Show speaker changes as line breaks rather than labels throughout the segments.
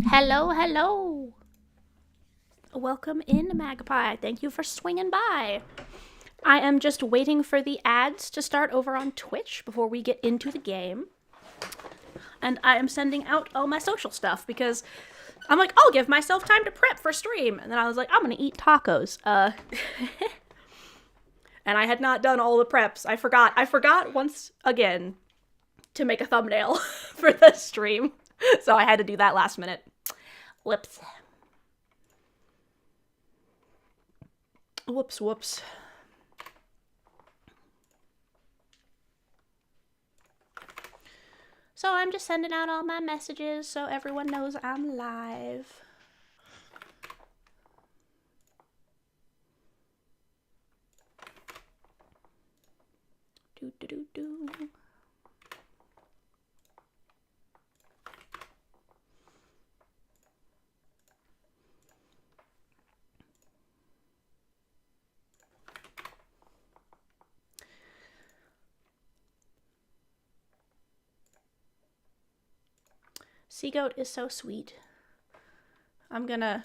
Hello, hello. Welcome in, Magpie. Thank you for swinging by. I am just waiting for the ads to start over on Twitch before we get into the game. And I am sending out all my social stuff because I'm like, I'll give myself time to prep for stream. And then I was like, I'm going to eat tacos. And I had not done all the preps. I forgot once again to make a thumbnail for the stream. So I had to do that last minute. Whoops. Whoops. So I'm just sending out all my messages so everyone knows I'm live. Do. Seagoat is so sweet. I'm gonna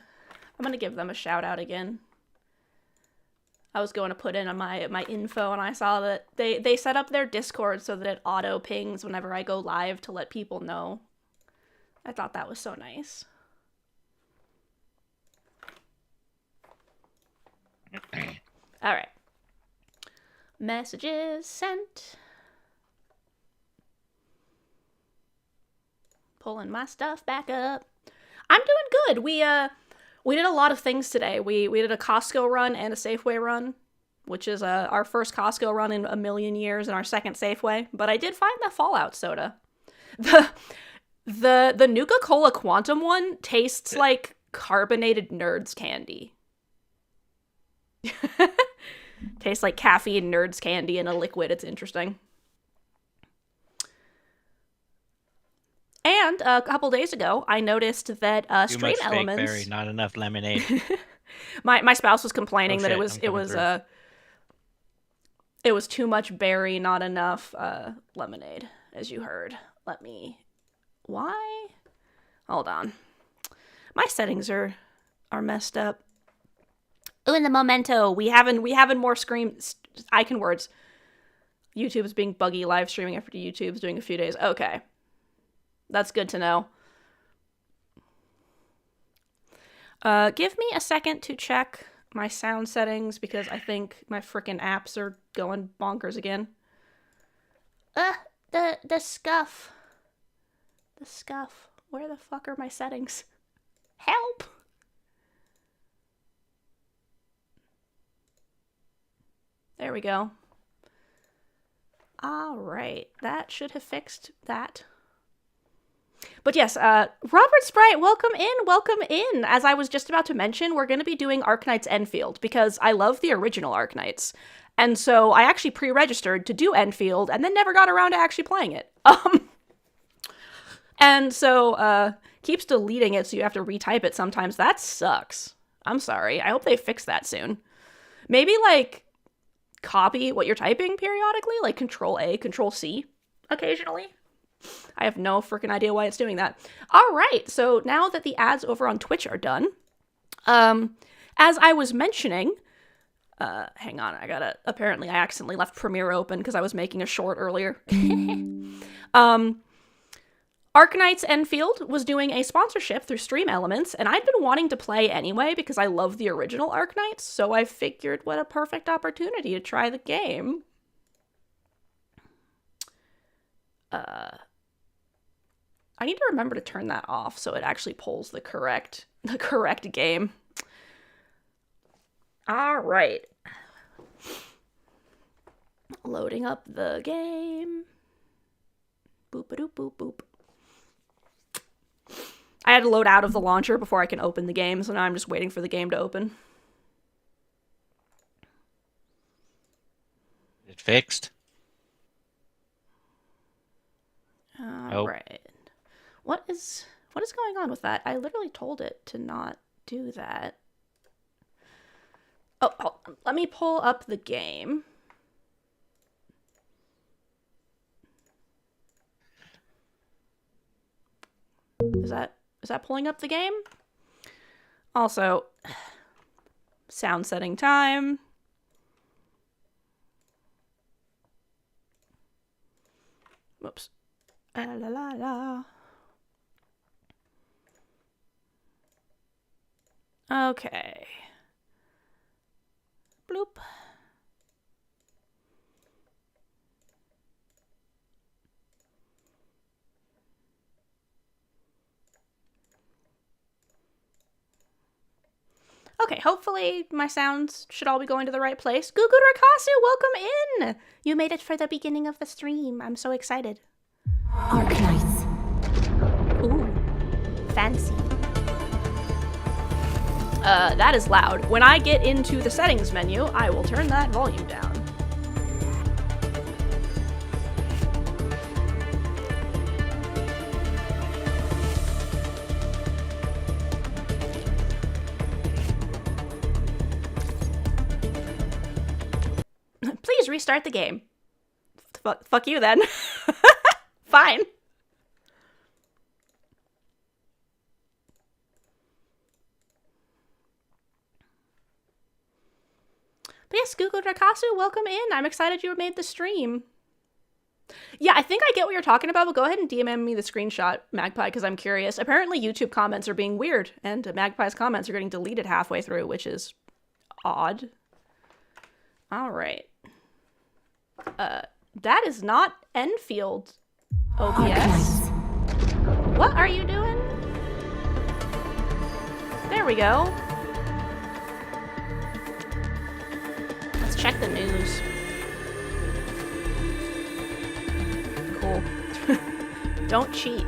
give them a shout out again. I was going to put in my info and I saw that they set up their Discord so that it auto pings whenever I go live to let people know. I thought that was so nice. All right. Messages sent. Pulling my stuff back up. I'm doing good. We did a lot of things today. We did a Costco run and a Safeway run, which is our first Costco run in a million years and our second Safeway. But I did find the Fallout soda. The Nuka-Cola Quantum one tastes like carbonated Nerds candy. Tastes like caffeine Nerds candy in a liquid. It's interesting. And a couple days ago, I noticed that
Too
Stream
much fake
Elements.
berry, not enough lemonade.
my spouse was complaining that
shit,
it was too much berry, not enough lemonade, as you heard. Why? Hold on. My settings are messed up. Oh, in the memento, we having more icon words. YouTube's being buggy live streaming after YouTube's doing a few days. Okay. That's good to know. Give me a second to check my sound settings because I think my frickin' apps are going bonkers again. The scuff. The scuff. Where the fuck are my settings? Help! There we go. Alright, that should have fixed that. But yes, Robert Sprite, welcome in. As I was just about to mention, we're going to be doing Arknights Endfield because I love the original Arknights. And so I actually pre-registered to do Endfield and then never got around to actually playing it. And so keeps deleting it so you have to retype it sometimes. That sucks. I'm sorry. I hope they fix that soon. Maybe like copy what you're typing periodically, like Control A, Control C occasionally. I have no freaking idea why it's doing that. All right, so now that the ads over on Twitch are done, as I was mentioning, hang on, apparently I accidentally left Premiere open because I was making a short earlier. Arknights Endfield was doing a sponsorship through Stream Elements, and I'd been wanting to play anyway because I love the original Arknights, so I figured what a perfect opportunity to try the game. I need to remember to turn that off so it actually pulls the correct game. All right. Loading up the game. Boop-a-doop, boop, boop. I had to load out of the launcher before I can open the game, so now I'm just waiting for the game to open.
It fixed?
All right. What is going on with that? I literally told it to not do that. Oh, let me pull up the game. Is Is that pulling up the game? Also, sound setting time. Whoops. La la la. Okay. Bloop. Okay, hopefully my sounds should all be going to the right place. Gugu Rakasu, welcome in! You made it for the beginning of the stream. I'm so excited.
Arknights.
Ooh, fancy. That is loud. When I get into the settings menu, I will turn that volume down. Please restart the game. Fuck you then. Fine. But yes, Gugu Rakasu, welcome in. I'm excited you made the stream. Yeah, I think I get what you're talking about, but go ahead and DM me the screenshot, Magpie, because I'm curious. Apparently YouTube comments are being weird, and Magpie's comments are getting deleted halfway through, which is odd. All right. That is not Endfield OBS. What are you doing? There we go. Let's check the news. Cool. Don't cheat.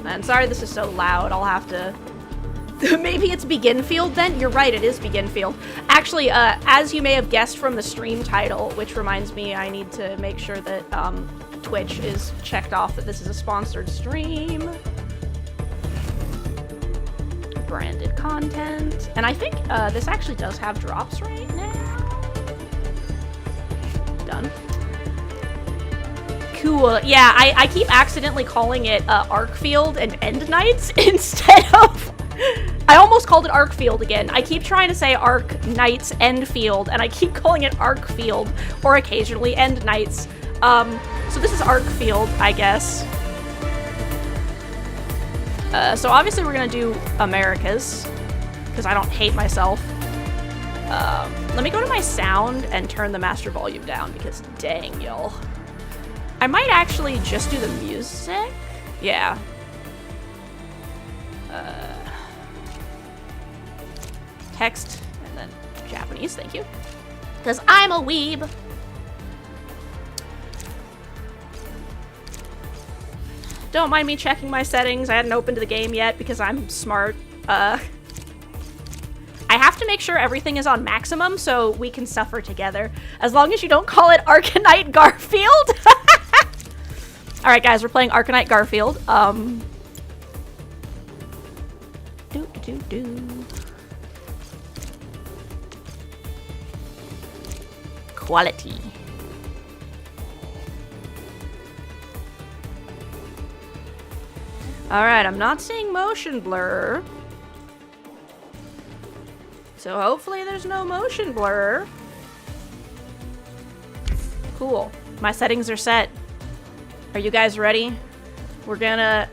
I'm sorry this is so loud. I'll have to... Maybe it's Beginfield then? You're right, it is Beginfield. Actually, as you may have guessed from the stream title, which reminds me I need to make sure that Twitch is checked off that this is a sponsored stream. Branded content. And I think this actually does have drops right now. Done. Cool. Yeah, I keep accidentally calling it ArkField and EndKnights instead of... I almost called it ArkField again. I keep trying to say Arknights Endfield, and I keep calling it ArkField, or occasionally EndKnights. So this is ArkField, I guess. So obviously we're gonna do Americas, because I don't hate myself. Let me go to my sound and turn the master volume down, because dang, y'all. I might actually just do the music. Yeah. Text, and then Japanese, thank you. Because I'm a weeb. Don't mind me checking my settings. I hadn't opened the game yet because I'm smart. I have to make sure everything is on maximum so we can suffer together. As long as you don't call it Arknight Garfield. Alright guys, we're playing Arknight Garfield. Quality. Alright, I'm not seeing motion blur. So hopefully there's no motion blur. Cool. My settings are set. Are you guys ready? We're gonna...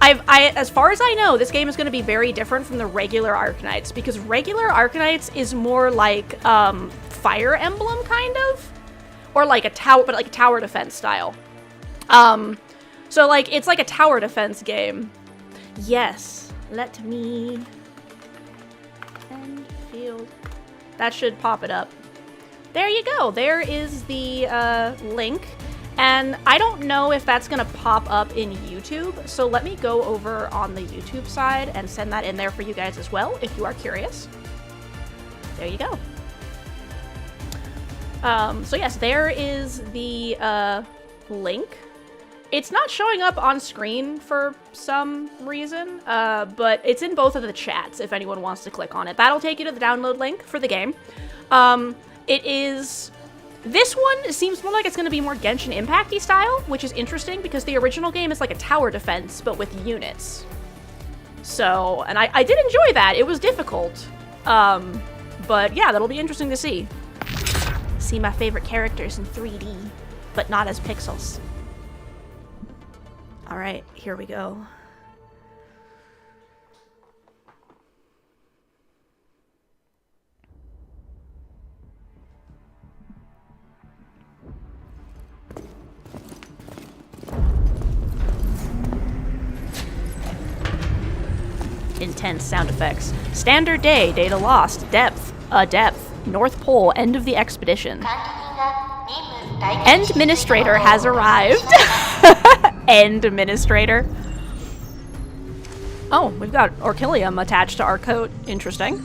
as far as I know, this game is going to be very different from the regular Arknights, because regular Arknights is more like Fire Emblem kind of, or like a tower, but like a tower defense style. So like it's like a tower defense game. Yes, let me Endfield. That should pop it up. There you go. There is the link. And I don't know if that's going to pop up in YouTube, so let me go over on the YouTube side and send that in there for you guys as well, if you are curious. There you go. So yes, there is the link. It's not showing up on screen for some reason, but it's in both of the chats if anyone wants to click on it. That'll take you to the download link for the game. It is... This one seems more like it's going to be more Genshin Impact-y style, which is interesting because the original game is like a tower defense, but with units. So, and I did enjoy that. It was difficult. But yeah, that'll be interesting to see. See my favorite characters in 3D, but not as pixels. All right, here we go. Intense sound effects. Standard day, data lost, depth, North Pole, end of the expedition. Endministrator has arrived. Endministrator. Oh, we've got Orchilium attached to our coat. Interesting.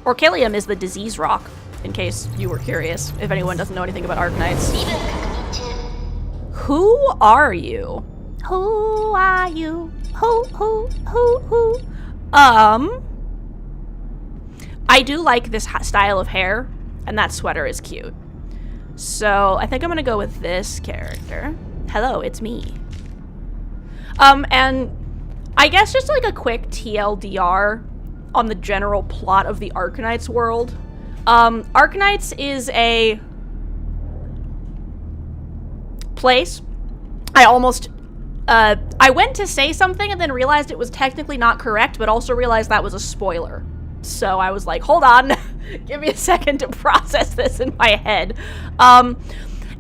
Orchilium is the disease rock, in case you were curious, if anyone doesn't know anything about Arknights. Who are you? Who are you? Who? I do like this style of hair, and that sweater is cute. So I think I'm gonna go with this character. Hello, it's me. And I guess just like a quick TLDR on the general plot of the Arknights world. Arknights is a place. I went to say something and then realized it was technically not correct, but also realized that was a spoiler. So I was like, hold on, give me a second to process this in my head.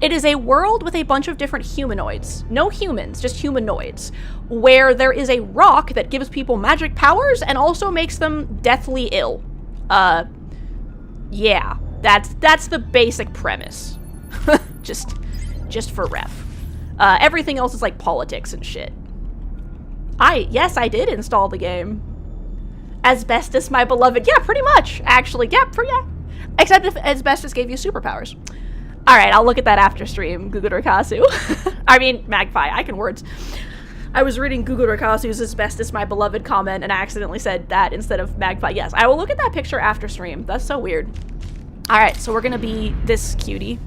It is a world with a bunch of different humanoids. No humans, just humanoids. Where there is a rock that gives people magic powers and also makes them deathly ill. Yeah, that's the basic premise. just for ref. Everything else is like politics and shit. Yes, I did install the game. Asbestos, my beloved. Yeah, pretty much, actually. Yep, yeah. Except if Asbestos gave you superpowers. Alright, I'll look at that after stream, Gugurakasu. I mean, Magpie, I can words. I was reading Gugurakazu's Asbestos, my beloved comment and I accidentally said that instead of Magpie. Yes, I will look at that picture after stream. That's so weird. Alright, so we're gonna be this cutie.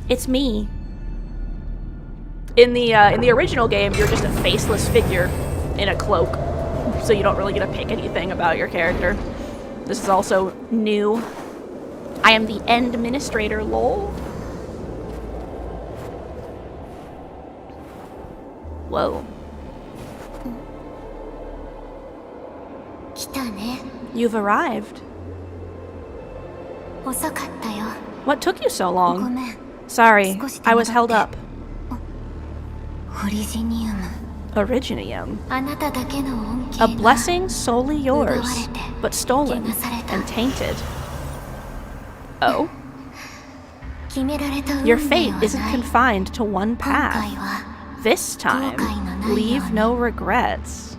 It's me. In the original game, you're just a faceless figure in a cloak. So you don't really get to pick anything about your character. This is also new. I am the Endministrator, lol. Whoa. You've arrived. What took you so long? Sorry, I was held up. Originium. A blessing solely yours, but stolen and tainted. Oh? Your fate isn't confined to one path. This time, leave no regrets.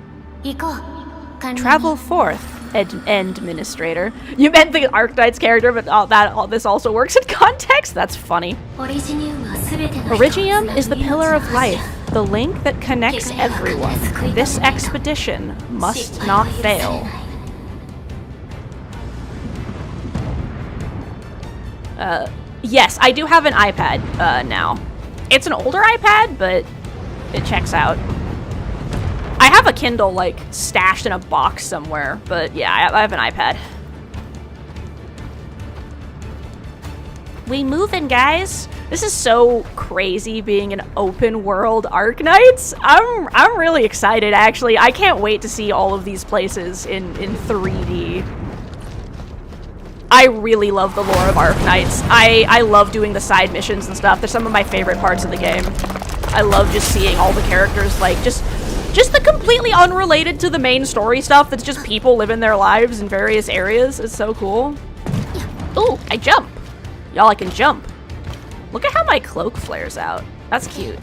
Travel forth, Endministrator. You meant the Arknights character, but this also works in context? That's funny. Originium is the pillar of life, the link that connects everyone. This expedition must not fail. Yes, I do have an iPad, now. It's an older iPad, but it checks out. I have a Kindle, like, stashed in a box somewhere, but yeah, I have an iPad. We moving, guys. This is so crazy being an open world Arknights. I'm really excited, actually. I can't wait to see all of these places in 3D. I really love the lore of Arknights. I love doing the side missions and stuff. They're some of my favorite parts of the game. I love just seeing all the characters, like, just the completely unrelated to the main story stuff that's just people living their lives in various areas. It's so cool. Ooh, I jump. Y'all, I can jump. Look at how my cloak flares out. That's cute.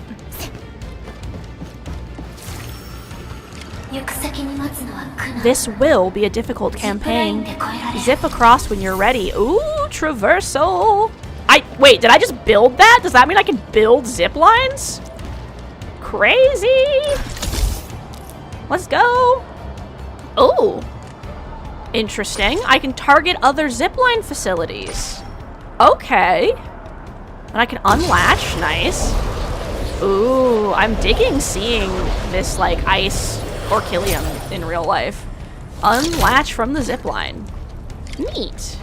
This will be a difficult campaign. Zip across when you're ready. Ooh, traversal. Wait, did I just build that? Does that mean I can build zip lines? Crazy. Let's go. Ooh. Interesting. I can target other zipline facilities. Okay. And I can unlatch. Nice. Ooh, I'm digging seeing this, like, ice Orchilium in real life. Unlatch from the zipline. Neat.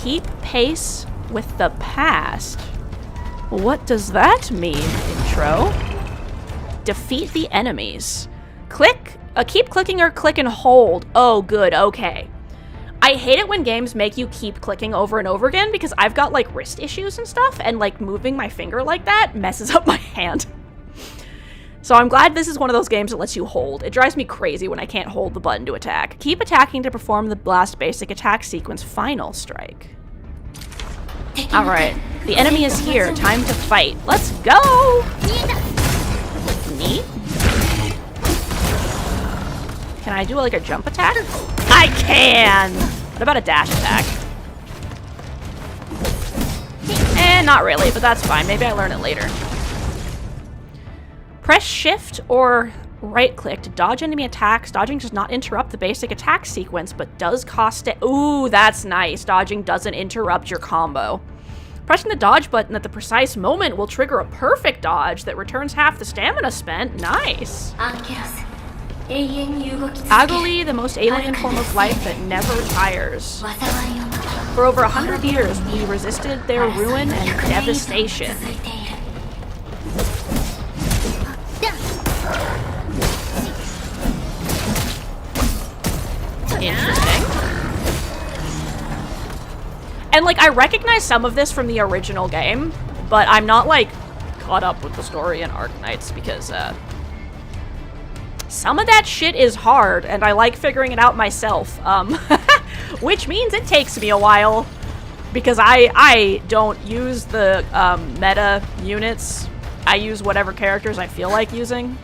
Keep pace with the past. What does that mean, intro? Defeat the enemies. Click, keep clicking or click and hold. Oh, good, okay. I hate it when games make you keep clicking over and over again because I've got, like, wrist issues and stuff, and, like, moving my finger like that messes up my hand. So I'm glad this is one of those games that lets you hold. It drives me crazy when I can't hold the button to attack. Keep attacking to perform the blast basic attack sequence final strike. Alright, the enemy is here. Time to fight. Let's go! Neat. Can I do, like, a jump attack? I can! What about a dash attack? Not really, but that's fine. Maybe I learn it later. Press shift or right click to dodge enemy attacks. Dodging does not interrupt the basic attack sequence, but does cost it. Ooh, that's nice. Dodging doesn't interrupt your combo. Pressing the dodge button at the precise moment will trigger a perfect dodge that returns half the stamina spent. Nice. Agoli, the most alien form of life that never tires. For over 100 years, we resisted their ruin and devastation. Interesting. And, like, I recognize some of this from the original game, but I'm not, like, caught up with the story in Arknights because, some of that shit is hard, and I like figuring it out myself, which means it takes me a while, because I don't use the, meta units. I use whatever characters I feel like using.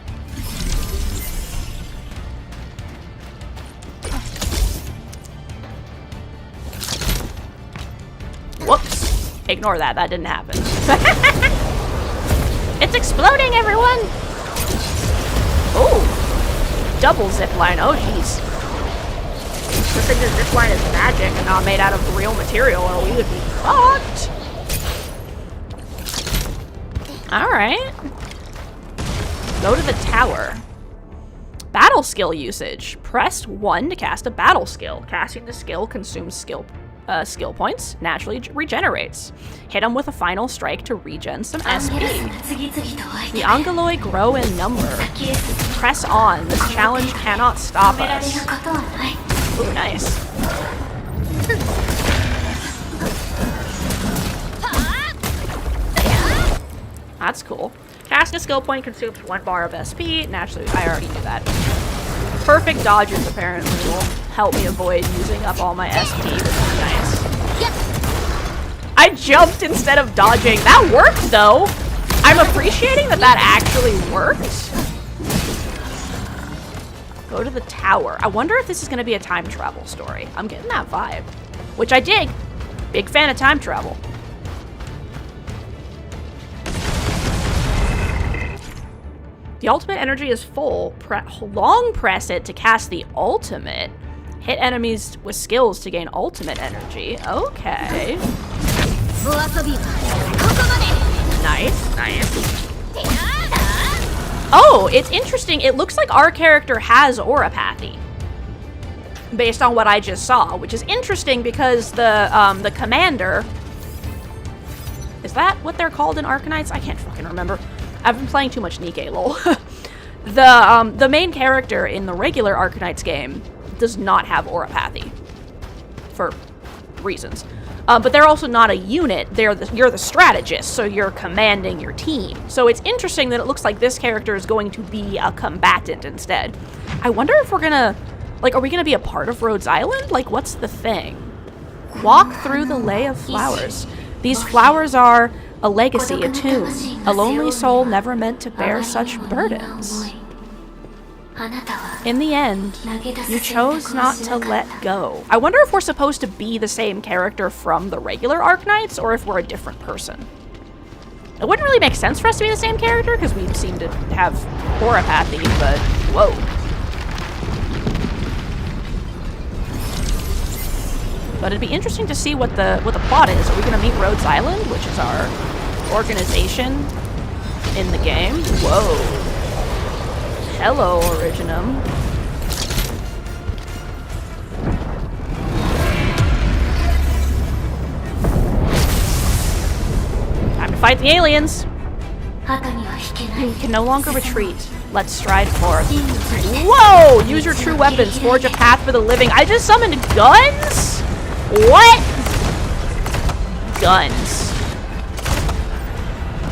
Whoops. Ignore that. That didn't happen. It's exploding, everyone! Oh. Double zipline. Oh, jeez. I think the zipline is magic and not made out of real material, or we would be fucked. Alright. Go to the tower. Battle skill usage. Press 1 to cast a battle skill. Casting the skill consumes skill points, naturally regenerates. Hit them with a final strike to regen some SP. The Angeloi grow in number. Press on. This challenge cannot stop us. Ooh, nice. That's cool. Casting a skill point consumes 1 bar of SP. Naturally, I already knew that. Perfect dodges apparently will help me avoid using up all my SP, which is nice. I jumped instead of dodging. That worked, though. I'm appreciating that that actually worked. Go to the tower. I wonder if this is going to be a time travel story. I'm getting that vibe, which I dig. Big fan of time travel. The ultimate energy is full. Long press it to cast the ultimate. Hit enemies with skills to gain ultimate energy. Okay. Nice, nice. Oh, it's interesting. It looks like our character has Auropathy, based on what I just saw, which is interesting because the commander, is that what they're called in Arknights? I can't fucking remember. I've been playing too much Nikke, lol. The main character in the regular Arknights game does not have Auropathy, for reasons. But they're also not a unit. You're the strategist, so you're commanding your team. So it's interesting that it looks like this character is going to be a combatant instead. I wonder if we're gonna, like, are we gonna be a part of Rhodes Island? Like, what's the thing? Walk through the lay of flowers. These flowers are a legacy, a tomb, a lonely soul never meant to bear such burdens. In the end, you chose not to let go. I wonder if we're supposed to be the same character from the regular Arknights, or if we're a different person. It wouldn't really make sense for us to be the same character, because we seem to have Auropathy, but whoa. But it'd be interesting to see what the plot is. Are we gonna meet Rhodes Island, which is our organization in the game? Whoa. Hello, Originum. Time to fight the aliens. You can no longer retreat. Let's stride forth. Whoa! Use your true weapons. Forge a path for the living. I just summoned guns? What? Guns.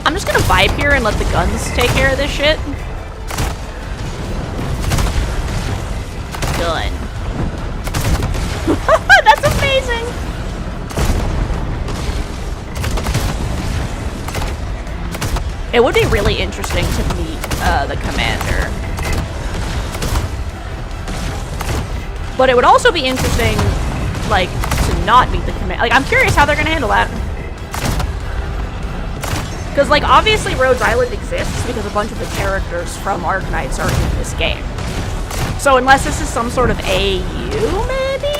I'm just gonna vibe here and let the guns take care of this shit. Gun. That's amazing! It would be really interesting to meet the commander. But it would also be interesting, like, to not meet the commander. Like, I'm curious how they're gonna handle that. Because, like, obviously Rhodes Island exists because a bunch of the characters from Arknights are in this game. So unless this is some sort of AU, maybe?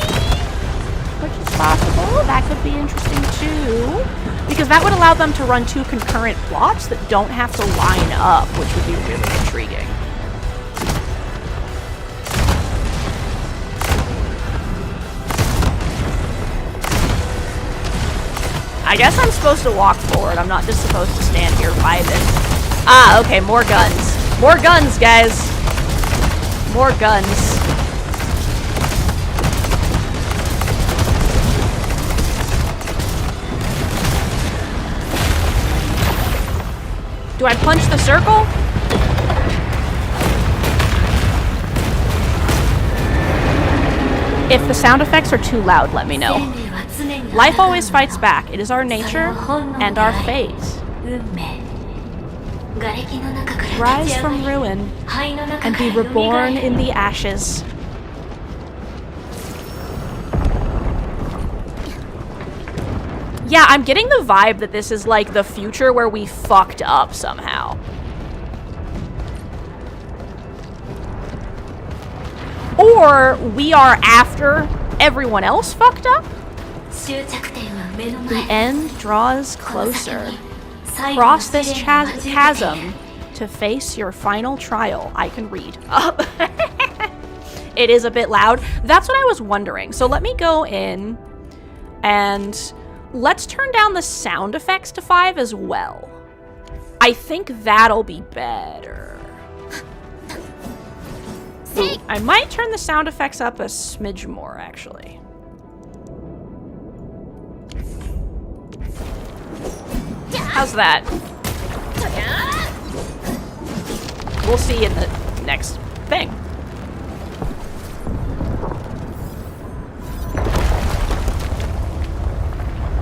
Which is possible. That could be interesting, too. Because that would allow them to run 2 concurrent plots that don't have to line up, which would be really intriguing. I guess I'm supposed to walk forward. I'm not just supposed to stand here vibing. Ah, okay, more guns. More guns, guys. More guns. Do I punch the circle? If the sound effects are too loud, let me know. Life always fights back. It is our nature and our fate. Rise from ruin and be reborn in the ashes. Yeah, I'm getting the vibe that this is like the future where we fucked up somehow. Or we are after everyone else fucked up. The end draws closer. Cross this chasm to face your final trial. I can read. It is a bit loud. That's what I was wondering. So let me go in and let's turn down the sound effects to 5 as well. I think that'll be better. Ooh, I might turn the sound effects up a smidge more, actually. How's that? We'll see in the next thing.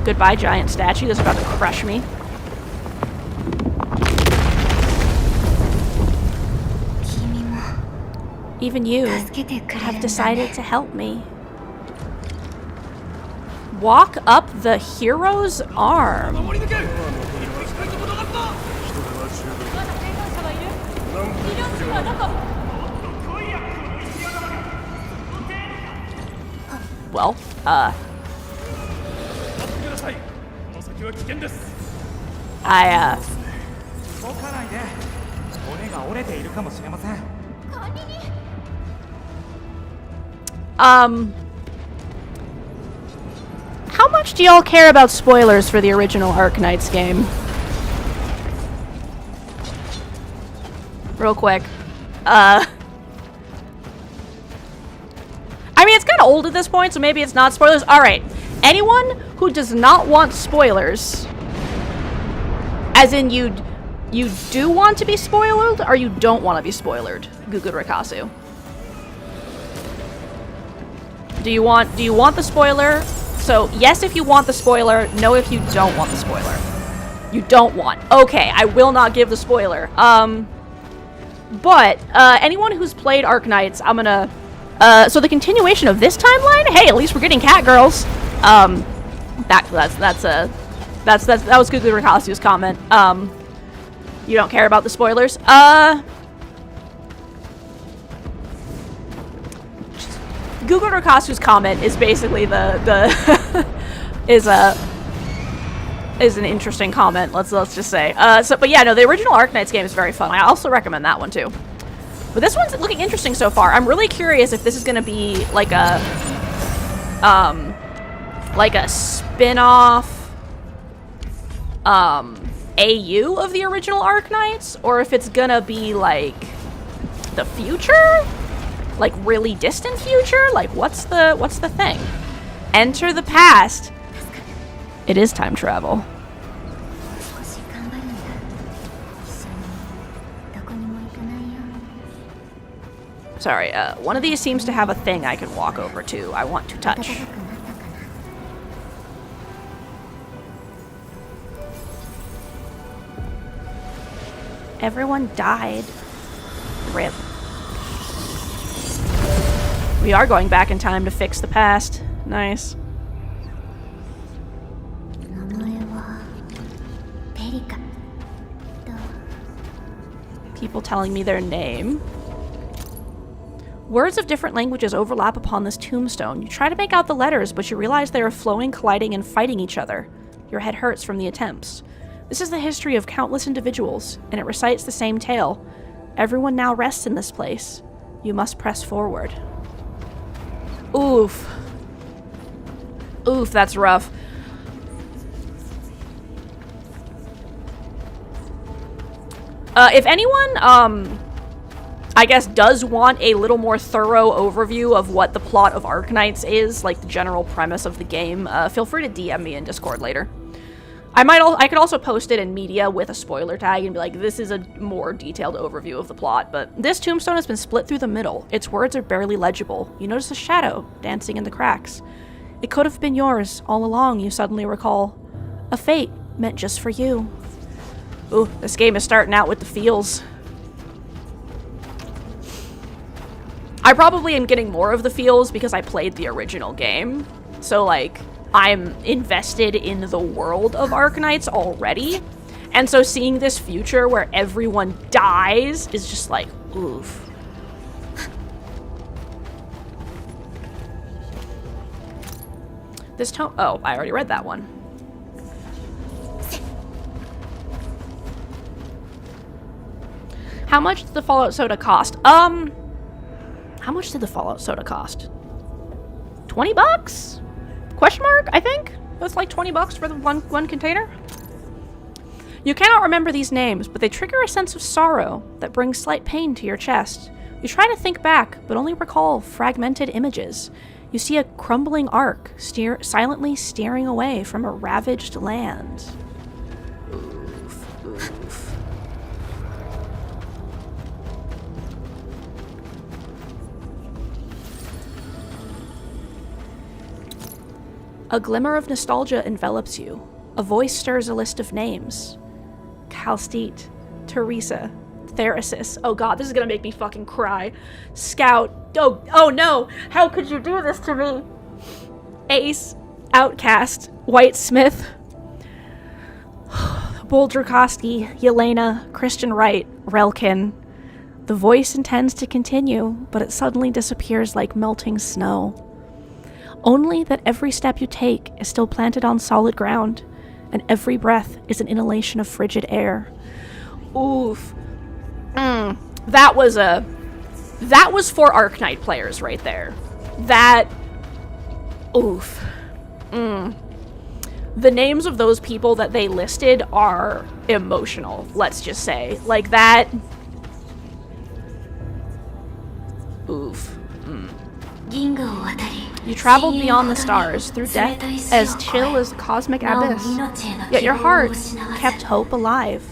Goodbye, giant statue that's about to crush me. Even you have decided to help me. Walk up the hero's arm. Well, how much do y'all care about spoilers for the original Arknights game? Real quick. I mean, it's kind of old at this point, so maybe it's not spoilers. Alright, anyone who does not want spoilers, as in you do want to be spoiled, or you don't want to be spoiled, Gugu Rikasu? Do you want the spoiler? So, yes if you want the spoiler, no if you don't want the spoiler. You don't want. Okay, I will not give the spoiler. But, anyone who's played Arknights, I'm gonna... so the continuation of this timeline? Hey, at least we're getting cat girls. That was Gugu Rikasu's comment. You don't care about the spoilers? Google Rakasu's comment is basically the is an interesting comment. Let's just say. But yeah, no, the original Arknights game is very fun. I also recommend that one too. But this one's looking interesting so far. I'm really curious if this is gonna be like a spin-off AU of the original Arknights, or if it's gonna be like the future, like really distant future. Like what's the thing? Enter the past. It is time travel. Sorry, one of these seems to have a thing I can walk over to. I want to touch. Everyone died. RIP. We are going back in time to fix the past. Nice. People telling me their name. Words of different languages overlap upon this tombstone. You try to make out the letters, but you realize they are flowing, colliding, and fighting each other. Your head hurts from the attempts. This is the history of countless individuals, and it recites the same tale. Everyone now rests in this place. You must press forward. Oof. Oof, that's rough. If anyone, I guess, does want a little more thorough overview of what the plot of Arknights is, like the general premise of the game, feel free to DM me in Discord later. I could also post it in media with a spoiler tag and be like, this is a more detailed overview of the plot, but this tombstone has been split through the middle. Its words are barely legible. You notice a shadow dancing in the cracks. It could have been yours all along, you suddenly recall. A fate meant just for you. Ooh, this game is starting out with the feels. I probably am getting more of the feels because I played the original game. So, like, I'm invested in the world of Arknights already. And so seeing this future where everyone dies is just like, oof. This oh, I already read that one. How much did the Fallout soda cost? How much did the Fallout soda cost? 20 bucks? Question mark, I think? It was like 20 bucks for the one container. You cannot remember these names, but they trigger a sense of sorrow that brings slight pain to your chest. You try to think back, but only recall fragmented images. You see a crumbling ark silently steering away from a ravaged land. Oof, oof. A glimmer of nostalgia envelops you. A voice stirs a list of names. Calstete, Teresa, Therasis. Oh god, this is gonna make me fucking cry. Scout. Oh no! How could you do this to me? Ace, Outcast, White Smith, Boldrakowski, Yelena, Christian Wright, Relkin. The voice intends to continue, but it suddenly disappears like melting snow. Only that every step you take is still planted on solid ground, and every breath is an inhalation of frigid air. Oof. That was for Arknight players right there. That... Oof. The names of those people that they listed are emotional, let's just say. Like that... Oof. You traveled beyond the stars, through death as chill as the cosmic abyss. Yet your heart kept hope alive.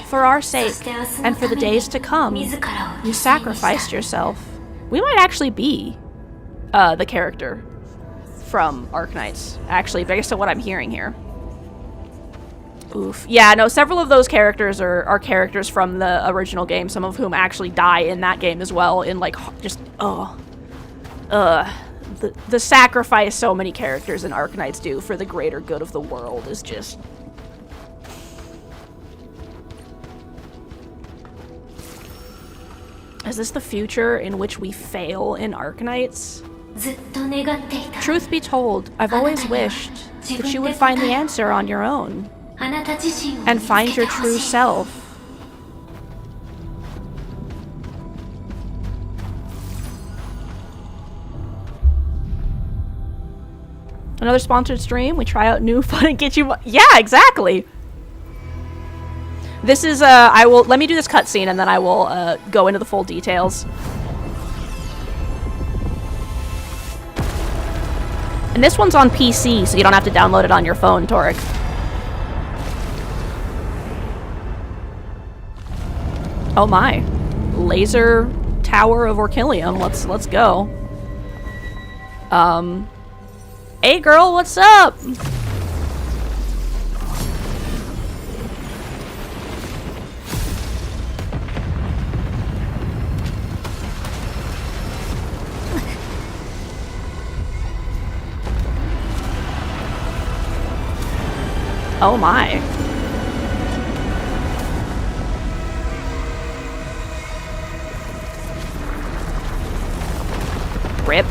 For our sake, and for the days to come, you sacrificed yourself. We might actually be the character from Arknights, actually, based on what I'm hearing here. Oof. Yeah, no, several of those characters are characters from the original game, some of whom actually die in that game as well, in like, just, the sacrifice so many characters in Arknights do for the greater good of the world is just... Is this the future in which we fail in Arknights? Truth be told, I've always wished that you would find the answer on your own and find your true self. Another sponsored stream. We try out new fun and get you. Yeah, exactly. This is I will let me do this cutscene and then I will go into the full details. And this one's on PC, so you don't have to download it on your phone, Torek. Oh my. Laser Tower of Orkillium. Let's go. Hey girl, what's up? Oh my. Rip.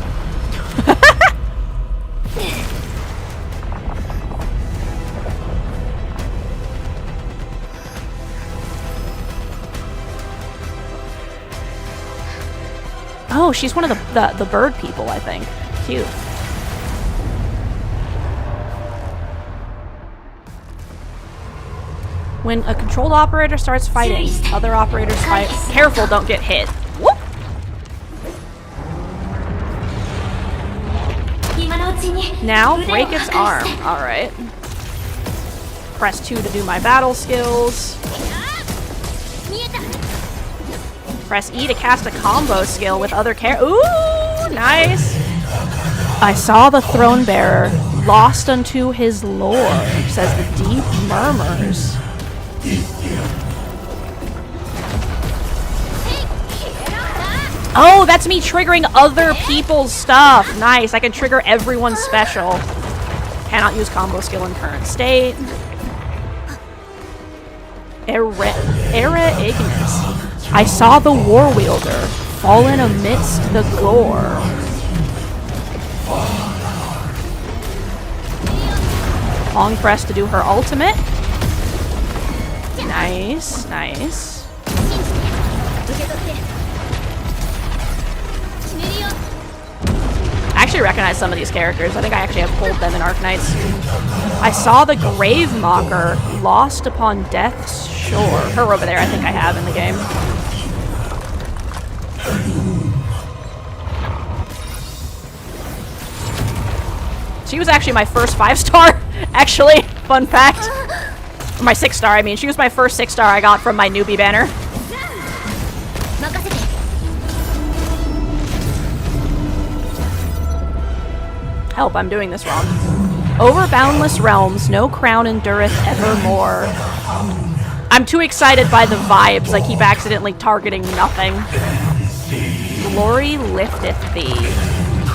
Oh, she's one of the bird people, I think. Cute. When a controlled operator starts fighting, other operators fight. Careful, don't get hit. Whoop! Now, break its arm. Alright. Press 2 to do my battle skills. Press E to cast a combo skill with other Ooh, nice! I saw the throne bearer, lost unto his lore, says the deep murmurs. Oh, that's me triggering other people's stuff. Nice, I can trigger everyone's special. Cannot use combo skill in current state. Era Ignis. I saw the war wielder fallen amidst the gore. Long press to do her ultimate. Nice, nice. I actually recognize some of these characters. I think I actually have pulled them in Arknights. I saw the Grave Mocker lost upon death's shore. Her over there I think I have in the game. She was actually my first 5-star, actually. Fun fact. Or my 6-star, I mean. She was my first 6-star I got from my newbie banner. Help, I'm doing this wrong. Over boundless realms, no crown endureth evermore. I'm too excited by the vibes. I keep accidentally targeting nothing. Glory lifteth thee.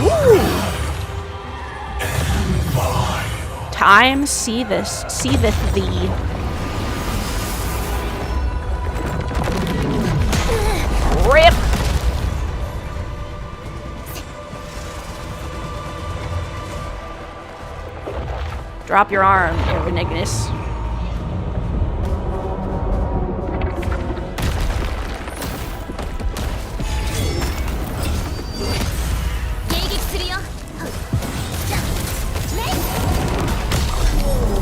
Ooh. Time seetheth thee. Rip! Drop your arm, Ignis.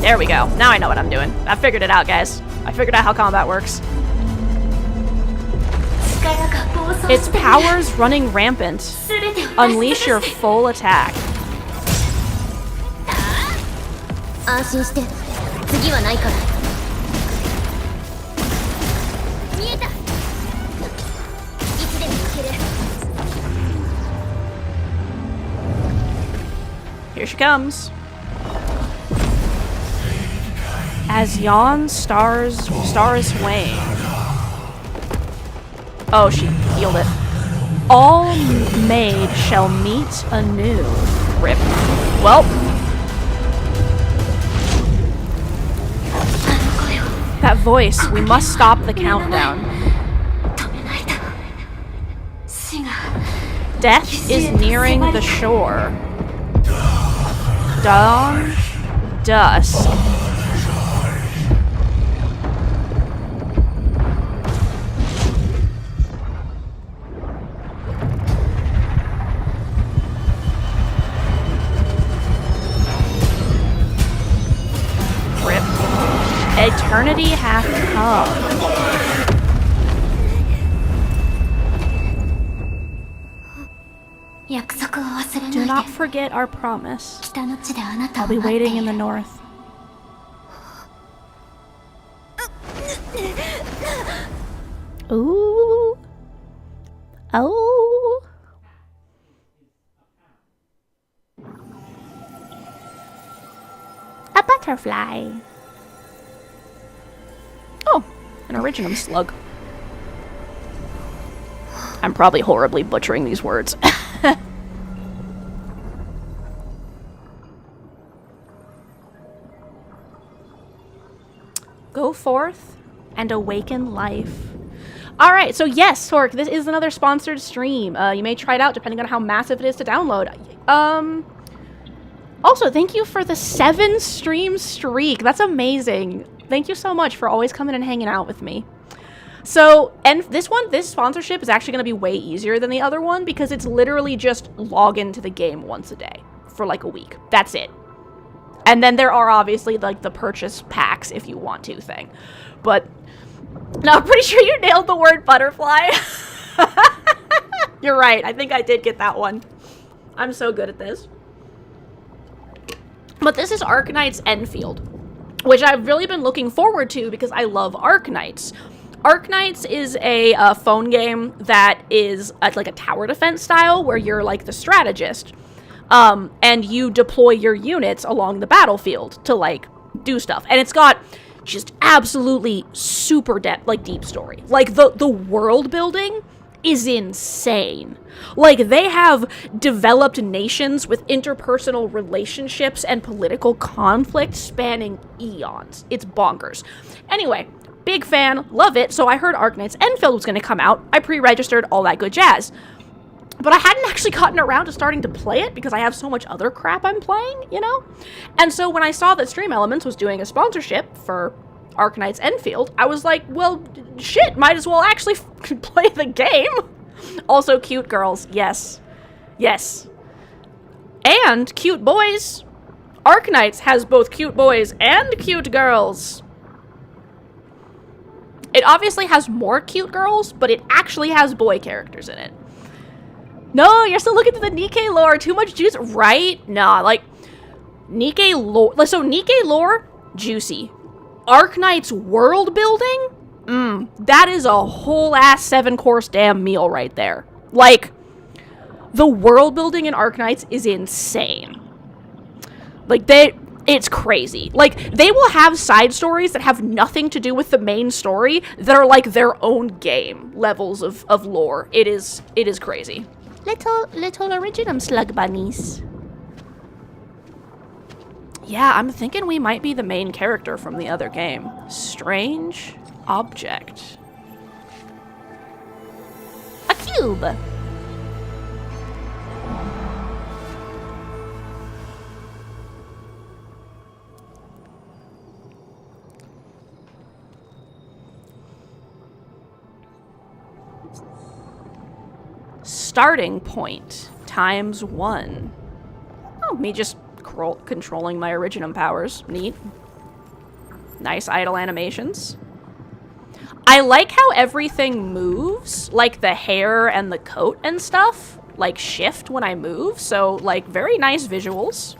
There we go. Now I know what I'm doing. I figured it out, guys. I figured out how combat works. Its powers running rampant. Unleash your full attack. Here she comes. As yon stars wane. Oh, she healed it. All made shall meet anew. Rip. Well. That voice. We must stop the countdown. Death is nearing the shore. Dawn, dusk. Rip. Eternity hath come. Do not forget our promise. I'll be waiting in the north. Ooh. Oh. A butterfly. Oh, an originum slug. I'm probably horribly butchering these words. Go forth and awaken life. Alright, so yes, Torque, this is another sponsored stream. You may try it out depending on how massive it is to download. Also, thank you for the 7 stream streak. That's amazing. Thank you so much for always coming and hanging out with me. So, and this sponsorship is actually going to be way easier than the other one because it's literally just log into the game once a day for like a week. That's it. And then there are obviously like the purchase packs if you want to thing. But no, I'm pretty sure you nailed the word butterfly. You're right. I think I did get that one. I'm so good at this. But this is Arknights Endfield, which I've really been looking forward to because I love Arknights. Arknights is a phone game that is like a tower defense style where you're like the strategist. And you deploy your units along the battlefield to, like, do stuff. And it's got just absolutely super deep story. Like, the world building is insane. Like, they have developed nations with interpersonal relationships and political conflict spanning eons. It's bonkers. Anyway, big fan, love it. So I heard Arknights Endfield was going to come out. I pre-registered, all that good jazz. But I hadn't actually gotten around to starting to play it because I have so much other crap I'm playing, you know? And so when I saw that Stream Elements was doing a sponsorship for Arknights Endfield, I was like, well, shit, might as well actually play the game. Also, cute girls. Yes. Yes. And cute boys. Arknights has both cute boys and cute girls. It obviously has more cute girls, but it actually has boy characters in it. No, you're still looking at the Nikke lore. Too much juice, right? Nah, like, Nikke lore. So, Nikke lore, juicy. Arknights world building? That is a whole ass 7-course damn meal right there. Like, the world building in Arknights is insane. Like, it's crazy. Like, they will have side stories that have nothing to do with the main story that are like their own game levels of lore. It is crazy. Little originum slug bunnies. Yeah, I'm thinking we might be the main character from the other game. Strange object. A cube. Starting point times 1. Oh, me just controlling my originum powers. Neat. Nice idle animations. I like how everything moves, like the hair and the coat and stuff, like shift when I move, so like very nice visuals.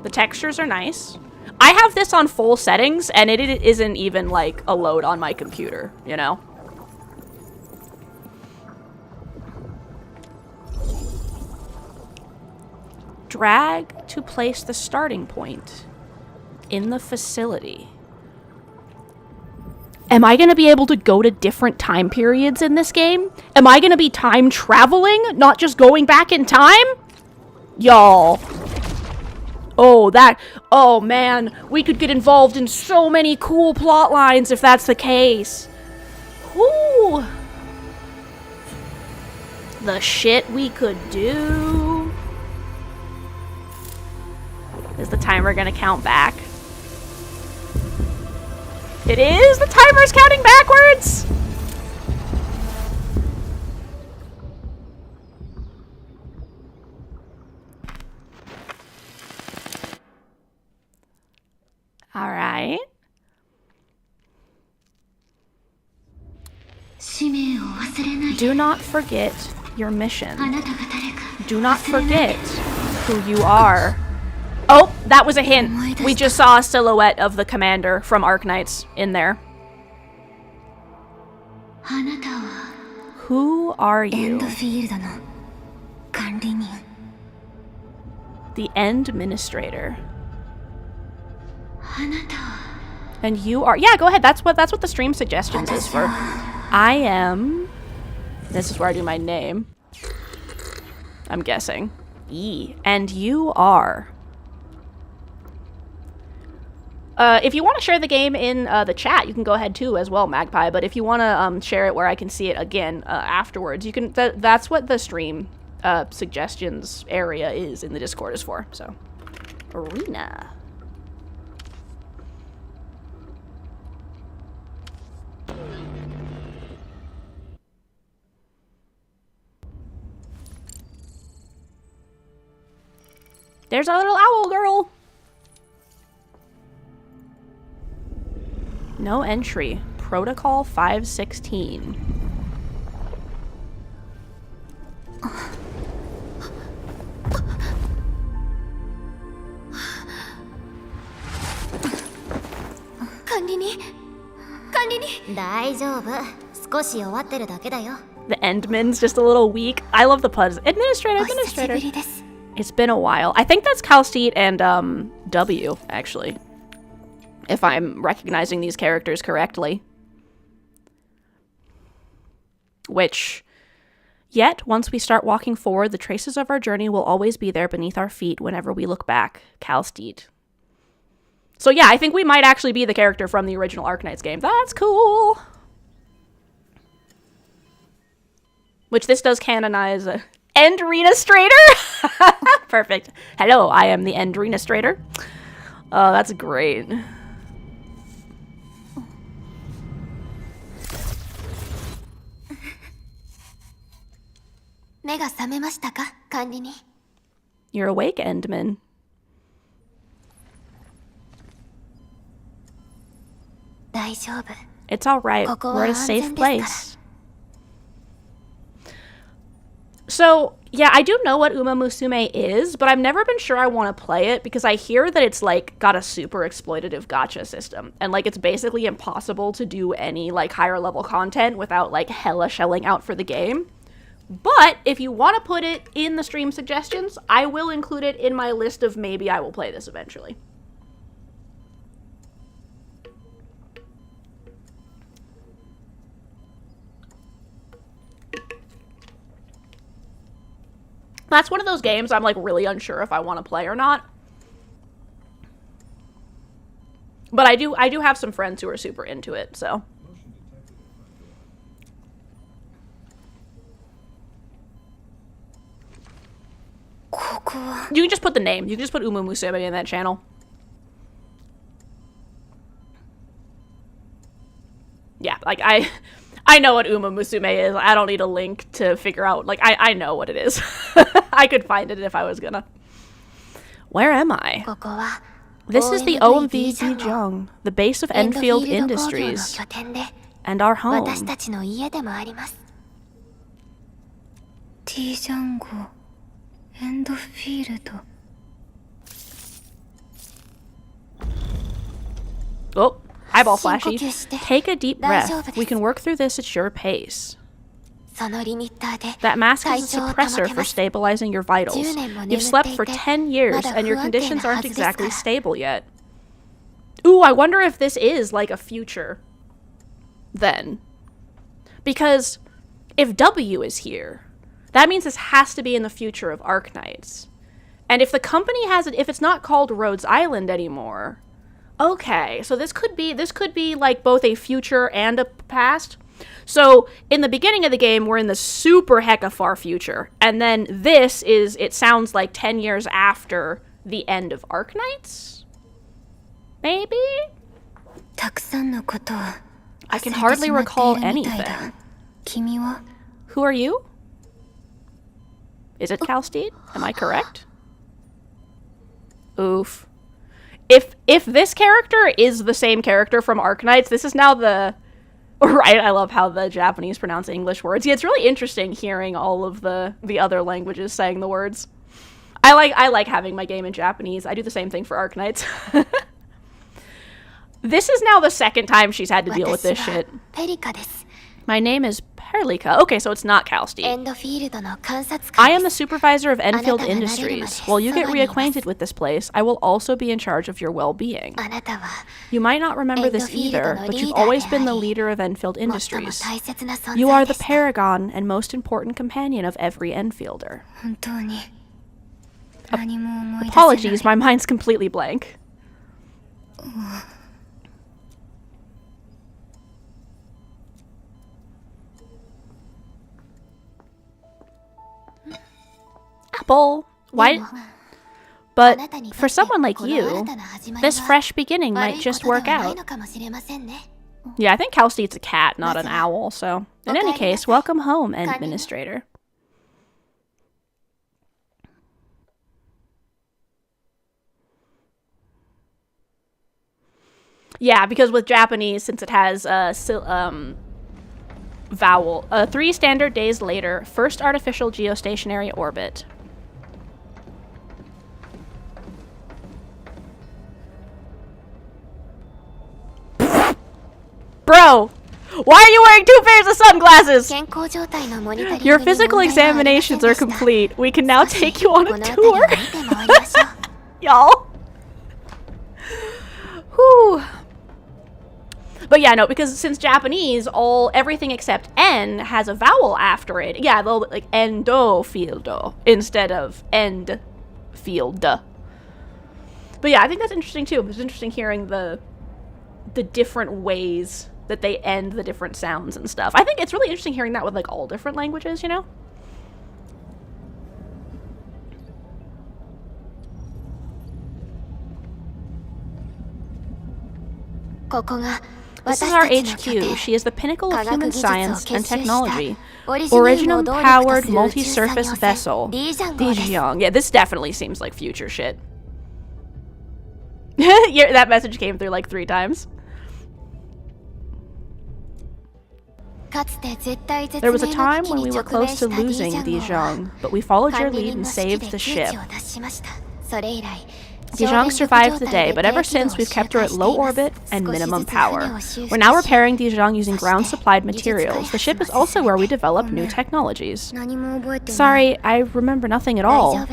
The textures are nice. I have this on full settings, and it isn't even, like, a load on my computer, you know? Drag to place the starting point in the facility. Am I going to be able to go to different time periods in this game? Am I going to be time traveling, not just going back in time? Y'all. Oh man, we could get involved in so many cool plot lines if that's the case. Ooh! The shit we could do. Is the timer gonna count back? It is! The timer's counting backwards! Alright. Do not forget your mission. Do not forget who you are. Oh, that was a hint. We just saw a silhouette of the commander from Arknights in there. Who are you? The End Administrator. And you are... Yeah, go ahead. That's what the stream suggestions is for. I am... This is where I do my name. I'm guessing. E. And you are... if you want to share the game in the chat, you can go ahead too as well, Magpie. But if you want to share it where I can see it again afterwards, you can. That's what the stream suggestions area is in the Discord is for. So, Arena. There's our little owl girl. No entry. Protocol 516. The Endman's just a little weak. I love the puns. Administrator. It's been a while. I think that's Calsteed and W, actually. If I'm recognizing these characters correctly. Which, yet, once we start walking forward, the traces of our journey will always be there beneath our feet whenever we look back. Calsteed. So yeah, I think we might actually be the character from the original Arknights game. That's cool! Which this does canonize Endrenastrator! Perfect. Hello, I am the Endrenastrator. Oh, that's great. You're awake, Endman. It's alright. We're at a safe place. So, yeah, I do know what Uma Musume is, but I've never been sure I want to play it because I hear that it's, like, got a super exploitative gacha system. And, like, it's basically impossible to do any, like, higher level content without, like, hella shelling out for the game. But if you want to put it in the stream suggestions, I will include it in my list of maybe I will play this eventually. That's one of those games I'm, like, really unsure if I want to play or not. But I do have some friends who are super into it, so. You can just put the name. You can just put Uma Musume in that channel. Yeah, like, I know what Uma Musume is. I don't need a link to figure out. Like, I know what it is. I could find it if I was gonna. Where am I? This is the OMV Dijon, the base of Endfield Industries, and our home. Oh. Eyeball flashy. Take a deep breath. We can work through this at your pace. That mask is a suppressor for stabilizing your vitals. You've slept for 10 years and your conditions aren't exactly stable yet. Ooh, I wonder if this is like a future then. Because if W is here, that means this has to be in the future of Arknights. And if the company has it, if it's not called Rhodes Island anymore, okay, so this could be like both a future and a past. So in the beginning of the game, we're in the super hecka far future. And then this is, it sounds like 10 years after the end of Arknights? Maybe? I can hardly recall anything. Who are you? Is it Calsteed? Am I correct? Oof. If this character is the same character from Arknights, this is now the... Right, I love how the Japanese pronounce English words. Yeah, it's really interesting hearing all of the other languages saying the words. I like having my game in Japanese. I do the same thing for Arknights. This is now the second time she's had to deal with this shit. My name is Perlika. Okay, so it's not Calsteed. I am the supervisor of Enfield Industries. While you get reacquainted with this place, I will also be in charge of your well-being. You might not remember this either, but you've always been the leader of Enfield Industries. You are the paragon and most important companion of every Enfielder. Apologies, my mind's completely blank. Apple. Why? But for someone like you, this fresh beginning might just work out. Yeah, I think Calsteed's a cat, not an owl, so... In any case, welcome home, Administrator. Yeah, because with Japanese, since it has vowel, 3 standard days later, first artificial geostationary orbit. Bro, why are you wearing 2 pairs of sunglasses? Your physical examinations are complete. We can now take you on a tour. Y'all. Whew. But yeah, no, because since Japanese, everything except N has a vowel after it. Yeah, they'll like Endfield instead of Endfield. But yeah, I think that's interesting too. It's interesting hearing the different ways that they end the different sounds and stuff. I think it's really interesting hearing that with like all different languages, you know? This is our HQ. She is the pinnacle of human science and technology. Originum-powered multi-surface vessel. Dijiang. Yeah, this definitely seems like future shit. Yeah, that message came through like 3 times. There was a time when we were close to losing Dijiang, but we followed your lead and saved the ship. Dijiang survived the day, but ever since we've kept her at low orbit and minimum power. We're now repairing Dijiang using ground-supplied materials. The ship is also where we develop new technologies. Sorry, I remember nothing at all.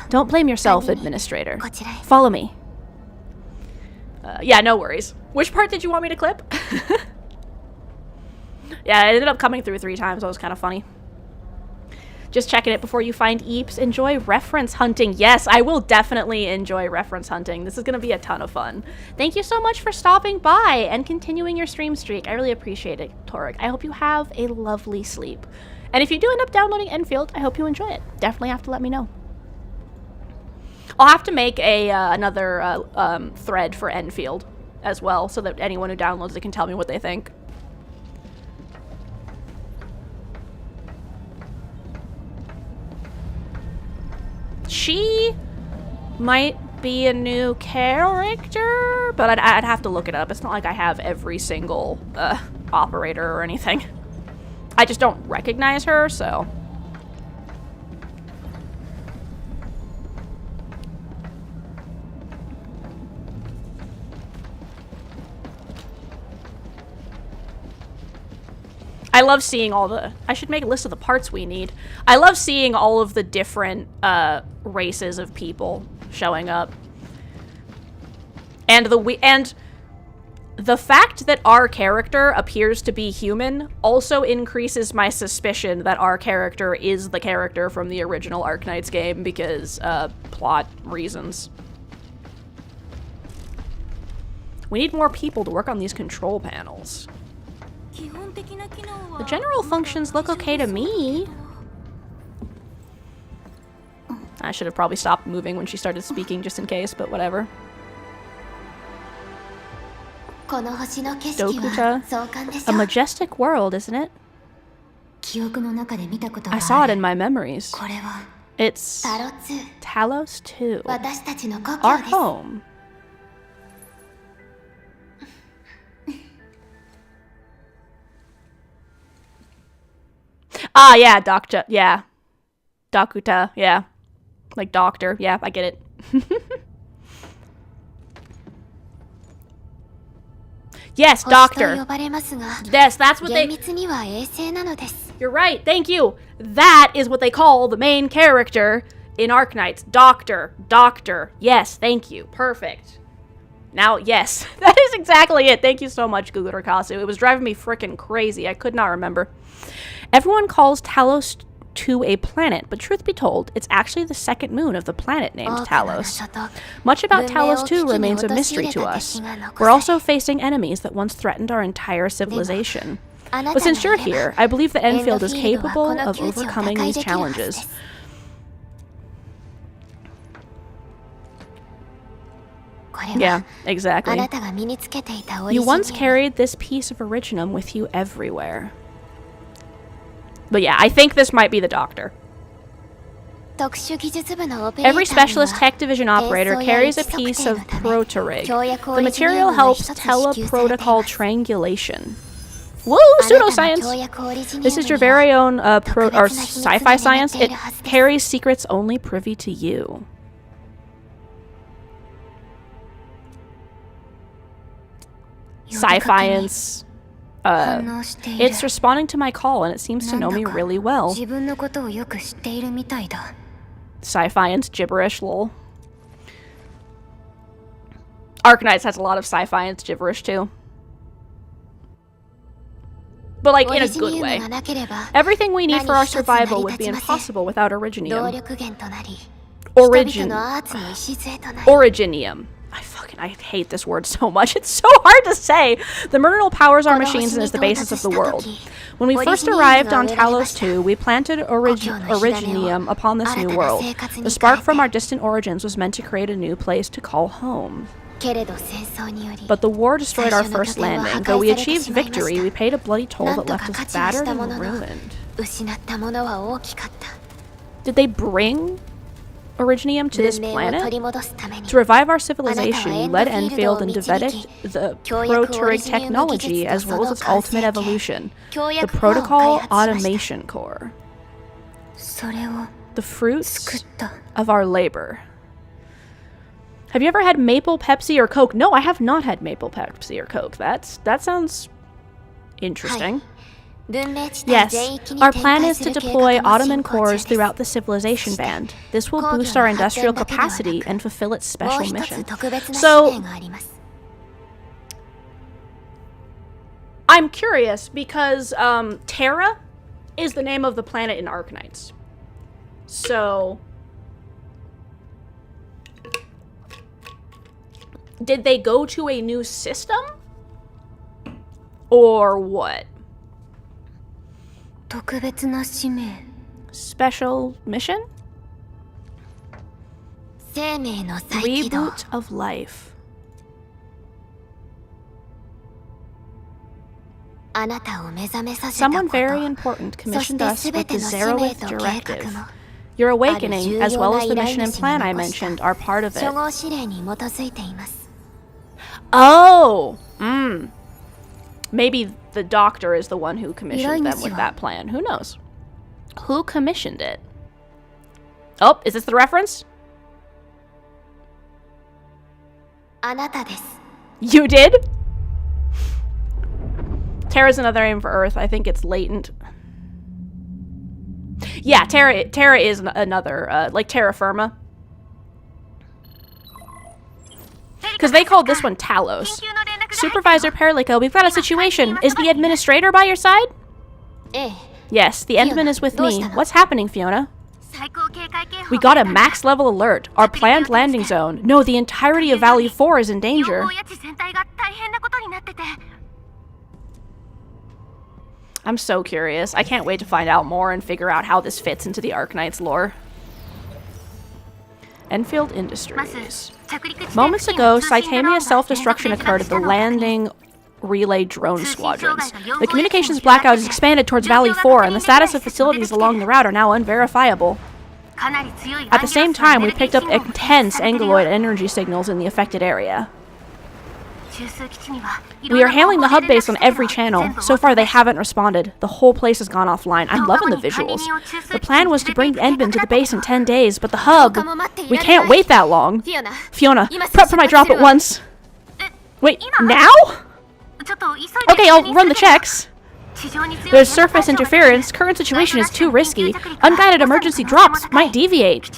Don't blame yourself, Administrator. Follow me. Yeah, no worries. Which part did you want me to clip? Yeah, it ended up coming through 3 times. That was kind of funny. Just checking it before you find Eeps. Enjoy reference hunting. Yes, I will definitely enjoy reference hunting. This is going to be a ton of fun. Thank you so much for stopping by and continuing your stream streak. I really appreciate it, Torek. I hope you have a lovely sleep. And if you do end up downloading Enfield, I hope you enjoy it. Definitely have to let me know. I'll have to make another thread for Enfield as well, so that anyone who downloads it can tell me what they think. She might be a new character, but I'd have to look it up. It's not like I have every single operator or anything. I just don't recognize her, so... I love seeing all the... I should make a list of the parts we need. I love seeing all of the different races of people showing up. And the fact that our character appears to be human also increases my suspicion that our character is the character from the original Arknights game because plot reasons. We need more people to work on these control panels. The general functions look okay to me. I should have probably stopped moving when she started speaking just in case, but whatever. Dokuta. A majestic world, isn't it? I saw it in my memories. It's Talos II. Our home. Ah, yeah, Doctor. Yeah. Dokuta, yeah. Like doctor. Yeah, I get it. Yes, doctor. Yes, that's what they... You're right, thank you. That is what they call the main character in Arknights. Doctor. Doctor. Yes, thank you. Perfect. Now, yes. That is exactly it. Thank you so much, Google Rikasu. It was driving me freaking crazy. I could not remember. Everyone calls Talos II a planet, but truth be told, it's actually the second moon of the planet named Talos. Much about Talos II remains a mystery to us. We're also facing enemies that once threatened our entire civilization. But since you're here, I believe that Endfield is capable of overcoming these challenges. Yeah, exactly. You once carried this piece of Originum with you everywhere. But yeah, I think this might be the doctor. Every specialist tech division operator carries a piece of proto-rig. The material helps teleprotocol triangulation. Woo! Pseudoscience! This is your very own sci-fi science. It carries secrets only privy to you. Sci-fiance. It's responding to my call, and it seems to know me really well. Sci-fiance gibberish, lol. Arknights has a lot of sci-fiance gibberish, too. But, like, in a good way. Everything we need for our survival would be impossible without Originium. Originium. I hate this word so much. It's so hard to say. The mineral powers our machines and is the basis of the world. When we first arrived on Talos II, we planted Originium upon this new world. The spark from our distant origins was meant to create a new place to call home. But the war destroyed our first landing. Though we achieved victory, we paid a bloody toll that left us battered and ruined. Did they bring Originium to this planet? To revive our civilization, you led Endfield and developed the Proto-rig technology as well as its ultimate evolution, the Protocol Automation Core. The fruits of our labor. Have you ever had maple Pepsi or Coke? No, I have not had maple Pepsi or Coke. That sounds interesting. Yes, our plan is to deploy Ottoman cores throughout the civilization band. This will boost our industrial capacity and fulfill its special mission. So, I'm curious because Terra is the name of the planet in Arknights. So, did they go to a new system? Or what? Special mission? Reboot of life. Someone very important commissioned us with the Zeroth Directive. Your awakening, as well as the mission and plan I mentioned, are part of it. Oh! Maybe the doctor is the one who commissioned them with that plan. Who knows? Who commissioned it? Oh, is this the reference? You did? Terra's another name for Earth. I think it's latent. Yeah, Terra is another, like terra firma. Because they called this one Talos. Supervisor Perlico, we've got a situation. Is the administrator by your side? Yes, the Endman is with me. What's happening, Fiona? We got a max level alert. Our planned landing zone. No, the entirety of Valley 4 is in danger. I'm so curious. I can't wait to find out more and figure out how this fits into the Arknights lore. Endfield Industries. Moments ago, simultaneous self-destruction occurred at the landing relay drone squadrons. The communications blackout has expanded towards Valley 4, and the status of facilities along the route are now unverifiable. At the same time, we picked up intense angeloid energy signals in the affected area. We are hailing the hub base on every channel. So far, they haven't responded. The whole place has gone offline. I'm loving the visuals. The plan was to bring Endman to the base in 10 days, but the hub... We can't wait that long. Fiona, prep for my drop at once. Wait, now? Okay, I'll run the checks. There's surface interference. Current situation is too risky. Unguided emergency drops might deviate.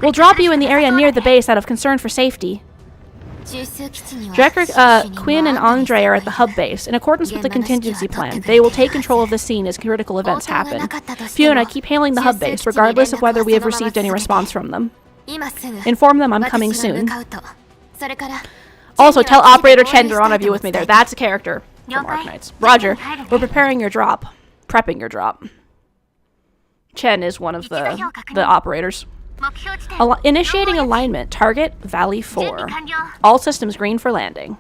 We'll drop you in the area near the base out of concern for safety. Drecker, Quinn, and Andre are at the hub base. In accordance with the contingency plan, they will take control of the scene as critical events happen. Fiona, keep hailing the hub base, regardless of whether we have received any response from them. Inform them I'm coming soon. Also, tell Operator Chen to rendezvous with me there. That's a character from Arknights. Roger, we're preparing your drop. Prepping your drop. Chen is one of the operators. Initiating alignment. Target, Valley 4. All systems green for landing.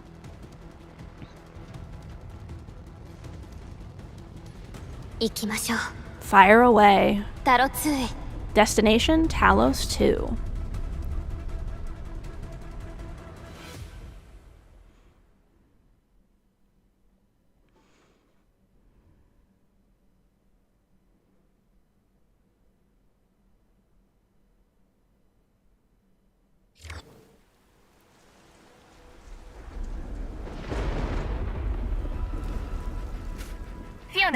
Fire away. Destination, Talos 2.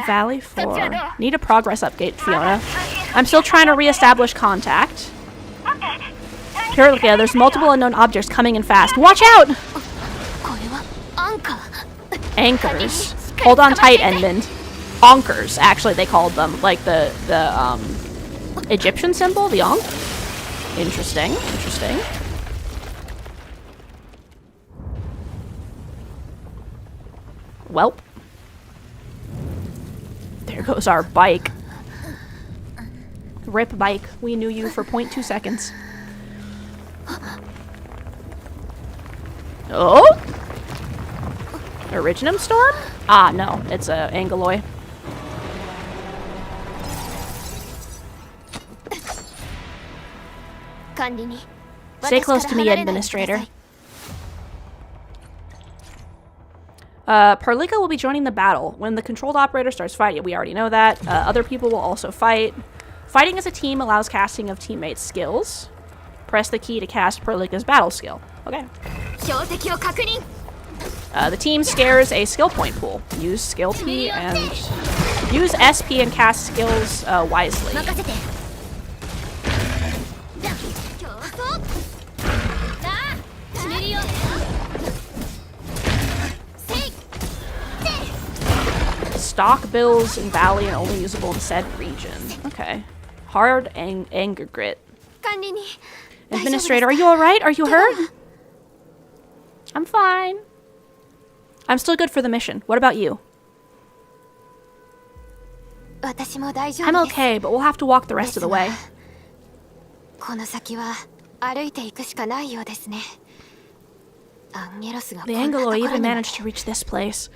Valley 4. Need a progress update, Fiona. I'm still trying to re-establish contact. Here, yeah, there's multiple unknown objects coming in fast. Watch out! Anchors. Hold on tight, Endman. Onkers, actually, they called them. Like the Egyptian symbol, the Ankh. Interesting, interesting. Welp. There goes our bike. Rip bike. We knew you for 0.2 seconds. Oh! Originum Storm? Ah, no. It's a Angeloy. Stay close to me, Administrator. Parlika will be joining the battle. When the controlled operator starts fighting, we already know that. Other people will also fight. Fighting as a team allows casting of teammates' skills. Press the key to cast Parlika's battle skill. Okay. The team scares a skill point pool. Use skill P and... Use SP and cast skills wisely. Stock bills in Valley and only usable in said region. Okay. Hard anger grit. Administrator, are you alright? Are you hurt? I'm fine. I'm still good for the mission. What about you? I'm okay, but we'll have to walk the rest of the way. The Angeloy even managed to reach this place.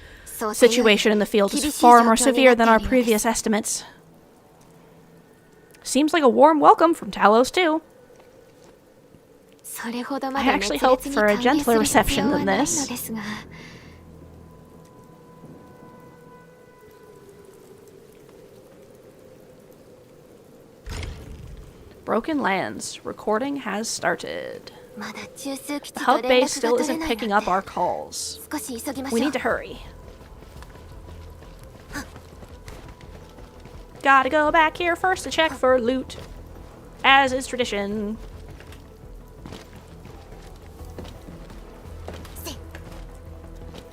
Situation in the field is far more severe than our previous estimates. Seems like a warm welcome from Talos too. I actually hoped for a gentler reception than this. Broken lands. Recording has started. The hub base still isn't picking up our calls. We need to hurry. Gotta go back here first to check for loot, as is tradition.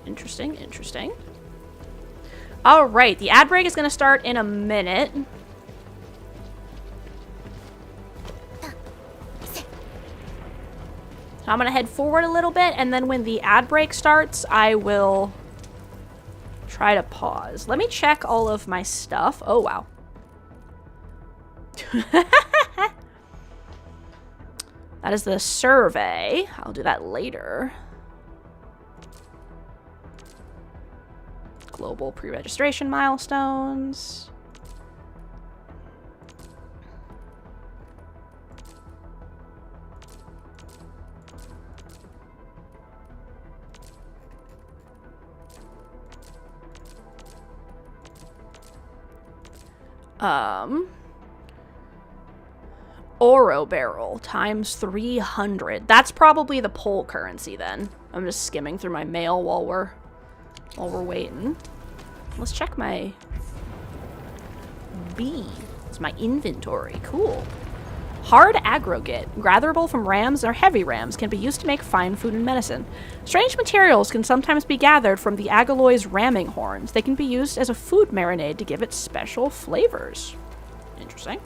Interesting, interesting. Alright, the ad break is going to start in a minute. So I'm going to head forward a little bit, and then when the ad break starts, I will Try to pause. Let me check all of my stuff. Oh, wow. That is the survey. I'll do that later. Global pre-registration milestones. Oro barrel times 300. That's probably the poll currency then. I'm just skimming through my mail while we're waiting. Let's check my B. It's my inventory. Cool. Hard aggregate, gatherable from rams or heavy rams, can be used to make fine food and medicine. Strange materials can sometimes be gathered from the agaloy's ramming horns. They can be used as a food marinade to give it special flavors. Interesting.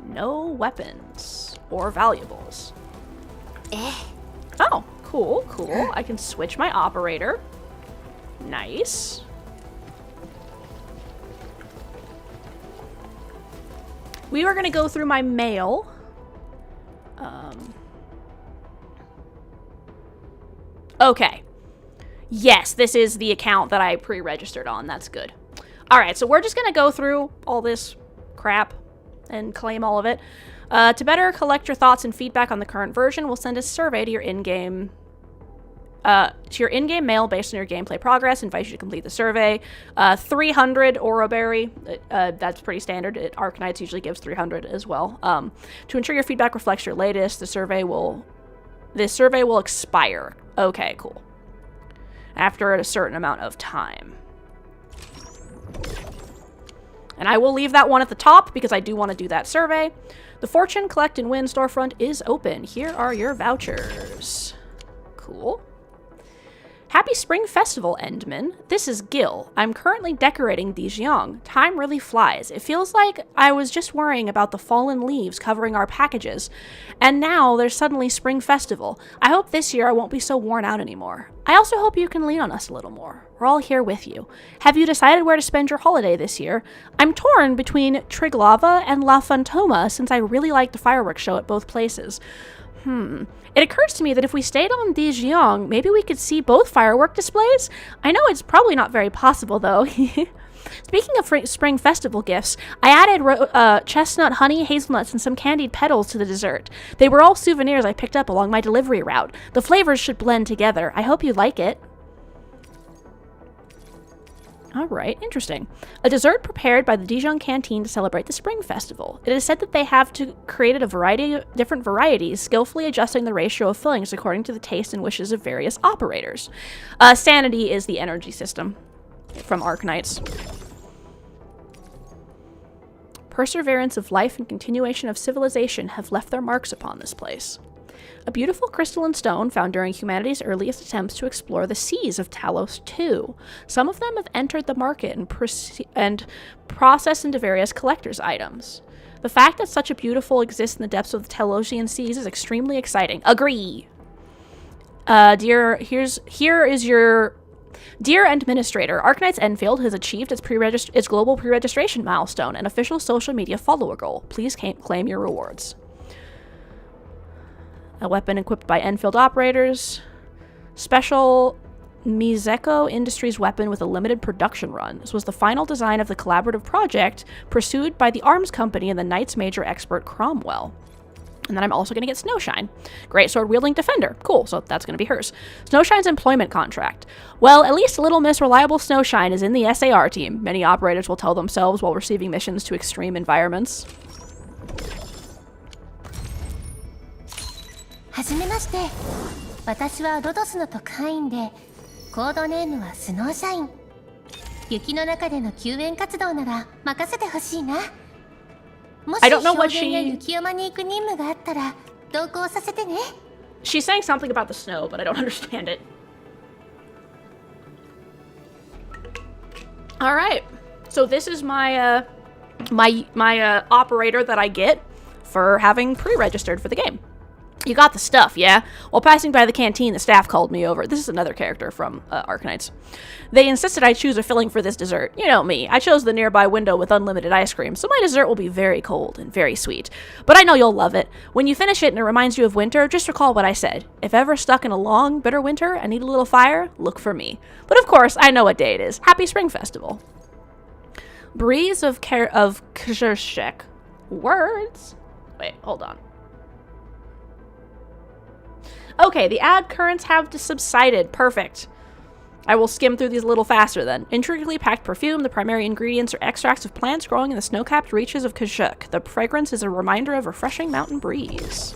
No weapons or valuables. Oh, cool, cool. I can switch my operator. Nice. We were going to go through my mail. Okay. Yes, this is the account that I pre-registered on. That's good. All right, so we're just going to go through all this crap and claim all of it. To better collect your thoughts and feedback on the current version, we'll send a survey to your in-game mail based on your gameplay progress. Invite you to complete the survey. 300 Oroberry. That's pretty standard. Arknights usually gives 300 as well. To ensure your feedback reflects your latest, this survey will expire. Okay, cool. After a certain amount of time. And I will leave that one at the top because I do want to do that survey. The Fortune Collect and Win storefront is open. Here are your vouchers. Cool. Happy Spring Festival, Endman. This is Gil. I'm currently decorating Dijiang. Time really flies. It feels like I was just worrying about the fallen leaves covering our packages. And now there's suddenly Spring Festival. I hope this year I won't be so worn out anymore. I also hope you can lean on us a little more. We're all here with you. Have you decided where to spend your holiday this year? I'm torn between Triglava and La Fantoma since I really like the fireworks show at both places. It occurs to me that if we stayed on Dijiang, maybe we could see both firework displays? I know it's probably not very possible, though. Speaking of spring festival gifts, I added chestnut honey, hazelnuts, and some candied petals to the dessert. They were all souvenirs I picked up along my delivery route. The flavors should blend together. I hope you like it. Alright, interesting. A dessert prepared by the Dijon Canteen to celebrate the Spring Festival. It is said that they have created a variety of different varieties, skillfully adjusting the ratio of fillings according to the taste and wishes of various operators. Sanity is the energy system from Arknights. Perseverance of life and continuation of civilization have left their marks upon this place. A beautiful crystalline stone found during humanity's earliest attempts to explore the seas of Talos II. Some of them have entered the market and processed into various collector's items. The fact that such a beautiful exists in the depths of the Talosian seas is extremely exciting. Agree! Dear Administrator, Arknights Endfield has achieved its global pre-registration milestone, an official social media follower goal. Please claim your rewards. A weapon equipped by Enfield operators. Special Mizeko Industries weapon with a limited production run. This was the final design of the collaborative project pursued by the arms company and the Knight's major expert Cromwell. And then I'm also going to get Snowshine. Great sword wielding defender. Cool, so that's going to be hers. Snowshine's employment contract. Well, at least Little Miss Reliable Snowshine is in the SAR team. Many operators will tell themselves while receiving missions to extreme environments.
はじめまして。私はロドスの特派員で、コードネームはスノーシャイン。雪の中での救援活動なら任せてほしいな。もし氷原や雪山に行く任務があったら同行させてね。
She's saying something about the snow, but I don't understand it. All right, so this is my operator that I get for having pre-registered for the game. You got the stuff, yeah? While passing by the canteen, the staff called me over. This is another character from Arknights. They insisted I choose a filling for this dessert. You know me. I chose the nearby window with unlimited ice cream, so my dessert will be very cold and very sweet. But I know you'll love it. When you finish it and it reminds you of winter, just recall what I said. If ever stuck in a long, bitter winter and need a little fire, look for me. But of course, I know what day it is. Happy Spring Festival. Breeze of Kshurshek. Words? Wait, hold on. Okay, the ad currents have subsided. Perfect. I will skim through these a little faster then. Intricately packed perfume. The primary ingredients are extracts of plants growing in the snow-capped reaches of Kashuk. The fragrance is a reminder of refreshing mountain breeze.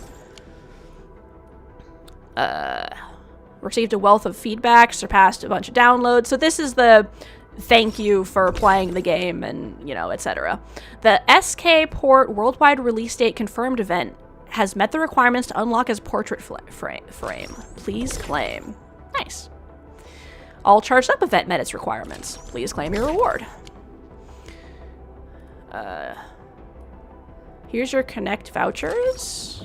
Received a wealth of feedback, surpassed a bunch of downloads. So this is the thank you for playing the game and, you know, etc. The SK Port Worldwide Release Date Confirmed event has met the requirements to unlock his portrait frame. Please claim. Nice. All charged up event met its requirements. Please claim your reward. Here's your Connect vouchers.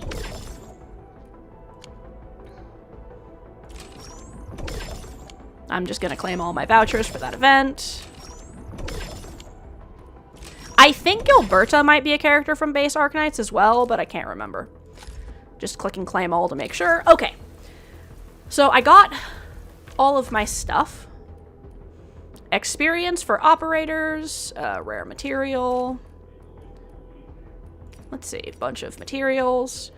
I'm just gonna claim all my vouchers for that event. I think Gilberta might be a character from base Arknights as well, but I can't remember. Just clicking claim all to make sure. Okay. So I got all of my stuff. Experience for operators, rare material. Let's see, bunch of materials.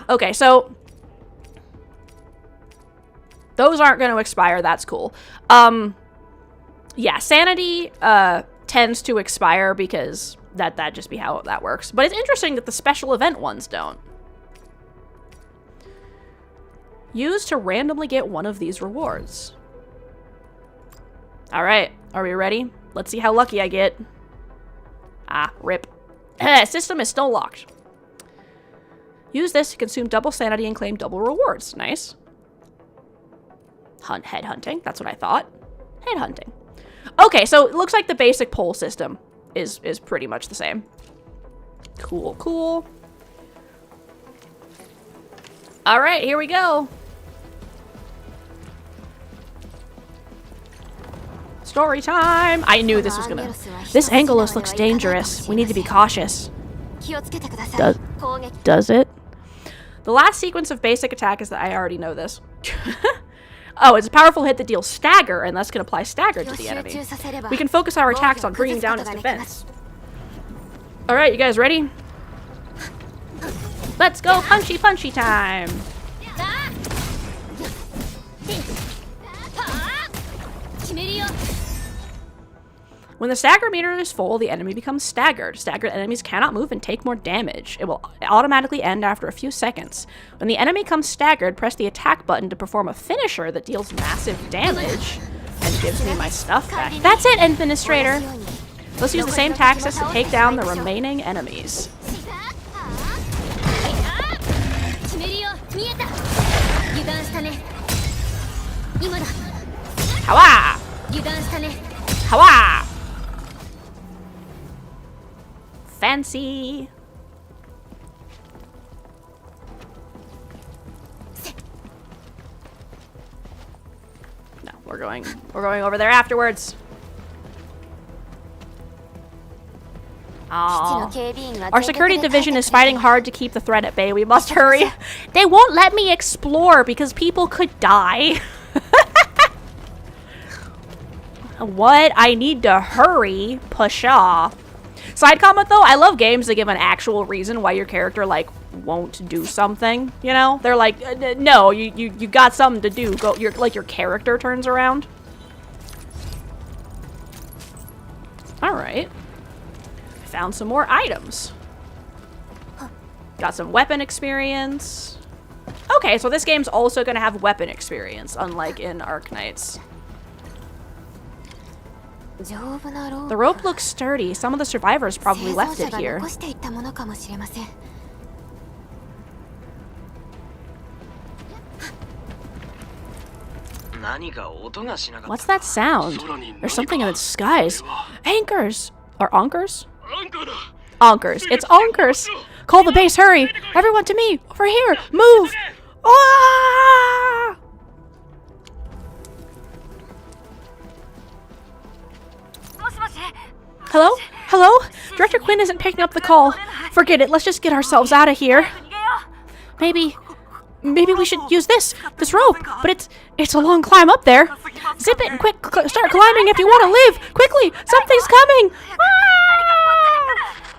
Okay, so those aren't going to expire. That's cool. Yeah, sanity tends to expire because that just be how that works. But it's interesting that the special event ones don't. Use to randomly get one of these rewards. Alright, are we ready? Let's see how lucky I get. Rip. System is still locked. Use this to consume double sanity and claim double rewards. Nice. Head hunting. That's what I thought. Head hunting. Okay, so it looks like the basic poll system is pretty much the same. Cool, cool. Alright, here we go. Story time! I knew this was gonna... This Angelos looks dangerous. We need to be cautious. Does it? The last sequence of basic attack is that I already know this. Oh, it's a powerful hit that deals stagger, and that's going to apply stagger to the enemy. We can focus our attacks on bringing down its defense. Alright, you guys ready? Let's go punchy punchy time! When the stagger meter is full, the enemy becomes staggered. Staggered enemies cannot move and take more damage. It will automatically end after a few seconds. When the enemy comes staggered, press the attack button to perform a finisher that deals massive damage and gives me my stuff back. That's it, Administrator! Let's use the same tactics to take down the remaining enemies. Hawa! Hawa! Fancy. No, we're going over there afterwards. Aww. Our security division is fighting hard to keep the threat at bay. We must hurry. They won't let me explore because people could die. What? I need to hurry. Pshaw. Side comment though, I love games that give an actual reason why your character like won't do something. You know, they're like, no, you got something to do. Go. Your character turns around. All right. I found some more items. Got some weapon experience. Okay, so this game's also gonna have weapon experience, unlike in Arknights. The rope looks sturdy. Some of the survivors probably left it here. What's that sound? There's something in the skies. Anchors! Or onkers? Onkers. It's onkers! Call the base, hurry! Everyone to me! Over here! Move! Ah! Hello? Hello? Director Quinn isn't picking up the call. Forget it, let's just get ourselves out of here. Maybe we should use this rope, but it's a long climb up there. Zip it and quick, start climbing if you want to live. Quickly, something's coming. Ah!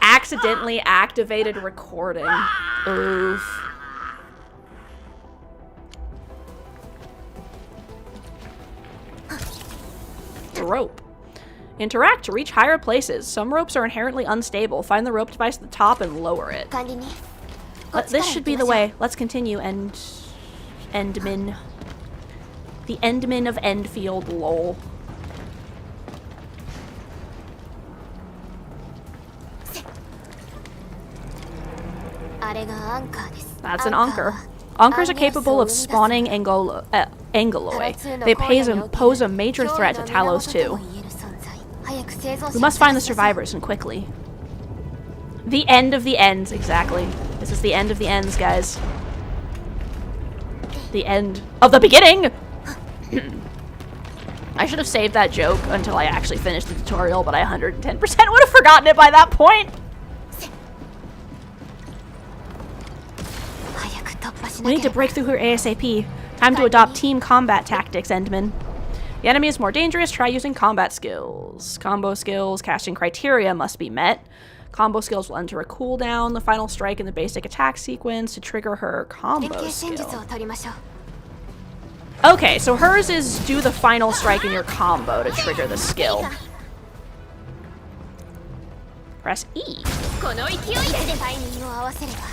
Accidentally activated recording. Oof. Rope. Interact to reach higher places. Some ropes are inherently unstable. Find the rope device at the top and lower it. This should be the way. Let's continue. Endman. The Endman of Endfield, lol. That's an anchor. Anchors are capable of spawning Angoloi. They pose a major threat to Talos too. We must find the survivors, and quickly. The end of the ends, exactly. This is the end of the ends, guys. The end of the beginning! I should have saved that joke until I actually finished the tutorial, but I 110% would have forgotten it by that point! We need to break through here ASAP. Time to adopt team combat tactics, Endman. The enemy is more dangerous. Try using combat skills. Combo skills. Casting criteria must be met. Combo skills will enter a cooldown. The final strike in the basic attack sequence to trigger her combo skill. Okay, so hers is do the final strike in your combo to trigger the skill. Press E.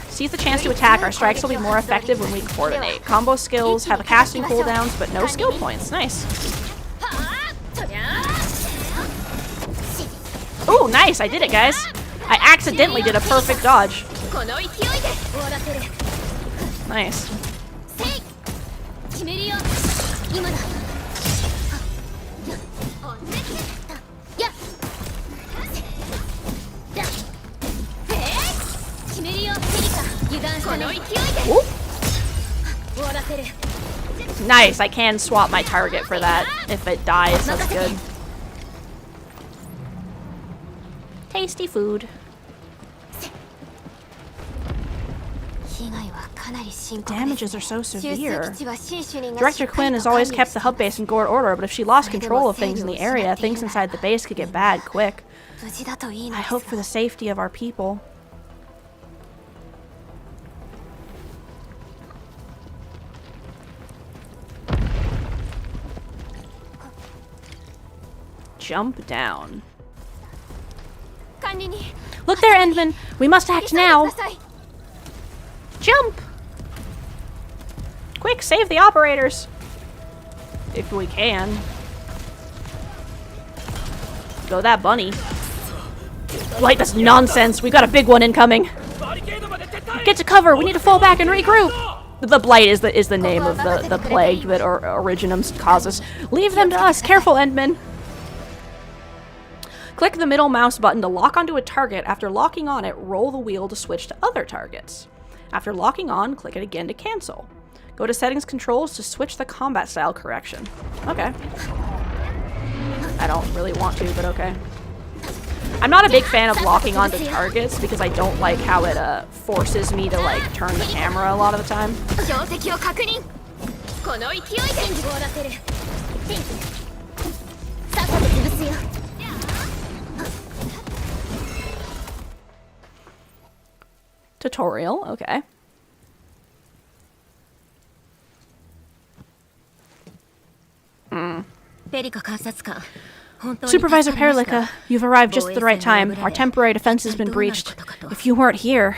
Seize the chance to attack. Our strikes will be more effective when we coordinate. Combo skills have a casting cooldowns, but no skill points. Nice. Ooh, nice! I did it, guys. I accidentally did a perfect dodge. Nice. Ooh. Nice, I can swap my target for that if it dies. That's good. Tasty food. Damages are so severe. Director Quinn has always kept the hub base in good order, but if she lost control of things in the area, things inside the base could get bad quick. I hope for the safety of our people. Jump down. Look there, Endman! We must act now! Jump! Quick, save the operators! If we can. Go that bunny. Like, that's nonsense! We got a big one incoming! Get to cover! We need to fall back and regroup! The Blight is the name of the plague that Originum causes. Leave them to us! Careful, Endman! Click the middle mouse button to lock onto a target. After locking on it, roll the wheel to switch to other targets. After locking on, click it again to cancel. Go to Settings Controls to switch the combat style correction. Okay. I don't really want to, but okay. I'm not a big fan of locking onto targets because I don't like how it forces me to like turn the camera a lot of the time. Tutorial, okay. Supervisor Perlica, you've arrived just at the right time. Our temporary defense has been breached. If you weren't here...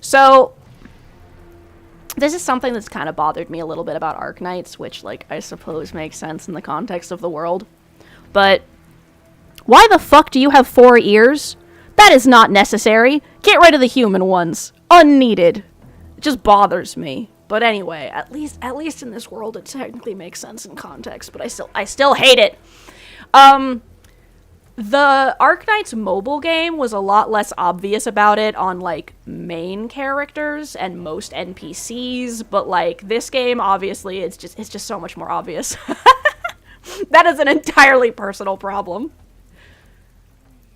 So, this is something that's kind of bothered me a little bit about Arknights, which, like, I suppose makes sense in the context of the world. But, why the fuck do you have 4 ears? That is not necessary. Get rid of the human ones. Unneeded. It just bothers me. But anyway, at least in this world it technically makes sense in context, but I still hate it. The Arknights mobile game was a lot less obvious about it on, like, main characters and most NPCs, but, like, this game, obviously, it's just so much more obvious. That is an entirely personal problem.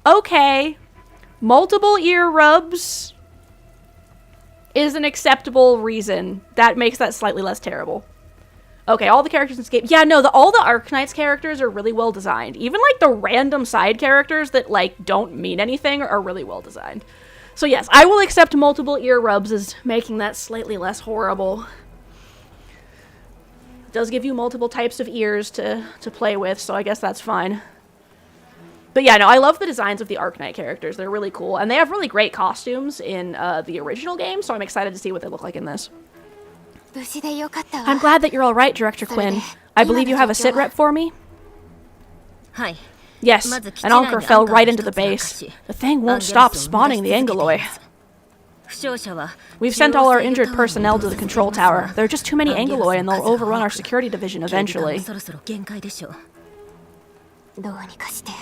Okay. Multiple ear rubs is an acceptable reason. That makes that slightly less terrible. Okay, all the characters in this game. Yeah, no, all the Arknights characters are really well designed. Even, like, the random side characters that, like, don't mean anything are really well designed. So, yes, I will accept multiple ear rubs as making that slightly less horrible. It does give you multiple types of ears to play with, so I guess that's fine. But yeah, no, I love the designs of the Arknight characters. They're really cool. And they have really great costumes in the original game, so I'm excited to see what they look like in this. I'm glad that you're all right, Director Quinn. I believe you have a sit rep for me? Yes, an anchor fell right into the base. The thing won't stop spawning the Angoloi. We've sent all our injured personnel to the control tower. There are just too many Angoloi and they'll overrun our security division eventually.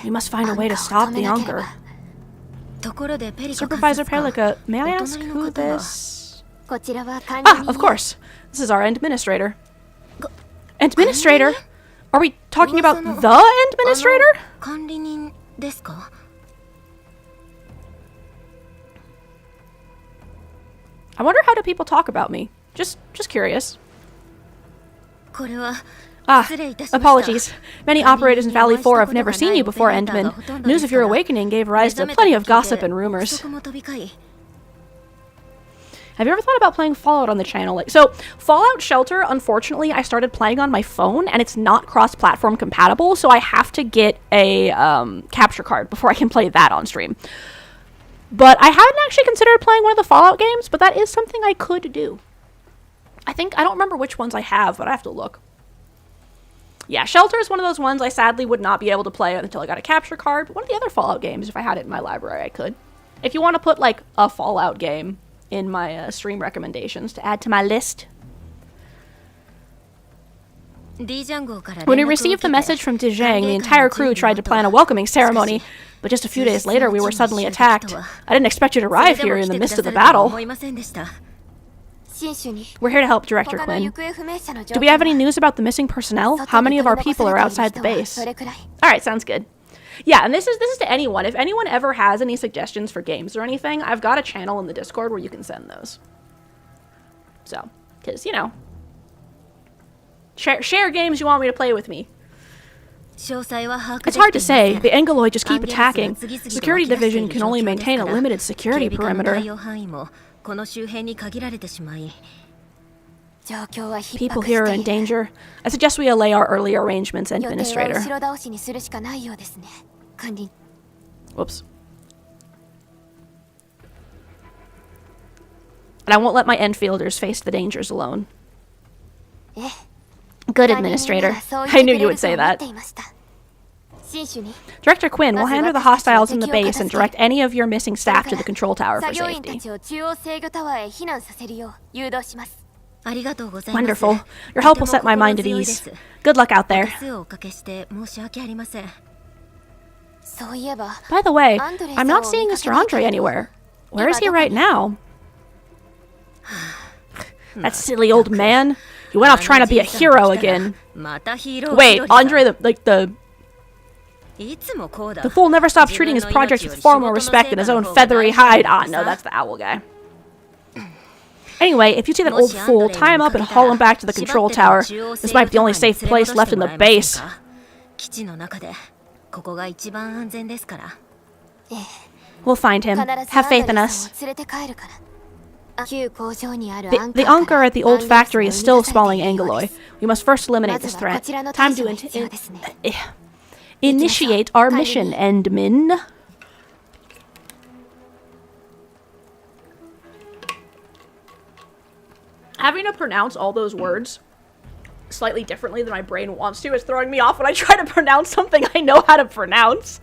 We must find a way to stop the anchor. Supervisor Pelika, may I ask who this... Ah, of course. This is our administrator. Administrator? Are we talking about the administrator? I wonder how do people talk about me? Just curious. Ah, apologies. Many operators in Valley 4 have never seen you before, Endman. News of your awakening gave rise to plenty of gossip and rumors. Have you ever thought about playing Fallout on the channel? So, Fallout Shelter, unfortunately, I started playing on my phone, and it's not cross-platform compatible, so I have to get a capture card before I can play that on stream. But I haven't actually considered playing one of the Fallout games, but that is something I could do. I don't remember which ones I have, but I have to look. Yeah, Shelter is one of those ones I sadly would not be able to play until I got a capture card, but one of the other Fallout games, if I had it in my library, I could. If you want to put, like, a Fallout game in my stream recommendations to add to my list. When we received the message from Dijang, the entire crew tried to plan a welcoming ceremony, but just a few days later we were suddenly attacked. I didn't expect you to arrive here in the midst of the battle. We're here to help, Director Quinn. Do we have any news about the missing personnel? How many of our people are outside the base? Alright, sounds good. Yeah, and this is to anyone. If anyone ever has any suggestions for games or anything, I've got a channel in the Discord where you can send those. So, because, you know, share games you want me to play with me. It's hard to say. The Angoloi just keep attacking. The security division can only maintain a limited security perimeter. People here are in danger. I suggest we allay our early arrangements, Administrator. Whoops. And I won't let my Enfielders face the dangers alone. Good, Administrator. I knew you would say that. Director Quinn will handle the hostiles in the base and direct any of your missing staff to the control tower for safety. Wonderful. Your help will set my mind at ease. Good luck out there. By the way, I'm not seeing Mr. Andre anywhere. Where is he right now? That silly old man. He went off trying to be a hero again. Wait, Andre, the fool never stops treating his projects with far more respect than his own feathery hide. Ah, no, that's the owl guy. Anyway, if you see that old fool, tie him up and haul him back to the control tower. This might be the only safe place left in the base. We'll find him. Have faith in us. The anchor at the old factory is still spawning Angoloi. We must first eliminate this threat. Time to initiate our mission, Endman. Having to pronounce all those words slightly differently than my brain wants to is throwing me off when I try to pronounce something I know how to pronounce.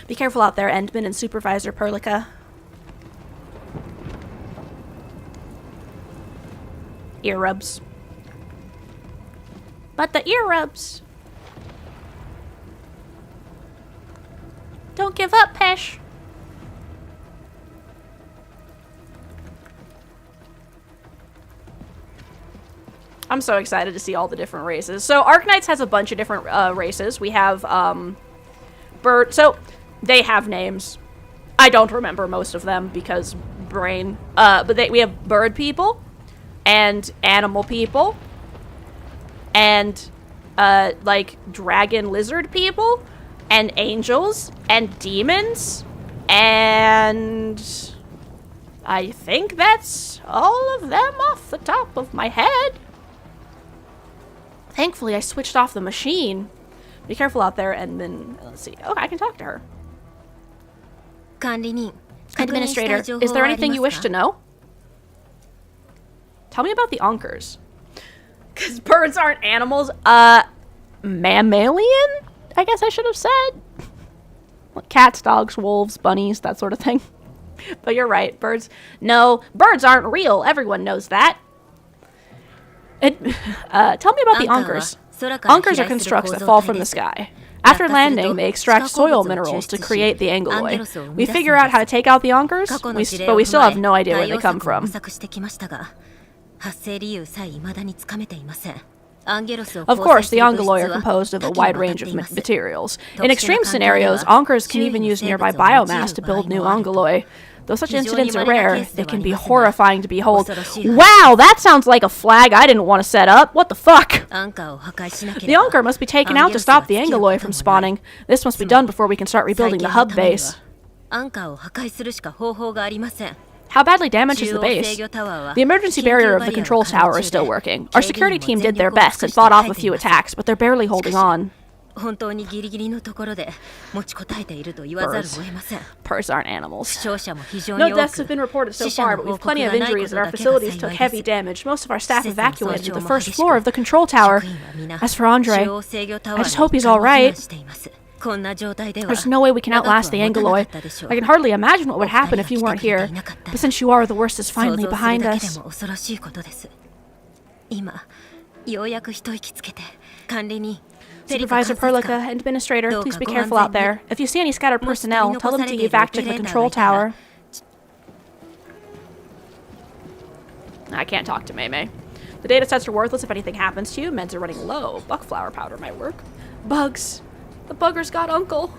Be careful out there, Endman and Supervisor Perlica. Ear rubs. But the ear rubs. Don't give up, Pesh. I'm so excited to see all the different races. So Arknights has a bunch of different races. We have bird. So they have names. I don't remember most of them because brain. But we have bird people and animal people and like dragon lizard people and angels and demons and I think that's all of them off the top of my head. Thankfully, I switched off the machine. Be careful out there, and then, let's see. Oh, I can talk to her. Administrator, is there anything you wish to know? Tell me about the onkers. Because birds aren't animals. Mammalian? I guess I should have said. Like cats, dogs, wolves, bunnies, that sort of thing. But you're right, birds. No, birds aren't real. Everyone knows that. Tell me about the onkers. Onkers are constructs that fall from the sky. After landing, they extract soil minerals to create the angeloy. We figure out how to take out the onkers, but we still have no idea where they come from. Of course, the angeloy are composed of a wide range of materials. In extreme scenarios, onkers can even use nearby biomass to build new angeloy. Though such incidents are rare, they can be horrifying to behold. Wow, that sounds like a flag I didn't want to set up. What the fuck? The anchor must be taken out to stop the angeloy from spawning. This must be done before we can start rebuilding the hub base. How badly damaged is the base? The emergency barrier of the control tower is still working. Our security team did their best and fought off a few attacks, but they're barely holding on. Birds aren't animals. No deaths have been reported so far, but we have plenty of injuries and our facilities took heavy damage. Most of our staff evacuated to the first floor of the control tower. As for Andre, I just hope he's alright. There's no way we can outlast the angeloy. I can hardly imagine what would happen if you weren't here. But since you are, the worst is finally behind us. Supervisor Perlica, Administrator, please be careful out there. If you see any scattered personnel, tell them to evac to the control tower. I can't talk to Mei. The data sets are worthless if anything happens to you. Meds are running low. Buckflower powder might work. Bugs. The buggers got Uncle.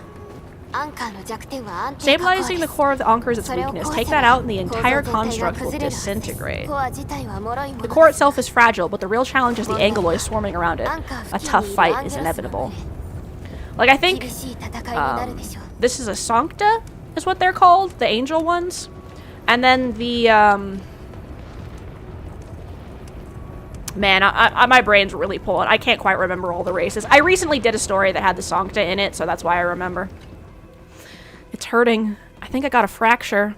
Stabilizing the core of the anchor is its weakness. Take that out and the entire construct will disintegrate. The core itself is fragile, but the real challenge is the angeloy swarming around it. A tough fight is inevitable. Like, I think this is a Sancta, is what they're called, the angel ones. And then the, man, my brain's really pulling. I can't quite remember all the races. I recently did a story that had the Sancta in it, so that's why I remember. It's hurting. I think I got a fracture.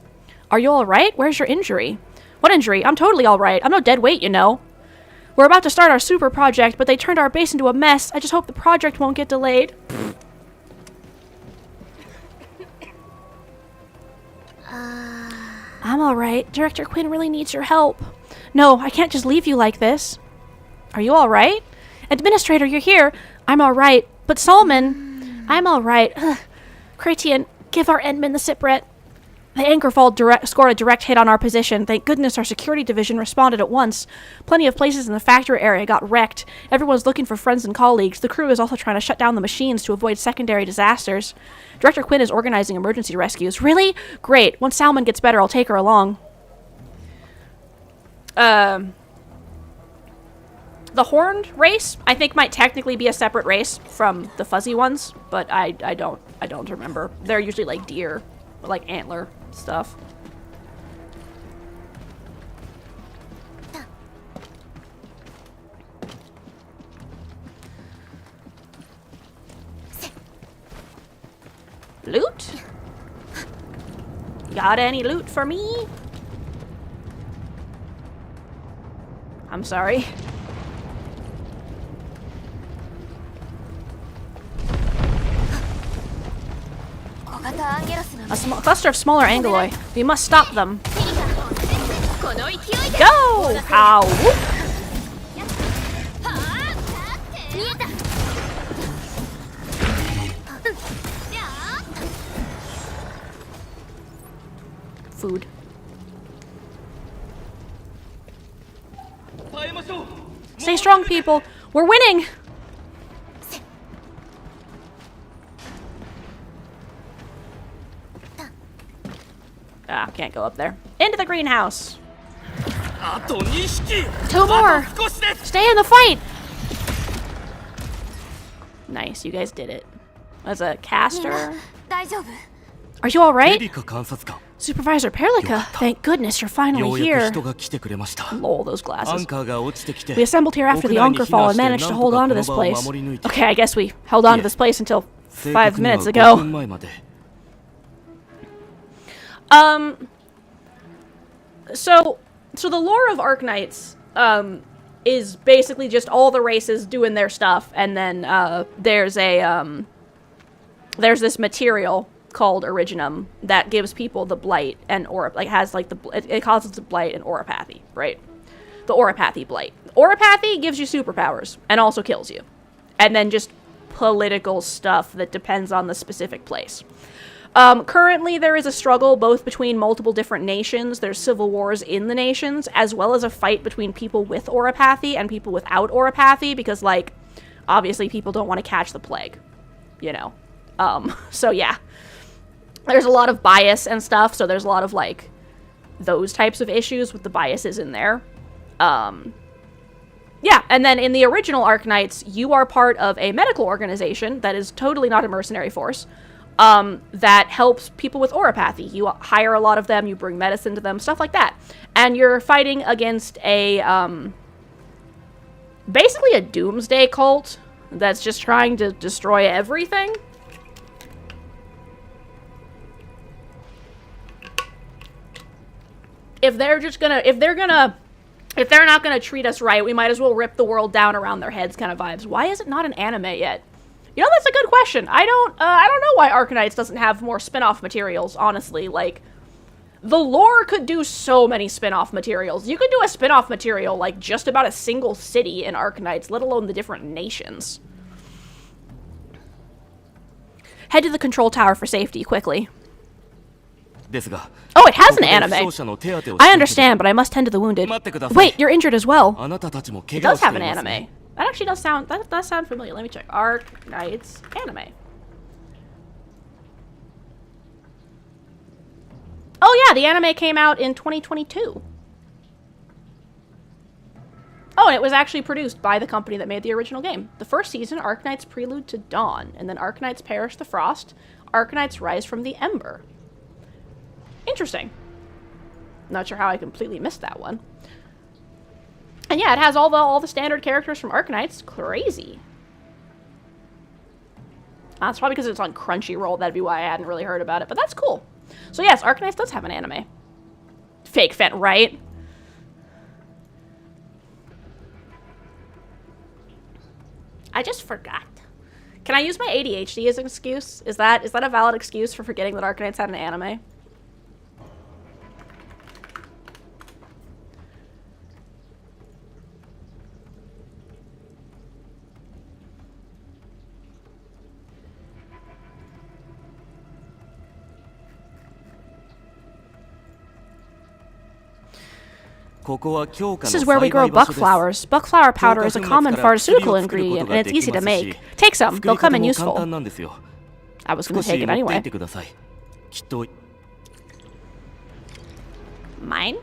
Are you alright? Where's your injury? What injury? I'm totally alright. I'm no dead weight, you know. We're about to start our super project, but they turned our base into a mess. I just hope the project won't get delayed. I'm alright. Director Quinn really needs your help. No, I can't just leave you like this. Are you alright? Administrator, you're here. I'm alright. But Solomon... I'm alright. Cratian, give our Endman the Sipret. The Angerfall scored a direct hit on our position. Thank goodness our security division responded at once. Plenty of places in the factory area got wrecked. Everyone's looking for friends and colleagues. The crew is also trying to shut down the machines to avoid secondary disasters. Director Quinn is organizing emergency rescues. Really? Great. Once Salmon gets better, I'll take her along. The horned race, I think, might technically be a separate race from the fuzzy ones, but I don't remember. They're usually like deer, like antler stuff. Loot? Got any loot for me? I'm sorry. A cluster of smaller angeloy. We must stop them. Go! Ow! Stay strong, people. We're winning. Ah, can't go up there. Into the greenhouse.
あと2匹
Two more.
あと少しです
Stay in the fight. Nice, you guys did it. As a caster.
大丈夫
Are you all
エ
right?
リカ監察官
Supervisor Perlica, thank goodness you're
よ
finally
うやく
here.
人が来てくれました
Lol, those
ア
glasses.
ンカーが落ちてきて
We assembled here after the
屋内に
Anchor
避
fall
難
and
して
managed to
なん
hold
と
on
か
to this
この場を
place.
守り抜いて
Okay, I guess we held on to this place until
正
5
確には
minutes
5
ago.
分前まで
So the lore of Arknights is basically just all the races doing their stuff, and then there's this material called Originum that gives people the blight and it causes the blight and Auropathy, right? The Auropathy blight. Auropathy gives you superpowers and also kills you, and then just political stuff that depends on the specific place. Currently, there is a struggle both between multiple different nations. There's civil wars in the nations, as well as a fight between people with Auropathy and people without Auropathy, because, like, obviously people don't want to catch the plague, you know. So yeah. There's a lot of bias and stuff, so there's a lot of, like, those types of issues with the biases in there. Yeah, and then in the original Arknights, you are part of a medical organization that is totally not a mercenary force. That helps people with Auropathy. You hire a lot of them, you bring medicine to them, stuff like that. And you're fighting against a, basically a doomsday cult that's just trying to destroy everything. If they're not gonna treat us right, we might as well rip the world down around their heads kind of vibes. Why is it not an anime yet? You know, that's a good question. I don't know why Arknights doesn't have more spin-off materials, honestly. Like, the lore could do so many spin-off materials. You could do a spin-off material, like, just about a single city in Arknights, let alone the different nations. Head to the control tower for safety, quickly.
ですが
Oh, it has
こ
an
こで負
anime.
傷者の手当てを
I
しなければ
understand, but I must tend to the wounded.
待ってください
Wait, you're injured as well.
あなたたちも怪
It
我を
does
してい
have an
ますね
anime. That actually does sound familiar. Let me check. Arknights anime. Oh yeah, the anime came out in 2022. Oh, and it was actually produced by the company that made the original game. The first season, Arknights Prelude to Dawn, and then Arknights Perish the Frost, Arknights Rise from the Ember. Interesting. Not sure how I completely missed that one. And yeah, it has all the standard characters from Arknights. Crazy. It's probably because it's on Crunchyroll. That'd be why I hadn't really heard about it. But that's cool. So yes, Arknights does have an anime. Fake fan, right? I just forgot. Can I use my ADHD as an excuse? Is that a valid excuse for forgetting that Arknights had an anime? This is where we grow buck flowers. Buck flower powder is a common pharmaceutical ingredient, and it's easy to make. Take some. They'll come in useful. I was going to take it anyway. Mine?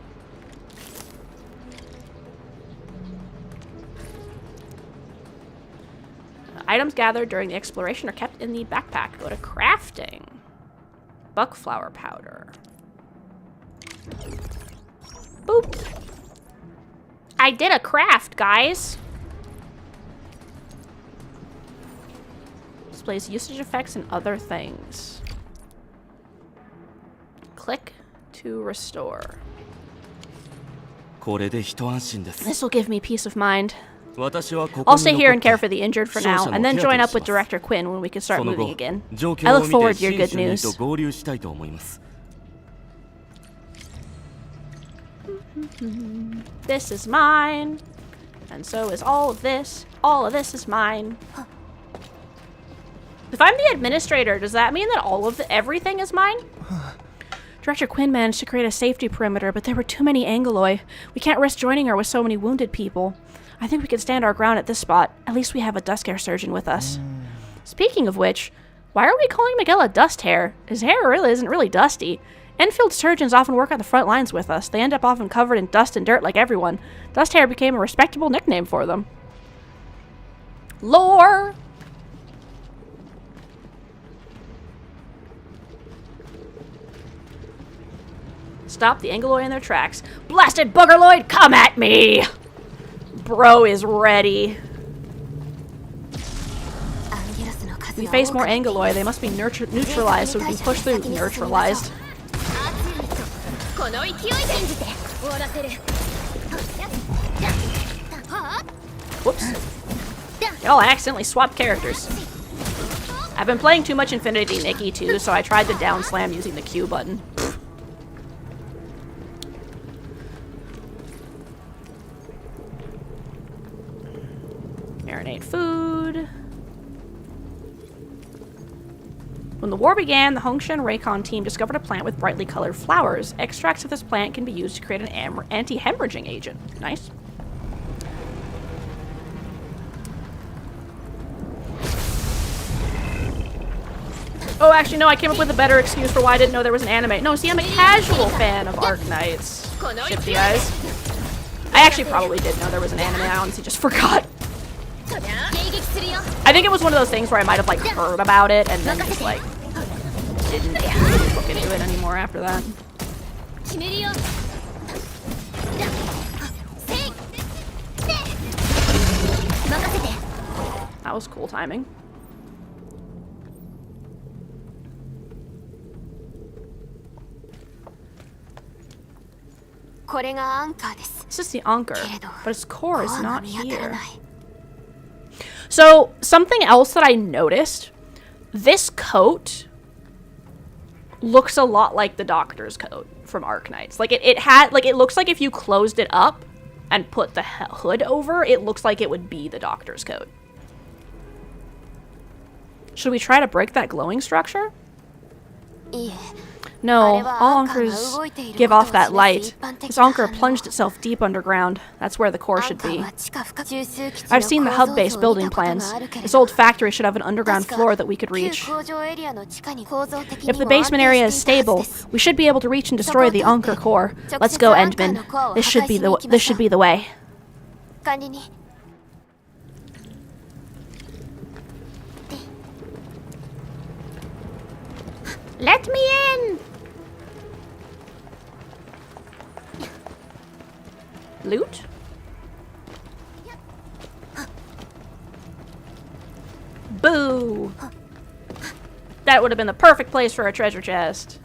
Items gathered during the exploration are kept in the backpack. Go to crafting. Buck flower powder. Boop. I did a craft, guys. Displays usage effects and other things. Click to restore. This will give me peace of mind. I'll stay here and care for the injured for now, and then join up with Director Quinn when we can start moving again. I look forward to your good news. This is mine, and so is all of this. All of this is mine. If I'm the administrator, does that mean that everything is mine? Director Quinn managed to create a safety perimeter, but there were too many Angoloi. We can't risk joining her with so many wounded people. I think we can stand our ground at this spot. At least we have a dust hair surgeon with us. Speaking of which, why are we calling Miguel a dust hair? His hair really isn't really dusty. Enfield surgeons often work on the front lines with us. They end up often covered in dust and dirt like everyone. Dust hair became a respectable nickname for them. Lore! Stop the Angoloid in their tracks. Blasted Boogerloid, come at me! Bro is ready. We face more Angoloid. They must be neutralized so we can push through neutralized. Whoops. Y'all accidentally swapped characters. I've been playing too much Infinity Nikki too, so I tried to down slam using the Q button. Marinate food. When the war began, the Hongshan Raycon team discovered a plant with brightly colored flowers. Extracts of this plant can be used to create an anti-hemorrhaging agent. Nice. Oh, actually, no, I came up with a better excuse for why I didn't know there was an anime. No, see, I'm a casual fan of Arknights. Shifty eyes. I actually probably did know there was an anime. I honestly just forgot. I think it was one of those things where I might have like heard about it and then just like didn't look into it anymore after that. That was cool timing. This is the anchor, but its core is not here. So, something else that I noticed, this coat looks a lot like the Doctor's coat from Arknights. Like, it looks like if you closed it up and put the hood over, it looks like it would be the Doctor's coat. Should we try to break that glowing structure? No, all anchors give off that light. This anchor plunged itself deep underground. That's where the core should be. I've seen the hub-based building plans. This old factory should have an underground floor that we could reach. If the basement area is stable, we should be able to reach and destroy the anchor core. Let's go, Endman. This should be the way. Let me in! Loot? Boo! That would have been the perfect place for a treasure chest.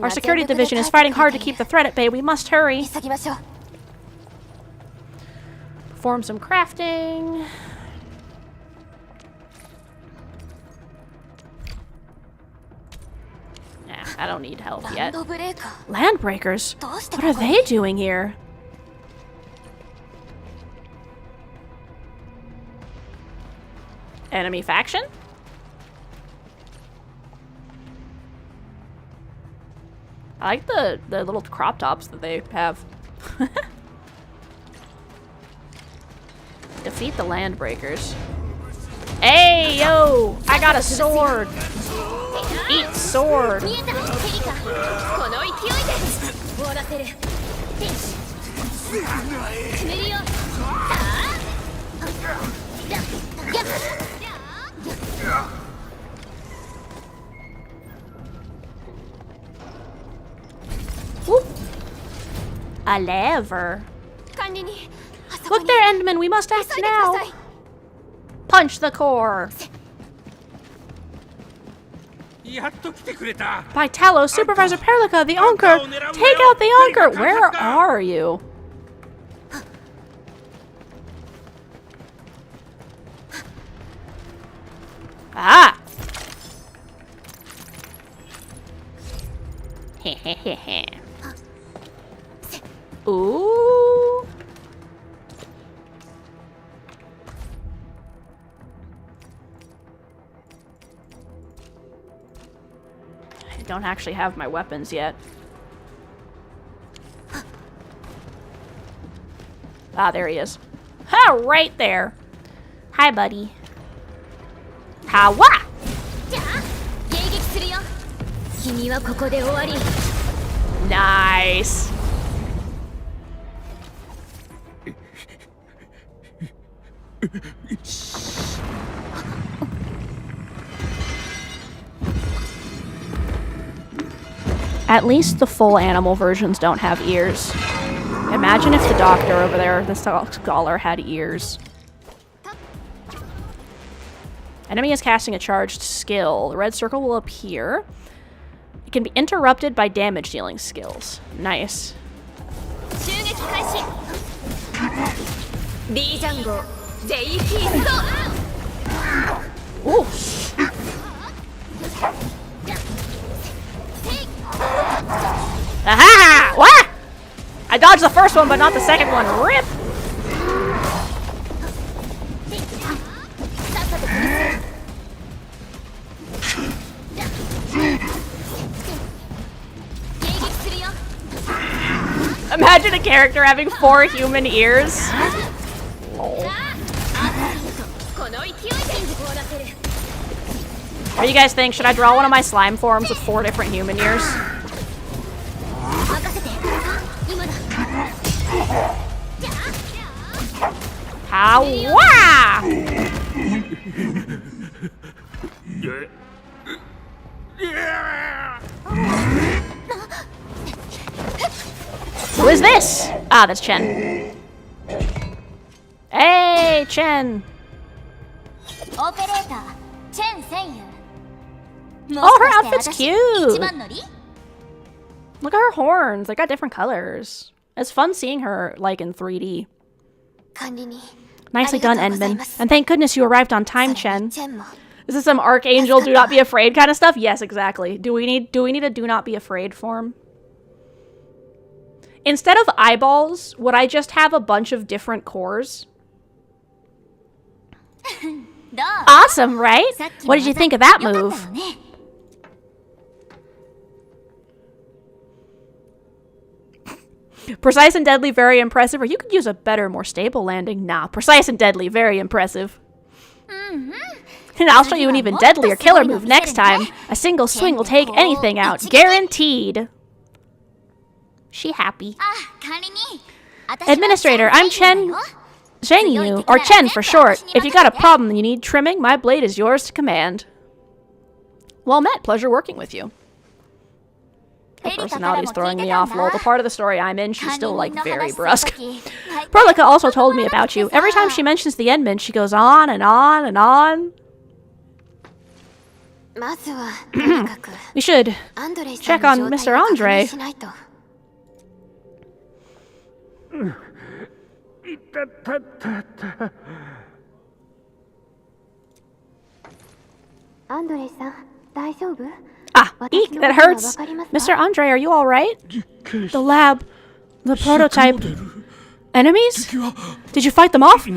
Our security division is fighting hard to keep the threat at bay. We must hurry. Perform some crafting. Nah, I don't need help yet. Landbreakers? What are they doing here? Enemy faction? I like the little crop tops that they have. Defeat the Landbreakers. Hey, yo! I got a sword! Eat sword! Whoop. A lever. Look there, Endman, we must act now! Punch the core! By Talos, Supervisor Perlica, the anchor! Take out the anchor! Where are you? Ah! Hehehe. Ooh. don't actually have my weapons yet. Ah, there he is. Ha! Right there. Hi, buddy. Hawa!
迎撃するよ。君はここで終わり。
Nice. At least the full animal versions don't have ears. Imagine if the doctor over there, the scholar, had ears. Enemy is casting a charged skill. The red circle will appear. It can be interrupted by damage dealing skills. Nice.
襲撃開始。B ジャンゴゼイフィースト。
Ooh. Aha! What? I dodged the first one, but not the second one. Rip!
さっさとクリス。迎撃するよ。
Imagine a character having 4 human ears.
この勢いで終わらせる。
What do you guys think? Should I draw one of my slime forms with 4 different human ears?
任せて。今だ。
Hawa! Who is this? Ah, that's Chen. Hey, Chen.
オペレーターチェン専用。
Oh, her outfit's
一
cute.
番乗り。
Look at her horns. They got different colors. It's fun seeing her, like, in 3D.
管理人。
Nicely done, Endman. And thank goodness you arrived on time, Chen.
チェンも。
Is this some archangel do not be afraid kind of stuff? Yes, exactly. Do we need a do not be afraid form? Instead of eyeballs, would I just have a bunch of different cores?
どう？
Awesome, right?
さっきの
What did you think of that
よかった
move?
よね。
Precise and deadly, very impressive. Or you could use a better, more stable landing. Nah, precise and deadly, very impressive. And I'll show you an even deadlier killer move next time. A single swing will take anything out. Guaranteed. She happy.
あ、管理人。私は
Administrator, I'm Chen Zhengyu, or Chen for short. If you got a problem and you need trimming, my blade is yours to command. Well met. Pleasure working with you. Her personality's throwing me off, lol. The part of the story I'm in, she's still, like, very brusque. Perlica also told me about you. Every time she mentions the Endman, she goes on and on and on.
まずはとにかく
We should
アンドレイさん
check
の
on
状
Mr.
態を確
Andre.
認しないと。アンドレイさん、大丈夫？
Ah, eek, that hurts. Mr. Andre, are you alright? The lab. The prototype. Enemies? Did you fight them off?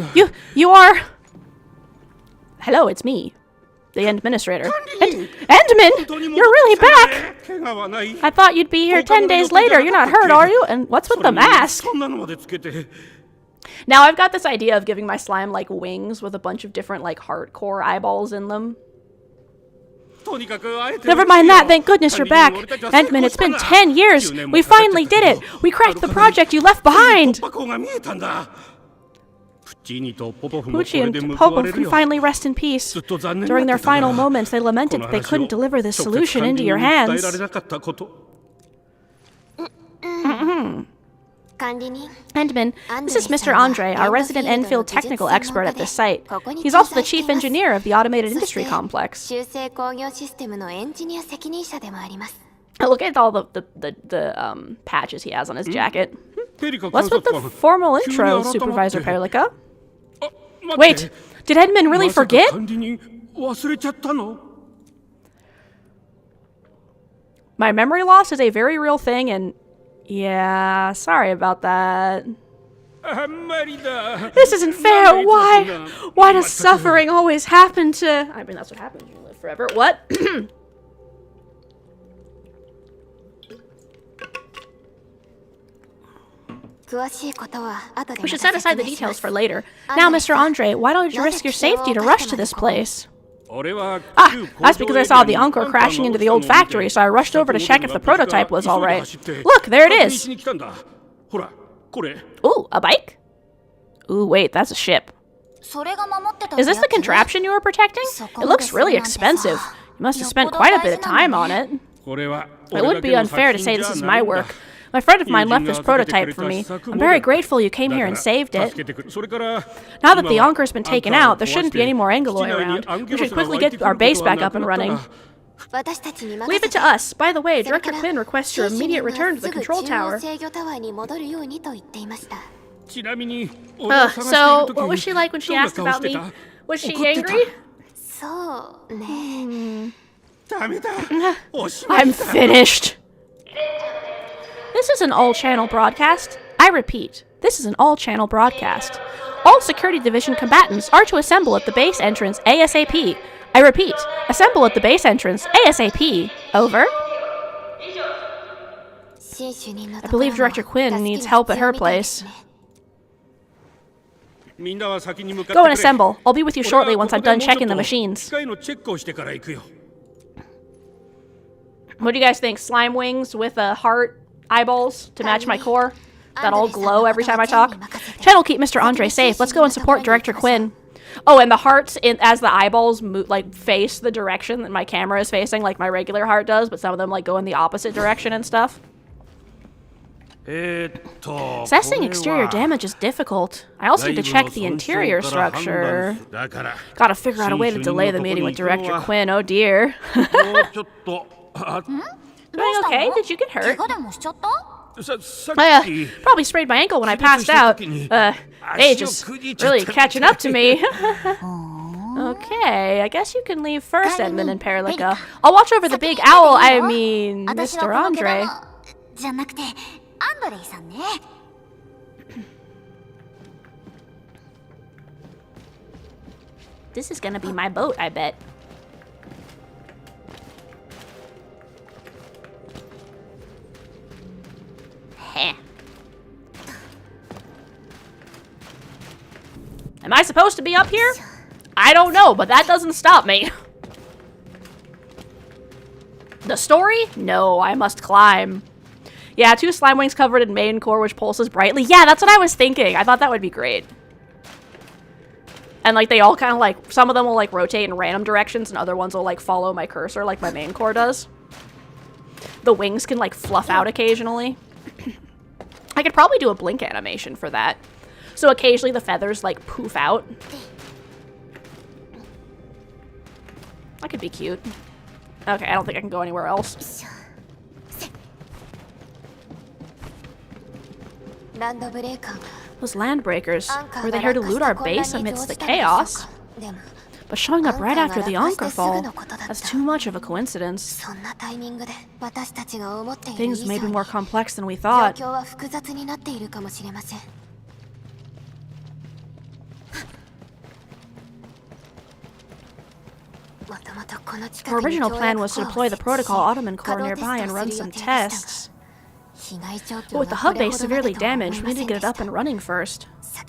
You are... Hello, it's me. The administrator. Endman! You're really back! I thought you'd be here 10 days later. You're not hurt, are you? And what's with the mask? Now I've got this idea of giving my slime, like, wings with a bunch of different, like, hardcore eyeballs in them. Never mind that, thank goodness you're back. Endman, it's been 10 years. We finally did it. We cracked the project you left behind. Pucci and Popo can finally rest in peace. During their final moments, they lamented that they couldn't deliver this solution into your hands.
管理人。
Endman, this is Mr. Andre, our resident Endfield technical expert at this site. He's also the chief engineer of the automated industry complex.
修正工業システムのエンジニア責任者でもあります。
Look at all the patches he has on his jacket. What's with the formal intro, Supervisor Perlica? Wait, did Endman really forget? My memory loss is a very real thing, and yeah, sorry about that. This isn't fair. Why does suffering always happen to... I mean, that's what happens when you live forever. What? We should set aside the details for later. Now, Mr. Andre, why don't you risk your safety to rush to this place? That's because I saw the Encore crashing into the old factory, so I rushed over to check if the prototype was alright. Look, there it is! Ooh, a bike? Ooh, wait, that's a ship. Is this the contraption you were protecting? It looks really expensive. You must have spent quite a bit of time on it. It would be unfair to say this is my work. My friend of mine left this prototype for me. I'm very grateful you came here and saved it. Now that the Anker's been taken out, there shouldn't be any more Angoloi around. We should quickly get our base back up and running. Leave it to us. By the way, Director Quinn requests your immediate return to the control tower. So, what was she like when she asked about me? Was she angry? I'm finished. This is an all-channel broadcast. I repeat, this is an all-channel broadcast. All Security Division combatants are to assemble at the base entrance ASAP. I repeat, assemble at the base entrance ASAP. Over. I believe Director Quinn needs help at her place. Go and assemble. I'll be with you shortly once I'm done checking the machines. What do you guys think? Slime wings with a heart, eyeballs to match my core? That all glow every time I talk? Chen will keep Mr. Andre safe. Let's go and support Director Quinn. Oh, and the hearts, as the eyeballs move, face the direction that my camera is facing, like my regular heart does, but some of them go in the opposite direction and stuff. Assessing exterior damage is difficult. I also need to check the interior structure. Gotta figure out a way to delay the meeting with Director Quinn. Oh dear. Doing okay? Did you get hurt? Probably sprained my ankle when I passed out. Age is really catching up to me. Okay, I guess you can leave first, Edmund and Perlica. I'll watch over the big owl, Mr. Andre. This is gonna be my boat, I bet. Heh. Am I supposed to be up here? I don't know, but that doesn't stop me. The story? No, I must climb. Yeah, 2 slime wings covered in main core which pulses brightly. Yeah, that's what I was thinking. I thought that would be great. And they all kind of some of them will rotate in random directions and other ones will follow my cursor like my main core does. The wings can fluff out occasionally. I could probably do a blink animation for that. So occasionally the feathers poof out. That could be cute. Okay, I don't think I can go anywhere else. Those landbreakers, were they here to loot our base amidst the chaos? But showing up right after the Anchor fall, that's too much of a coincidence. Things may be more complex than we thought. Our original plan was to deploy the Protocol Ottoman Core nearby and run some tests. But with the hub base severely damaged, we need to get it up and running first. I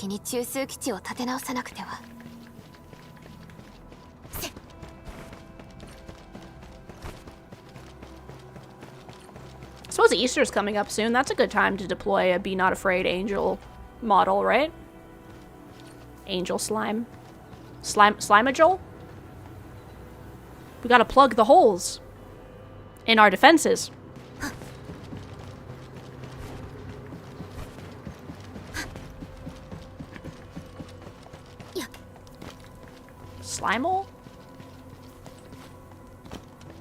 suppose Easter's coming up soon. That's a good time to deploy a Be Not Afraid Angel model, right? Angel slime. Slimeagel? We gotta plug the holes in our defenses. Slimeal?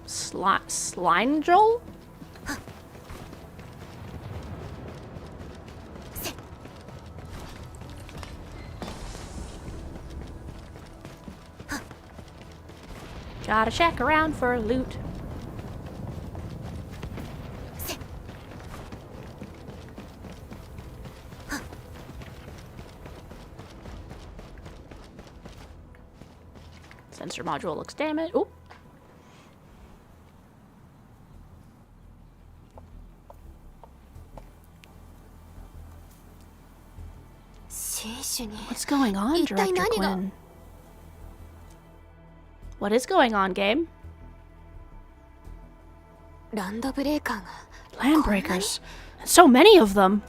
Slimeagel? Gotta check around for loot. Sensor module looks damaged. Oop. What's going on, Director Quinn? What is going on, game? Landbreakers. So many of them.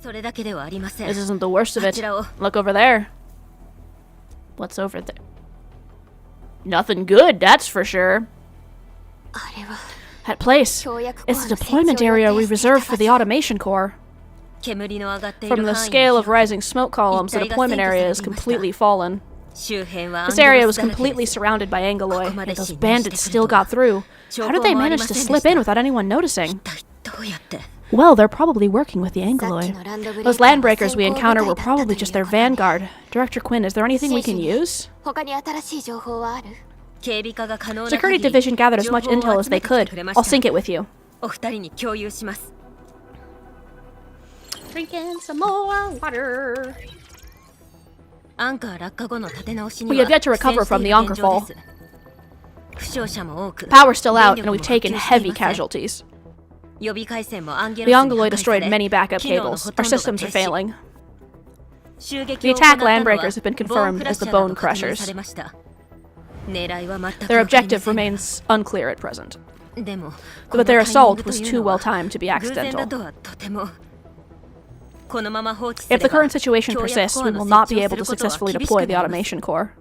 This isn't the worst of it. Look over there. What's over there? Nothing good, that's for sure. That place. It's the deployment area we reserved for the automation core. From the scale of rising smoke columns, the deployment area has completely fallen. This area was completely surrounded by Angoloi, and those bandits still got through. How did they manage to slip in without anyone noticing? Well, they're probably working with the Angoloi. Those landbreakers we encountered were probably just their vanguard. Director Quinn, is there anything we can use? Security Division gathered as much intel as they could. I'll sync it with you. Drinking some more water. We have yet to recover from the Anchor fall. Power's still out, and we've taken heavy casualties. The Angoloi destroyed many backup cables. Our systems are failing. The attack landbreakers have been confirmed as the Bone Crushers. Their objective remains unclear at present. But their assault was too well timed to be accidental. If the current situation persists, we will not be able to successfully deploy the automation core.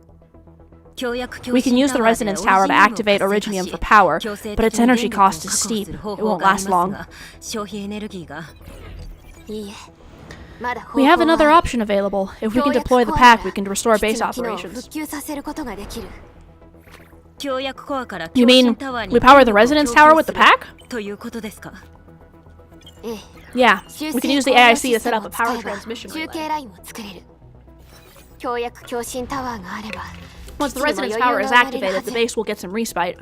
We can use the Resonance Tower to activate Originium for power, but its energy cost is steep. It won't last long. We have another option available. If we can deploy the pack, we can restore base operations. You mean, we power the Resonance Tower with the pack? Yeah, we can use the AIC to set up a power transmission relay. Once the Resonance Tower is activated, the base will get some respite.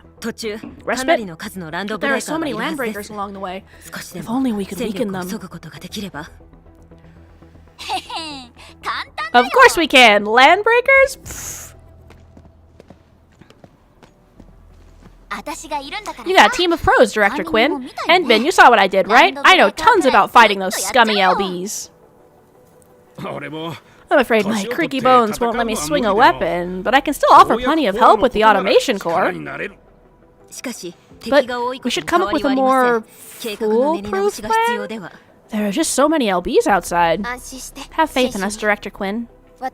Respite? But there are so many landbreakers along the way. If only we could weaken them. Of course we can! Landbreakers? Pfft. You got a team of pros, Director Quinn. Endman, you saw what I did, right? I know tons about fighting those scummy LBs. I'm afraid my creaky bones won't let me swing a weapon, but I can still offer plenty of help with the automation core. But we should come up with a more foolproof plan? There are just so many LBs outside. Have faith in us, Director Quinn. I'm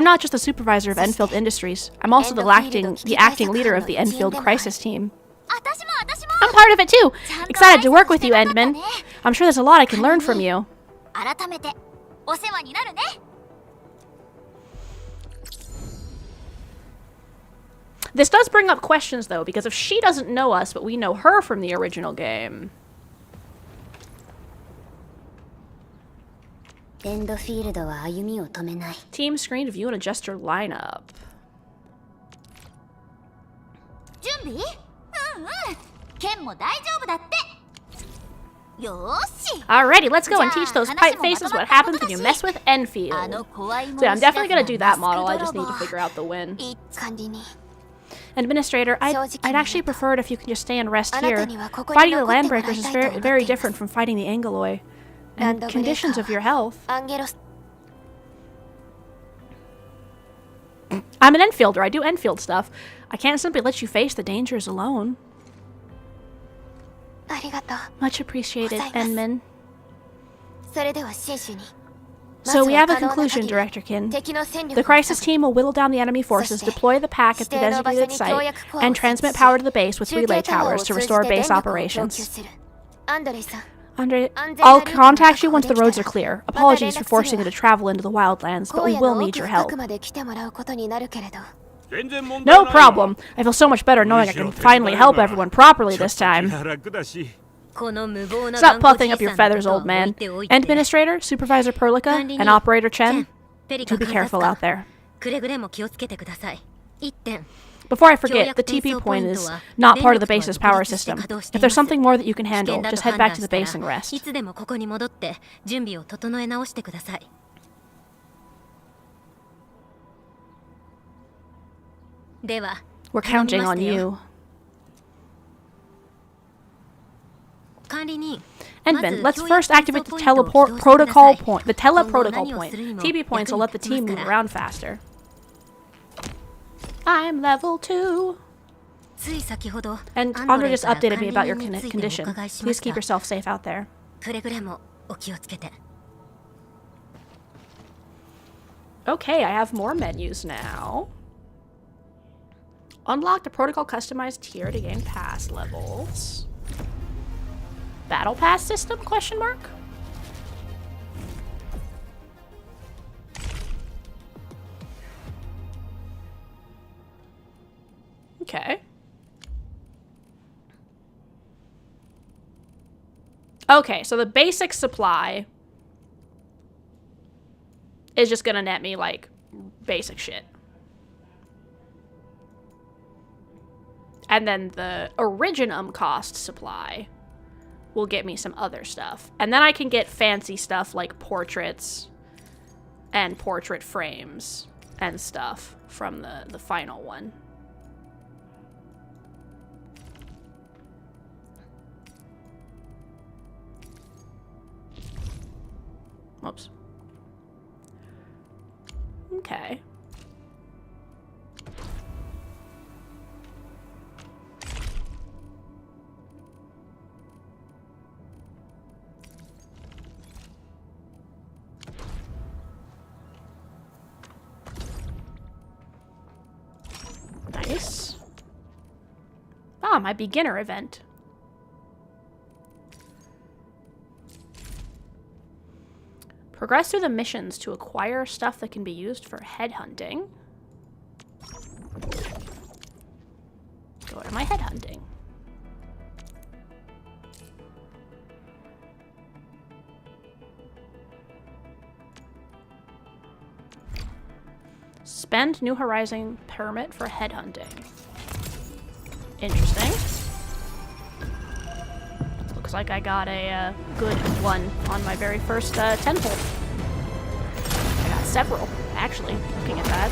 not just the supervisor of Endfield Industries. I'm also the acting leader of the Endfield Crisis Team. I'm part of it too. Excited to work with you, Endman. I'm sure there's a lot I can learn from you. This does bring up questions though, because if she doesn't know us, but we know her from the original game. Team screen to view and adjust your lineup. Alrighty, let's go and teach those pipe faces what happens when you mess with Endfield. So yeah, I'm definitely gonna do that model, I just need to figure out the win. Administrator, I'd actually prefer it if you can just stay and rest here. Fighting the Landbreakers is very different from fighting the Angoloi. And conditions of your health. I'm an Enfielder, I do Enfield stuff. I can't simply let you face the dangers alone. Much appreciated, Enman. So we have a conclusion, Director Kin. The Crisis Team will whittle down the enemy forces, deploy the pack at the designated site, and transmit power to the base with relay towers to restore base operations. I'll contact you once the roads are clear. Apologies for forcing you to travel into the wildlands, but we will need your help. No problem. I feel so much better knowing I can finally help everyone properly this time. Stop puffing up your feathers, old man. Administrator, Supervisor Perlica, and Operator Chen, do be careful out there. Before I forget, the TP point is not part of the base's power system. If there's something more that you can handle, just head back to the base and rest. We're counting on you. Endman, let's first activate the teleport protocol point. The teleprotocol point. TP points will let the team move around faster. I'm level 2. And Andre just updated me about your condition. Please keep yourself safe out there. Okay, I have more menus now. Unlock the protocol customized tier to gain pass levels. Battle pass system, question mark? Okay. Okay, so the basic supply is just gonna net me, like, basic shit. And then the Originum cost supply will get me some other stuff. And then I can get fancy stuff like portraits and portrait frames and stuff from the final one. Whoops. Okay. Nice. Ah, my beginner event. Progress through the missions to acquire stuff that can be used for headhunting. Go to my headhunting. Spend New Horizon permit for headhunting. Interesting. Looks like I got a good one on my very first 10 pull. I got several, actually, looking at that.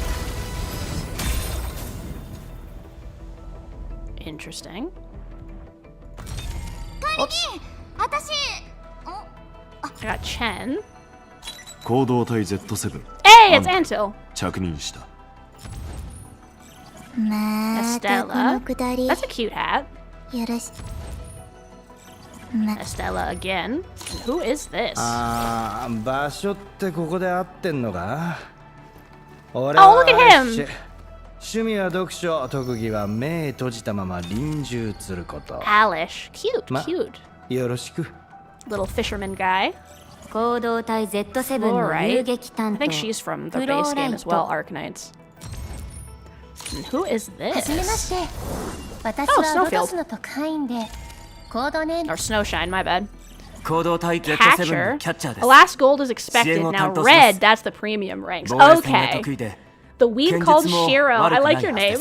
Interesting. Oops. I got Chen.
行動体 Z7
Hey, it's Antil.
着任した
Estella. That's a cute hat. Estella again. And who is this?
場所ってここで合ってんのか
Oh, look at him!
趣味は読書、特技は目閉じたまま臨終すること。
Alish. Cute, cute.
よろしく。
Little fisherman guy.
行動隊 Z7 の遊撃担
I
当
think she's from the base game as well, Arknights. And who is
はじめま
this?
して私
Oh,
はロ
Snowfield.
ドスの特派員でコードネーム
Or Snowshine, my bad.
行動体 Z7 の
Catcher.
キャッチャーです
Last gold is expected. Now
支援を担当します
red, that's the premium ranks.
防衛戦が
Okay.
得意で
The weeb called Shiro. I like your name.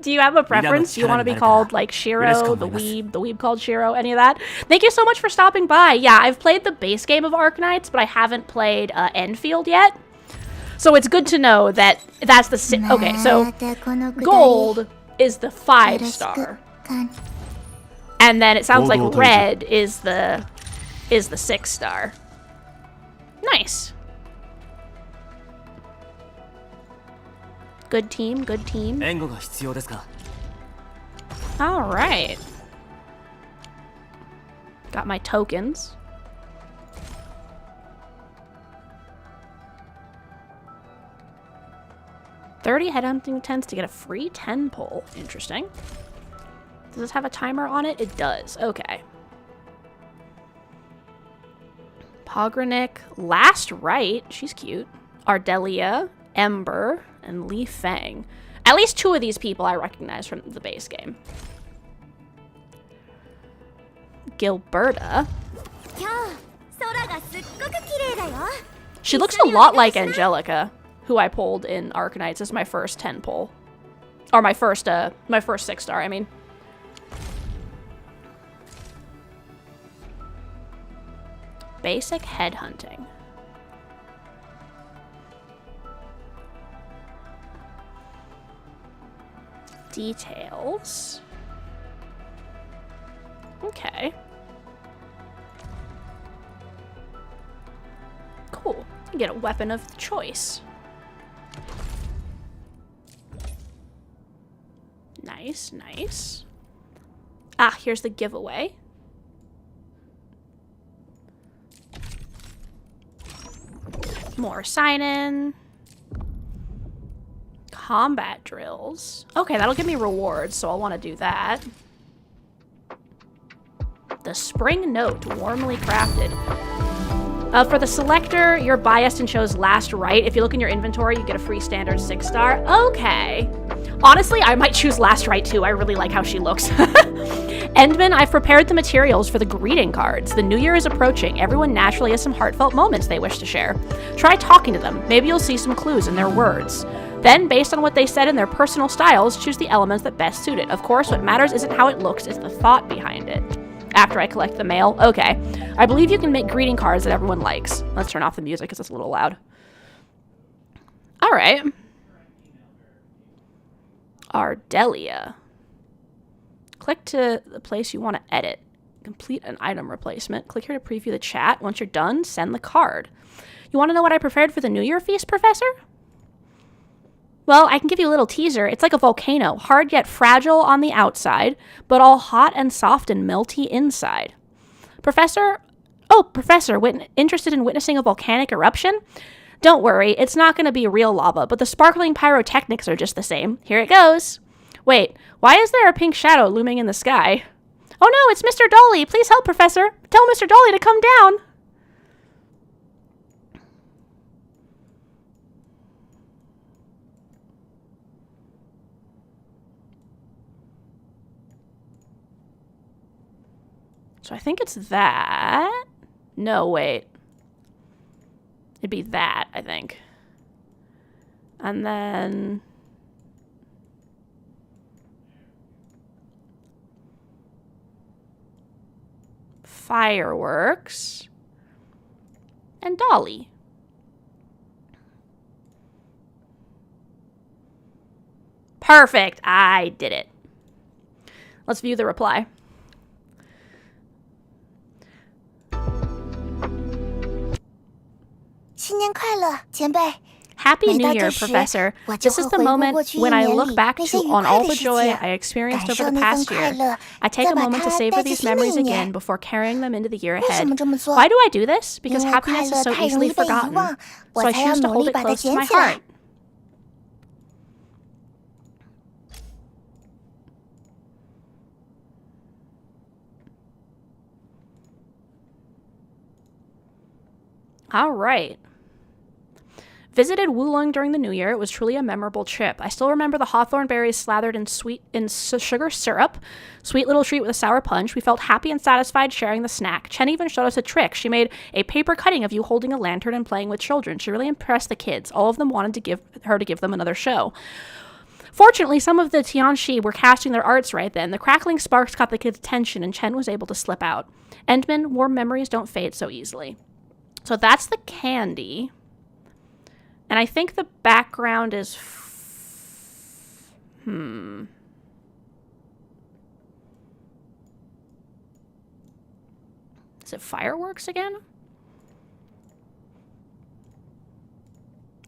Do you have a preference? Do you want to be called like Shiro, the weeb called Shiro, any of that? Thank you so much for stopping by. Yeah, I've played the base game of Arknights, but I haven't played Endfield yet. So it's good to know that that's the... Okay, so gold is the 5-star. And then it sounds like red is the 6-star. Nice. Good team, good team.
援護が必要ですか
Alright. Got my tokens. $30 headhunting tents to get a free 10 pull. Interesting. Does this have a timer on it? It does. Okay. Pogranic. Last Right. She's cute. Ardelia. Ember. And Li Feng. At least 2 of these people I recognize from the base game. Gilberta. She looks a lot like Angelica, who I pulled in Arknights as my first 10 pull. Or my first 6-star, I mean. Basic headhunting. Details. Okay. Get a weapon of choice. Nice, nice. Ah, here's the giveaway. More sign-in. Combat drills. Okay, that'll give me rewards, so I'll want to do that. The spring note, warmly crafted. For the selector, you're biased and chose last right. If you look in your inventory, you get a free standard 6-star. Okay. Honestly, I might choose last right too. I really like how she looks. Endman, I've prepared the materials for the greeting cards. The new year is approaching. Everyone naturally has some heartfelt moments they wish to share. Try talking to them. Maybe you'll see some clues in their words. Then, based on what they said in their personal styles, choose the elements that best suit it. Of course, what matters isn't how it looks, it's the thought behind it. After I collect the mail. Okay. I believe you can make greeting cards that everyone likes. Let's turn off the music because it's a little loud. Alright. Ardelia. Click to the place you want to edit. Complete an item replacement. Click here to preview the chat. Once you're done, send the card. You want to know what I prepared for the New Year feast, Professor? Well, I can give you a little teaser. It's like a volcano, hard yet fragile on the outside, but all hot and soft and melty inside. Professor, interested in witnessing a volcanic eruption? Don't worry, it's not going to be real lava, but the sparkling pyrotechnics are just the same. Here it goes. Wait, why is there a pink shadow looming in the sky? Oh no, it's Mr. Dolly. Please help, Professor. Tell Mr. Dolly to come down. So I think it's that. No, wait. It'd be that, I think. And then... fireworks. And Dolly. Perfect. I did it. Let's view the reply. Happy New Year, Professor. This is the moment when I look back on all the joy I experienced over the past year. I take a moment to savor these memories again before carrying them into the year ahead. Why do I do this? Because happiness is so easily forgotten. So I choose to hold it close to my heart. All right. Visited Woolung during the New Year. It was truly a memorable trip. I still remember the hawthorn berries slathered in sugar syrup. Sweet little treat with a sour punch. We felt happy and satisfied sharing the snack. Chen even showed us a trick. She made a paper cutting of you holding a lantern and playing with children. She really impressed the kids. All of them wanted to give them another show. Fortunately, some of the Tianxi were casting their arts right then. The crackling sparks caught the kids' attention, and Chen was able to slip out. Endman, warm memories don't fade so easily. So that's the candy. And I think the background is... Is it fireworks again?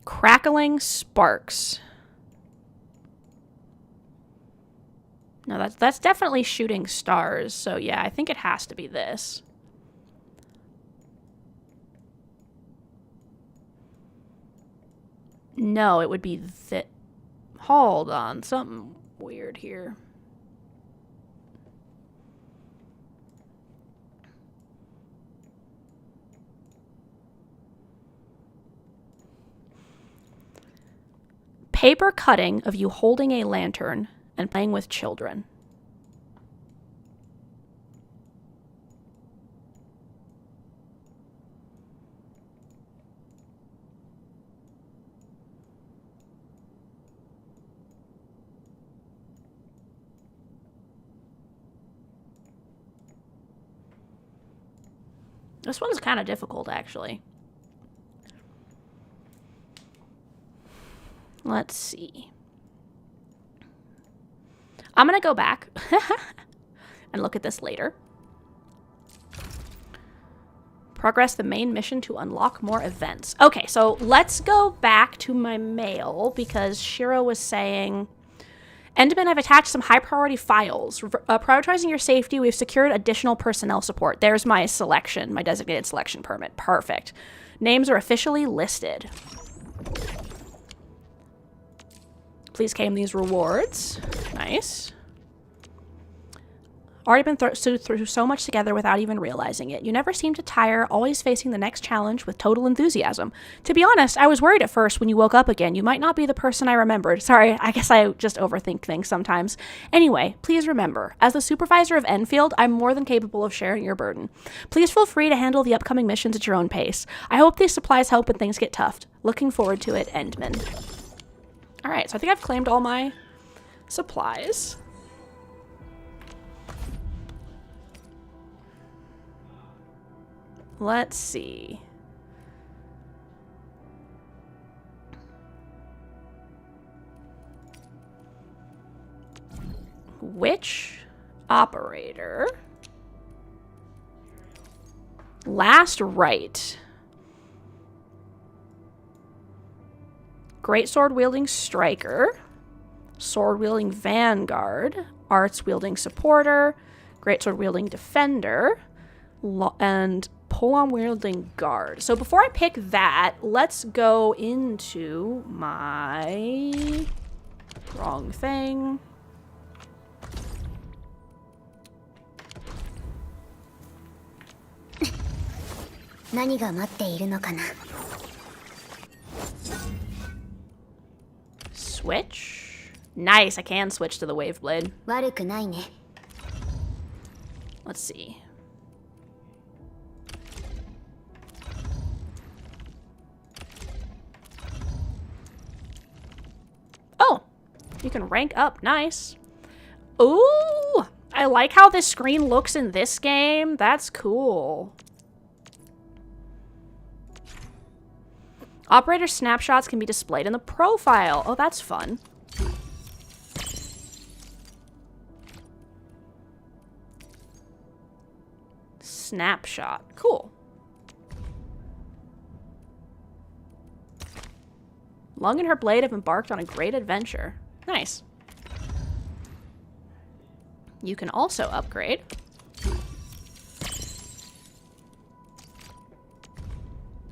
Crackling sparks. No, that's definitely shooting stars. So yeah, I think it has to be this. No, it would be that. Hold on, something weird here. Paper cutting of you holding a lantern and playing with children. This one's kind of difficult, actually. Let's see. I'm going to go back and look at this later. Progress the main mission to unlock more events. Okay, so let's go back to my mail because Shiro was saying, Endman, I've attached some high priority files. Prioritizing your safety, we've secured additional personnel support. There's my selection, my designated selection permit. Perfect. Names are officially listed. Please claim these rewards. Nice. Already been through so much together without even realizing it. You never seem to tire, always facing the next challenge with total enthusiasm. To be honest, I was worried at first when you woke up again. You might not be the person I remembered. Sorry, I guess I just overthink things sometimes. Anyway, please remember, as the supervisor of Endfield, I'm more than capable of sharing your burden. Please feel free to handle the upcoming missions at your own pace. I hope these supplies help when things get tough. Looking forward to it, Endman. Alright, so I think I've claimed all my supplies. Let's see. Which operator? Last right. Great sword wielding striker. Sword wielding vanguard. Arts wielding supporter. Great sword wielding defender. And pole-arm wielding guard. So before I pick that, let's go into my... Wrong thing. Switch. Nice, I can switch to the wave blade. Let's see. Oh, you can rank up. Nice. Ooh, I like how this screen looks in this game. That's cool. Operator snapshots can be displayed in the profile. Oh, that's fun. Snapshot. Cool. Lung and her blade have embarked on a great adventure. Nice. You can also upgrade.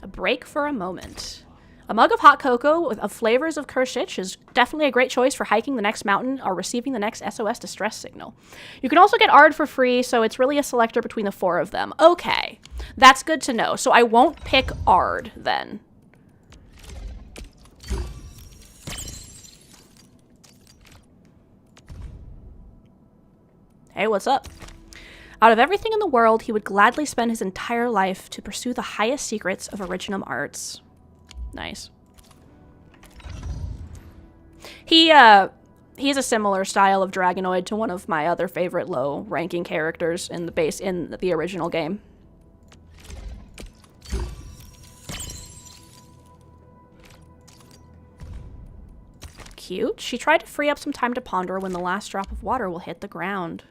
A break for a moment. A mug of hot cocoa with flavors of Kershich is definitely a great choice for hiking the next mountain or receiving the next SOS distress signal. You can also get Ard for free, so it's really a selector between the 4 of them. Okay, that's good to know. So I won't pick Ard then. Hey, what's up? Out of everything in the world, he would gladly spend his entire life to pursue the highest secrets of Originum Arts. Nice. He has a similar style of Dragonoid to one of my other favorite low-ranking characters in the original game. Cute. She tried to free up some time to ponder when the last drop of water will hit the ground.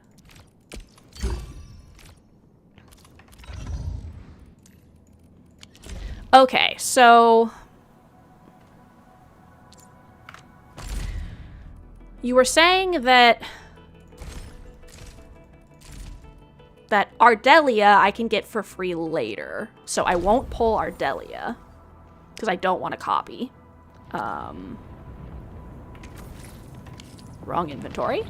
Okay, so you were saying that Ardelia I can get for free later. So I won't pull Ardelia because I don't want to copy. Wrong inventory.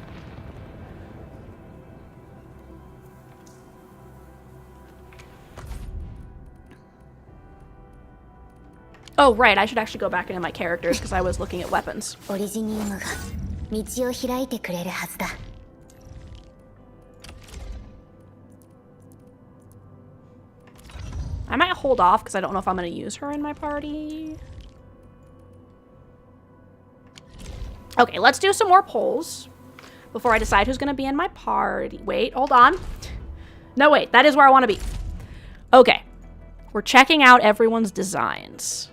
Oh, right, I should actually go back into my characters because I was looking at weapons. I might hold off because I don't know if I'm going to use her in my party. Okay, let's do some more polls before I decide who's going to be in my party. Wait, hold on. No, wait, that is where I want to be. Okay, we're checking out everyone's designs.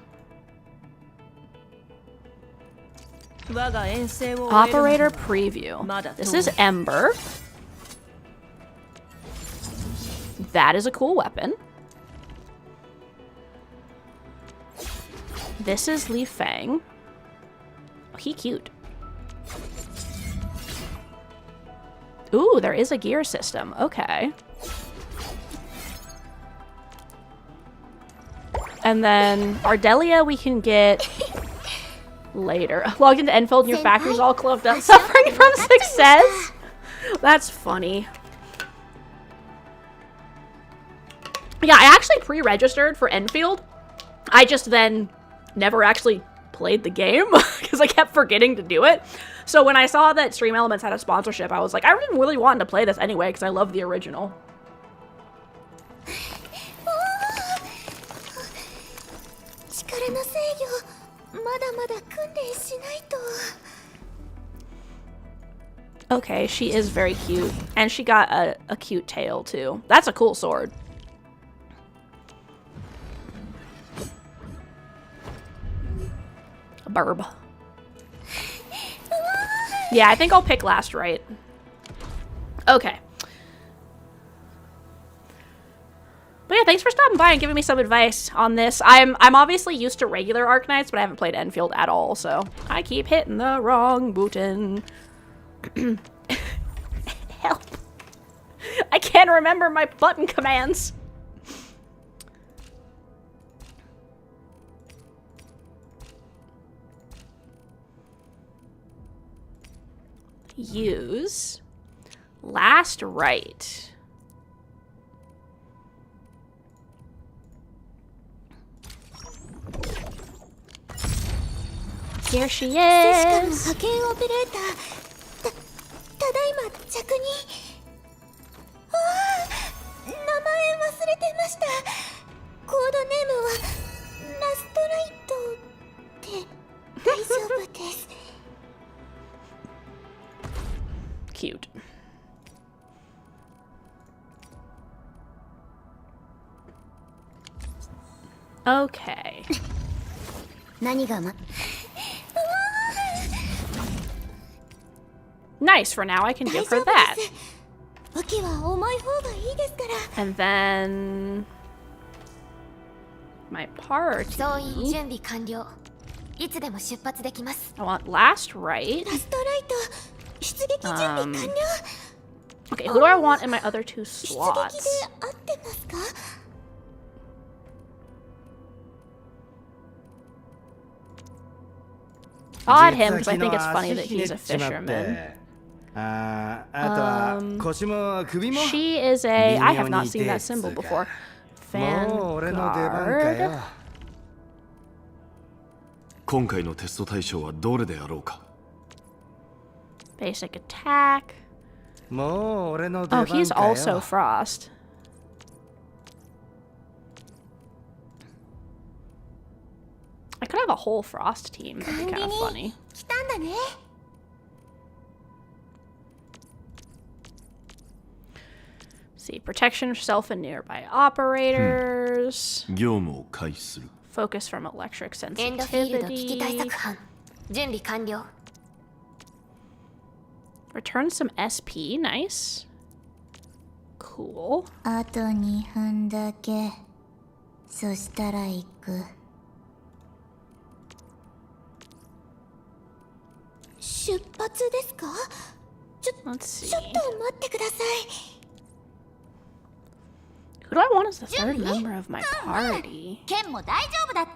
Operator preview. This is Ember. That is a cool weapon. This is Li Feng. Oh, he cute. Ooh, there is a gear system. Okay. And then Ardelia we can get later. Logged into Endfield and your factory's all closed up. Suffering from success? That's funny. Yeah, I actually pre-registered for Endfield. I just then never actually played the game because I kept forgetting to do it. So when I saw that Stream Elements had a sponsorship, I was like, I really wanted to play this anyway because I love the original. Okay, she is very cute. And she got a cute tail too. That's a cool sword. Burb. Yeah, I think I'll pick last right. Okay. But yeah, thanks for stopping by and giving me some advice on this. I'm obviously used to regular Arknights, but I haven't played Endfield at all, so I keep hitting the wrong button. Help. I can't remember my button commands. Use last right. Here she is. Cute. Okay. Nice, for now I can give her that. And then my party. I want last right. Okay, who do I want in my other two slots? I'll add him because I think it's funny that he's a fisherman. She is a... I have not seen that symbol before. Vanguard.
今回のテスト対象はどれであろうか
Basic attack. Oh, he's also Frost. I could have a whole Frost team. That'd be kind of funny. See, protection of self and nearby operators.
業務を開始する
Focus from electric sensitivity. Return some SP. Nice. Cool.
あと2分だけ。そしたら行く。出発ですか？Let's
see.
ちょっと待ってください。
Who do I want as the third member of my party?
ケンも大丈夫だって。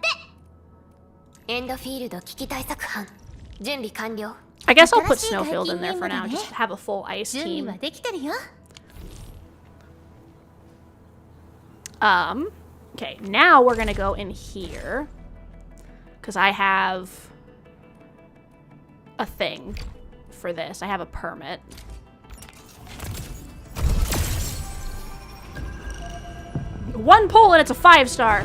エンドフィールド危機対策班。準備完了。
I guess I'll put Snowfield in there for now, just to have a full ice team. Okay, now we're gonna go in here. Because I have a thing for this. I have a permit. One pull and it's a 5-star.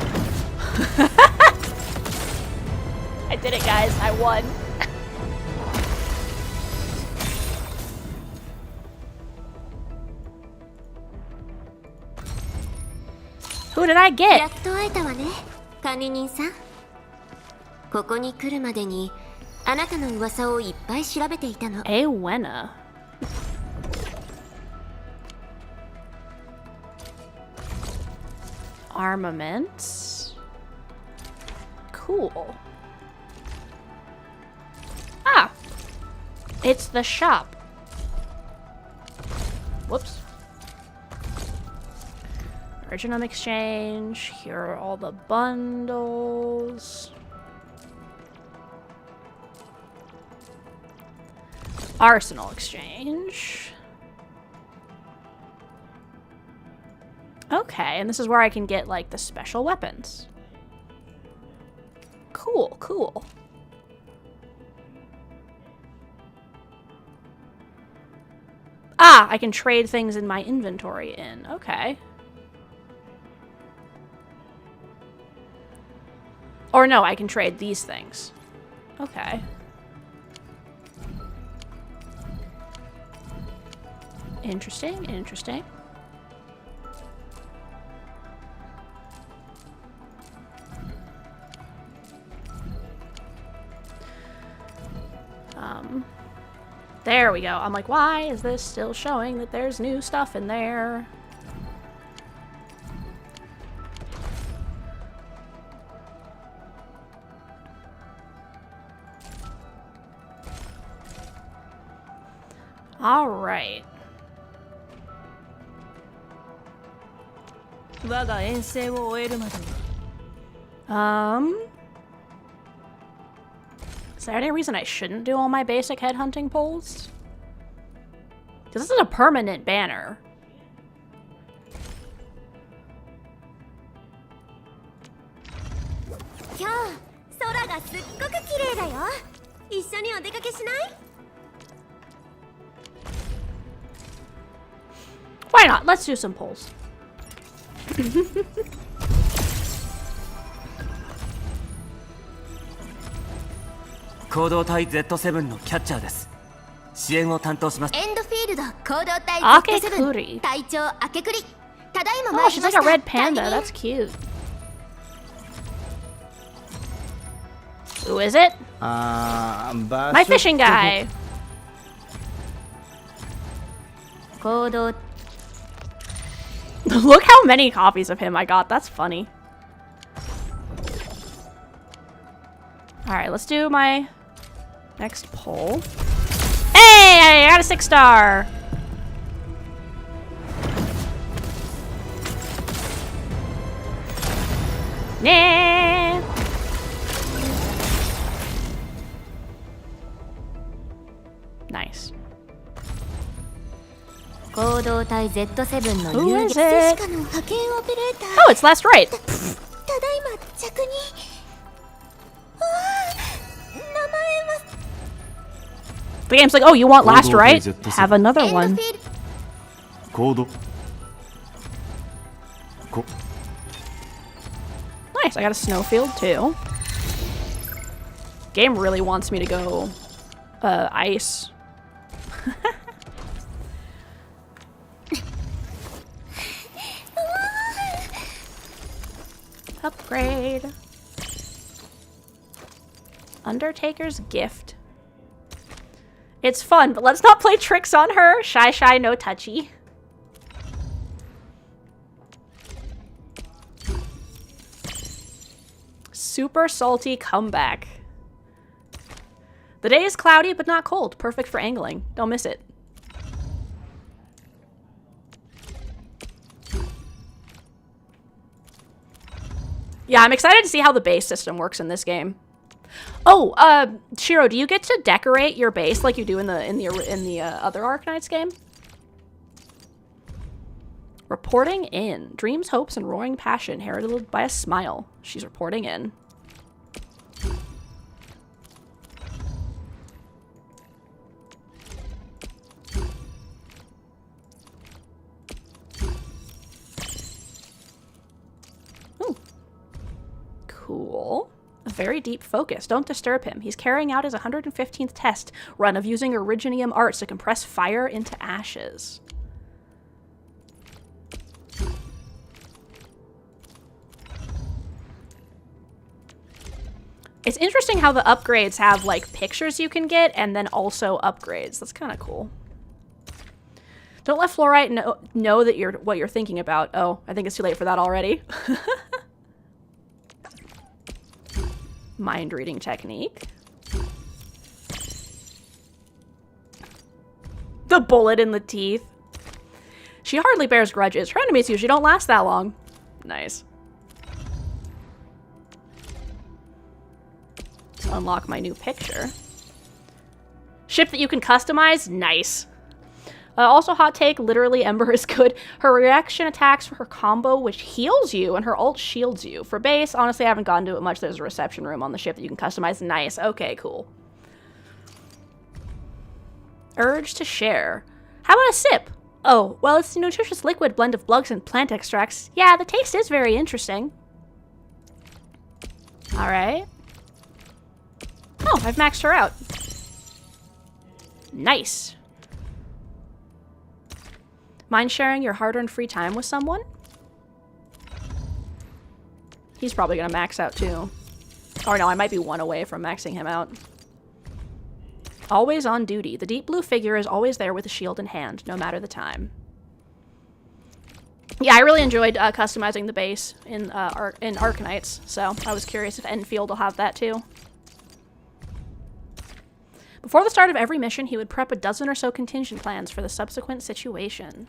I did it, guys. I won. Who did I get?
やっと会えたわね、管理人さん。ここに来るまでにあなたの噂をいっぱい調べていたの。
Awena. Armaments. Cool. It's the shop. Whoops. Originum exchange. Here are all the bundles. Arsenal exchange. Okay, and this is where I can get, like, the special weapons. Cool, cool. Ah, I can trade things in my inventory in. Okay. Or no, I can trade these things. Okay. Interesting, interesting. There we go. I'm like, why is this still showing that there's new stuff in there? All right. Is there any reason I shouldn't do all my basic headhunting polls? Because this is a permanent banner. Why not? Let's do some polls.
行動隊 Z7 のキャッチャーです。支援を担当します。
エンドフィールド行動隊
Akekuri.
Z7 隊長明けくり。ただいま
Oh,
参り
she's
ま
like
した
a red panda. That's cute. Who is it? My fishing guy.
行動
Look how many copies of him I got. That's funny. Alright, let's do my next poll. Hey! I got a 6-star! Nah! Nice.
行動隊 Z7 の
Who
遊
is
撃
it?
の派遣オペレーター
Oh, it's last right.
ただいま着にああ名前は
The game's like, oh, you want last
Hold on,
right?
please, it
Have another
エンドフ
one.
ィール
コードこ
Nice, I got a snowfield too. Game really wants me to go ice. Upgrade. Undertaker's gift. It's fun, but let's not play tricks on her. Shy, shy, no touchy. Super salty comeback. The day is cloudy, but not cold. Perfect for angling. Don't miss it. Yeah, I'm excited to see how the base system works in this game. Oh, Shiro, do you get to decorate your base like you do in the other Arknights game? Reporting in. Dreams, hopes, and roaring passion heralded by a smile. She's reporting in. Ooh. Cool. A very deep focus. Don't disturb him. He's carrying out his 115th test run of using Originium arts to compress fire into ashes. It's interesting how the upgrades have, like, pictures you can get and then also upgrades. That's kind of cool. Don't let Fluorite know that what you're thinking about. Oh, I think it's too late for that already. Mind reading technique. The bullet in the teeth. She hardly bears grudges. Her enemies usually don't last that long. Nice. To unlock my new picture. Ship that you can customize? Nice. Also, hot take, literally Ember is good. Her reaction attacks for her combo, which heals you, and her ult shields you. For base, honestly, I haven't gotten to it much. There's a reception room on the ship that you can customize. Nice. Okay, cool. Urge to share. How about a sip? Oh, well, it's a nutritious liquid blend of bugs and plant extracts. Yeah, the taste is very interesting. Alright. Oh, I've maxed her out. Nice. Mind sharing your hard-earned free time with someone? He's probably gonna max out too. Or no, I might be one away from maxing him out. Always on duty. The deep blue figure is always there with a shield in hand, no matter the time. Yeah, I really enjoyed customizing the base in Arknights, so I was curious if Endfield will have that too. Before the start of every mission, he would prep a dozen or so contingent plans for the subsequent situation.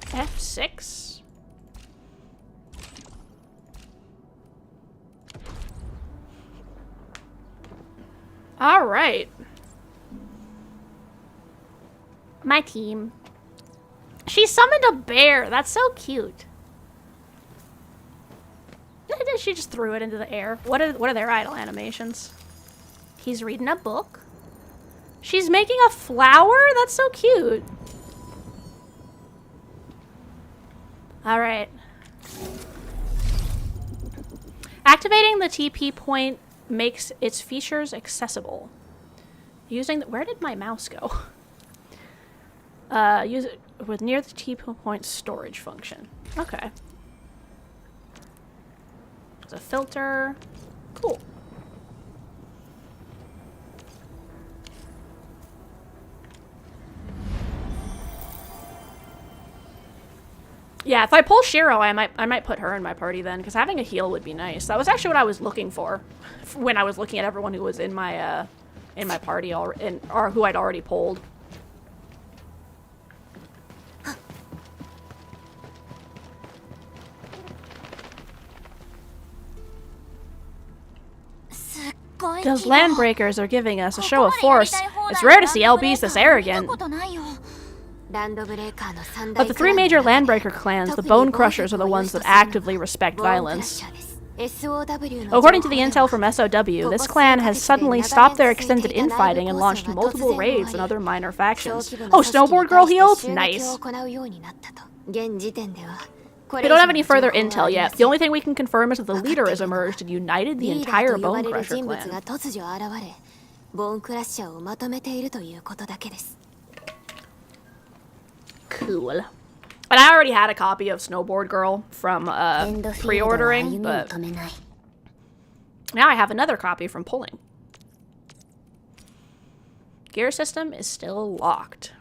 F6. All right. My team. She summoned a bear. That's so cute. She just threw it into the air. What are their idle animations? He's reading a book. She's making a flower? That's so cute. All right. Activating the TP point makes its features accessible. Using the, where did my mouse go? Use it with near the TP point storage function. Okay. There's a filter. Cool. Yeah, if I pull Shiro, I might put her in my party then, because having a heal would be nice. That was actually what I was looking for when I was looking at everyone who was in my party or who I'd already pulled. Those landbreakers are giving us a show of force. It's rare to see LBs this arrogant. But the three major landbreaker clans, the Bone Crushers, are the ones that actively respect violence. According to the intel from SOW, this clan has suddenly stopped their extended infighting and launched multiple raids and other minor factions. Oh, Snowboard Girl healed? Nice. We don't have any further intel yet. The only thing we can confirm is that the leader has emerged and united the entire Bone Crusher clan. Cool. But I already had a copy of Snowboard Girl from pre-ordering, but now I have another copy from pulling. Gear system is still locked.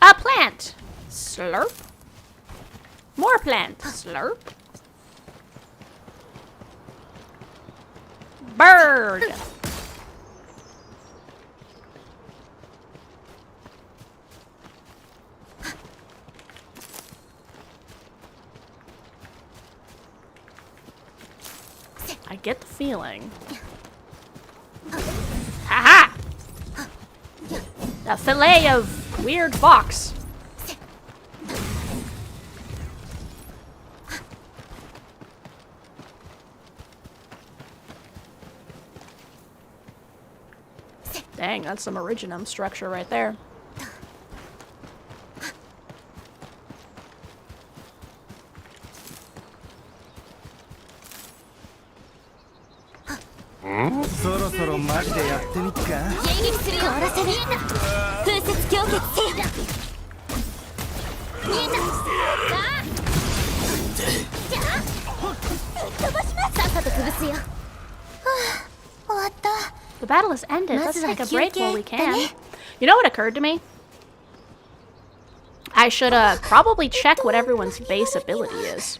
A plant! Slurp. More plant. Slurp. Bird! I get the feeling. Haha! A fillet of weird fox. Dang, that's some originum structure right there. The battle has ended. Let's take a break while we can. You know what occurred to me? I should probably check what everyone's base ability is.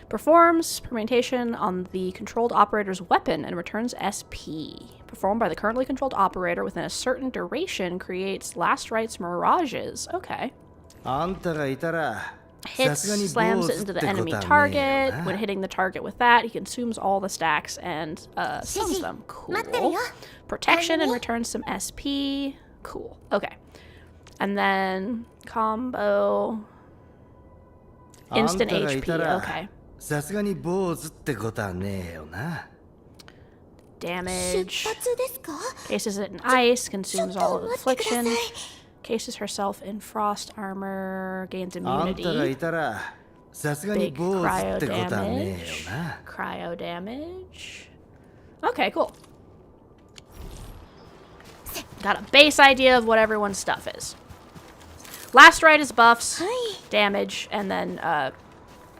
Performs permutation on the controlled operator's weapon and returns SP. Performed by the currently controlled operator within a certain duration creates last rites mirages. Okay.
あんたがいたら
Hits, slams it into the enemy target. When hitting the target with that, he consumes all the stacks and stuns them. Cool. Protection and returns some SP. Cool. Okay. And then combo. Instant HP. Okay.
さすがに坊主ってことはねえよな。
Damage. Cases it in ice. Consumes all of affliction. Cases herself in frost armor. Gains immunity. Big cryo damage. Cryo damage. Okay, cool. Got a base idea of what everyone's stuff is. Last right is buffs, damage, and then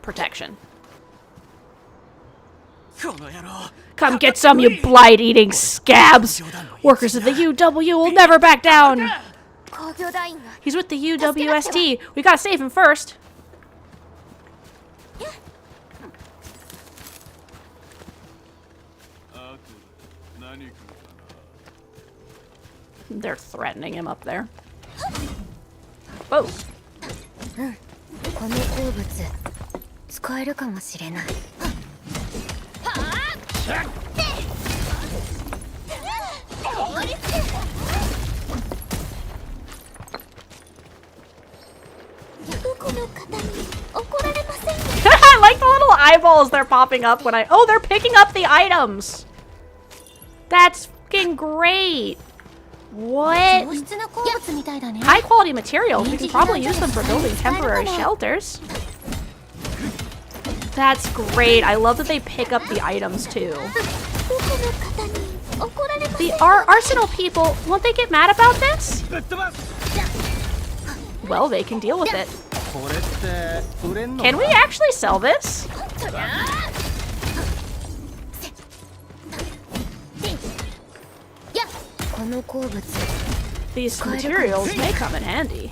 protection. Come get some, you blight-eating scabs! Workers of the UW will never back down! He's with the UWST. We gotta save him first. They're threatening him up there. Whoa. I like the little eyeballs they're popping up when oh, they're picking up the items. That's fucking great. What? High quality materials. We can probably use them for building temporary shelters. That's great. I love that they pick up the items too. The Arsenal people, won't they get mad about this? Well, they can deal with it. Can we actually sell this? These materials may come in handy.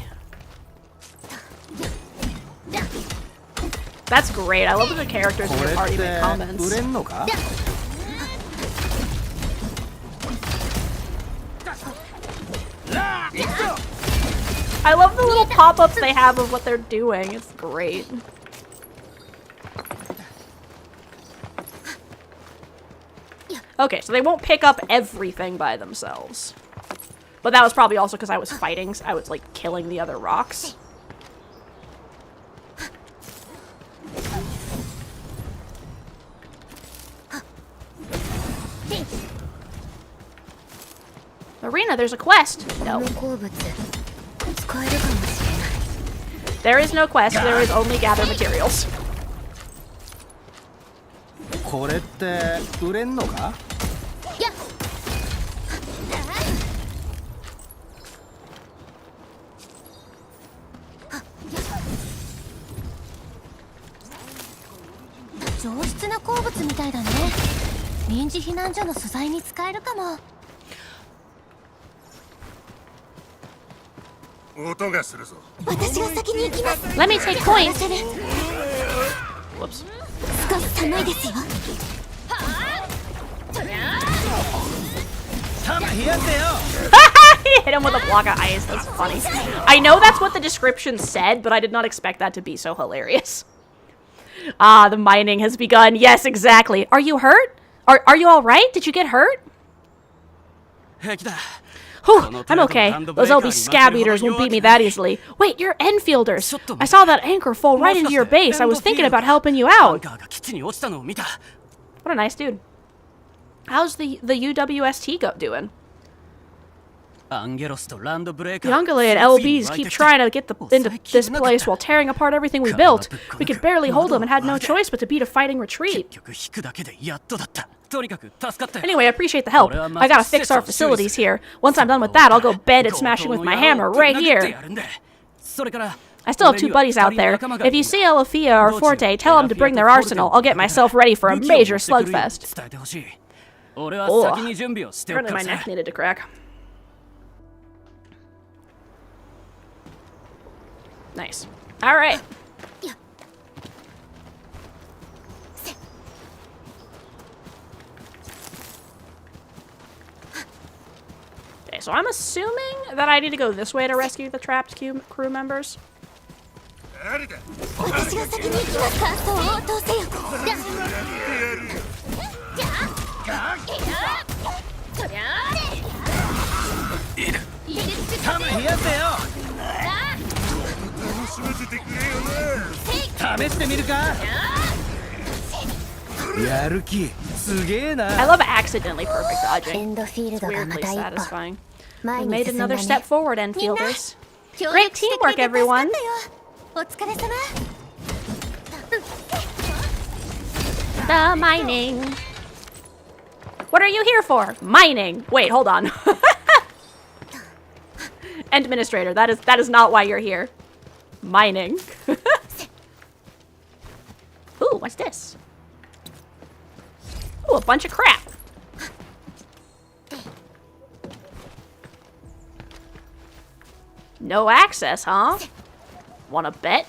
That's great. I love that the characters in your party make comments. I love the little pop-ups they have of what they're doing. It's great. Okay, so they won't pick up everything by themselves. But that was probably also because I was fighting. I was, like, killing the other rocks. Arena, there's a quest. No. There is no quest. There is only gather materials.
これって売れんのか?
Let me take points. Whoops. He hit him with a block of ice. That's funny. I know that's what the description said, but I did not expect that to be so hilarious. Ah, the mining has begun. Yes, exactly. Are you hurt? Are you all right? Did you get hurt? Whew, I'm okay. Those LB scab eaters won't beat me that easily. Wait, you're Enfielders. I saw that anchor fall right into your base. I was thinking about helping you out. What a nice dude. How's the UWST doing? The Ungulate LBs keep trying to get into this place while tearing apart everything we built. We could barely hold them and had no choice but to beat a fighting retreat.
とにかく助かったよ。
Anyway, I appreciate the help. I gotta fix our facilities here. Once I'm done with that, I'll go bend it smashing with my hammer right here.
それから
I still have 2 buddies out there. If you see Elafia or Forte, tell them to bring their arsenal. I'll get myself ready for a major slugfest.
伝えてほしい。俺は先に準備をしておく
Apparently
か
my
ら
neck
さ。
needed to crack. Nice. Alright. Okay, so I'm assuming that I need to go this way to rescue the trapped crew members.
私が先に行きますか。そう応答せよ。じゃあそりゃあ
冷やせよ。試してみるか。やる気すげえな。
I love accidentally perfect
エ
dodging.
ンドフィールドがま
Weirdly
た一歩
satisfying.
前
We
に
made
進んだ
another
ね。
step forward, Endfielders.
協
Great
力してくれ
teamwork,
て助かったよ。
everyone.
お疲れ様。
The mining. What are you here for? Mining. Wait, hold on. Administrator, that is not why you're here. Mining. Ooh, what's this? Ooh, a bunch of crap. No access, huh? Wanna bet?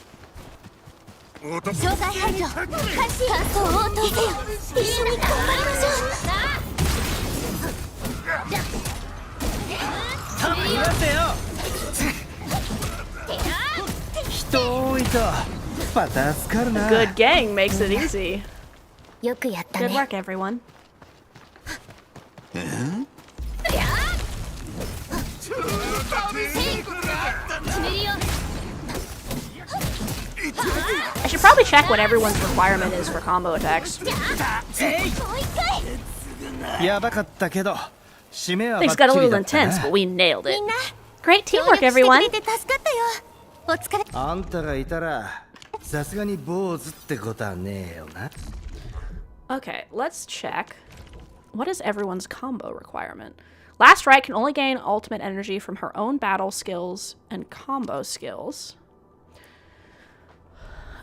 紹介排除開始。感想を応答せよ。一緒に頑張りましょう。
冷やせよ。人多いとパタ助かるな。
Good gang makes it easy.
よくやった
Good
ね。
work, everyone.
決めるよ。
I should probably check what everyone's requirement is for combo attacks.
もう一回。
やばかったけど締めはバ
Things
ッ
got a
チリ
little
だった
intense,
な。
but we nailed
み
it.
んな
Great
協
teamwork,
力してく
everyone.
れて助かったよ。お疲れ。
あんたがいたらさすがに坊主ってことはねえよな。
Okay, let's check. What is everyone's combo requirement? Last Right can only gain ultimate energy from her own battle skills and combo skills.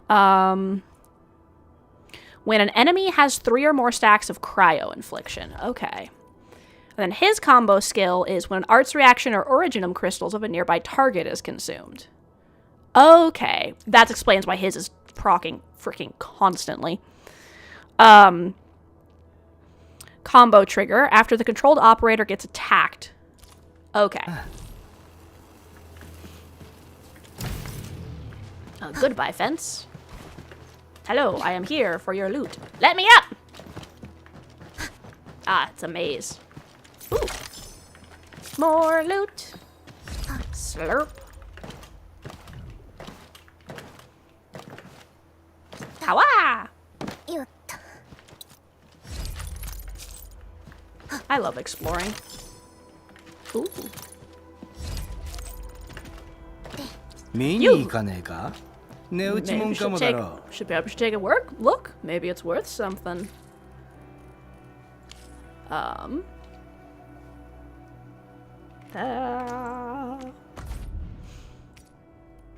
When an enemy has 3 or more stacks of cryo infliction. Okay. And then his combo skill is when an arts reaction or originum crystals of a nearby target is consumed. Okay. That explains why his is proccing freaking constantly. Combo trigger after the controlled operator gets attacked. Okay. Goodbye, fence. Hello, I am here for your loot. Let me up! Ah, it's a maze. Ooh. More loot. Slurp. Kawa!
よっと。
I love exploring. Ooh.
見に行かねえか。値打ち
Maybe
も
we
んか
should
もだ
take,
ろ
should take a look. Maybe it's worth something.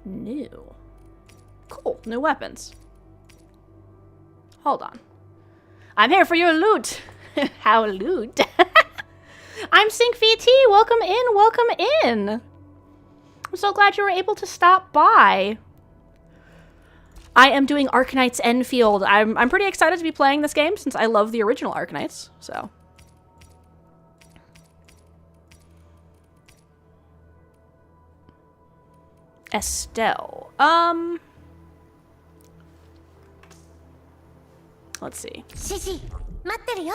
New. Cool. New weapons. Hold on. I'm here for your loot. How loot? I'm SyncVT. Welcome in. Welcome in. I'm so glad you were able to stop by. I am doing Arknights Endfield. I'm pretty excited to be playing this game since I love the original Arknights, so. Estelle. Let's see.
指示待ってるよ。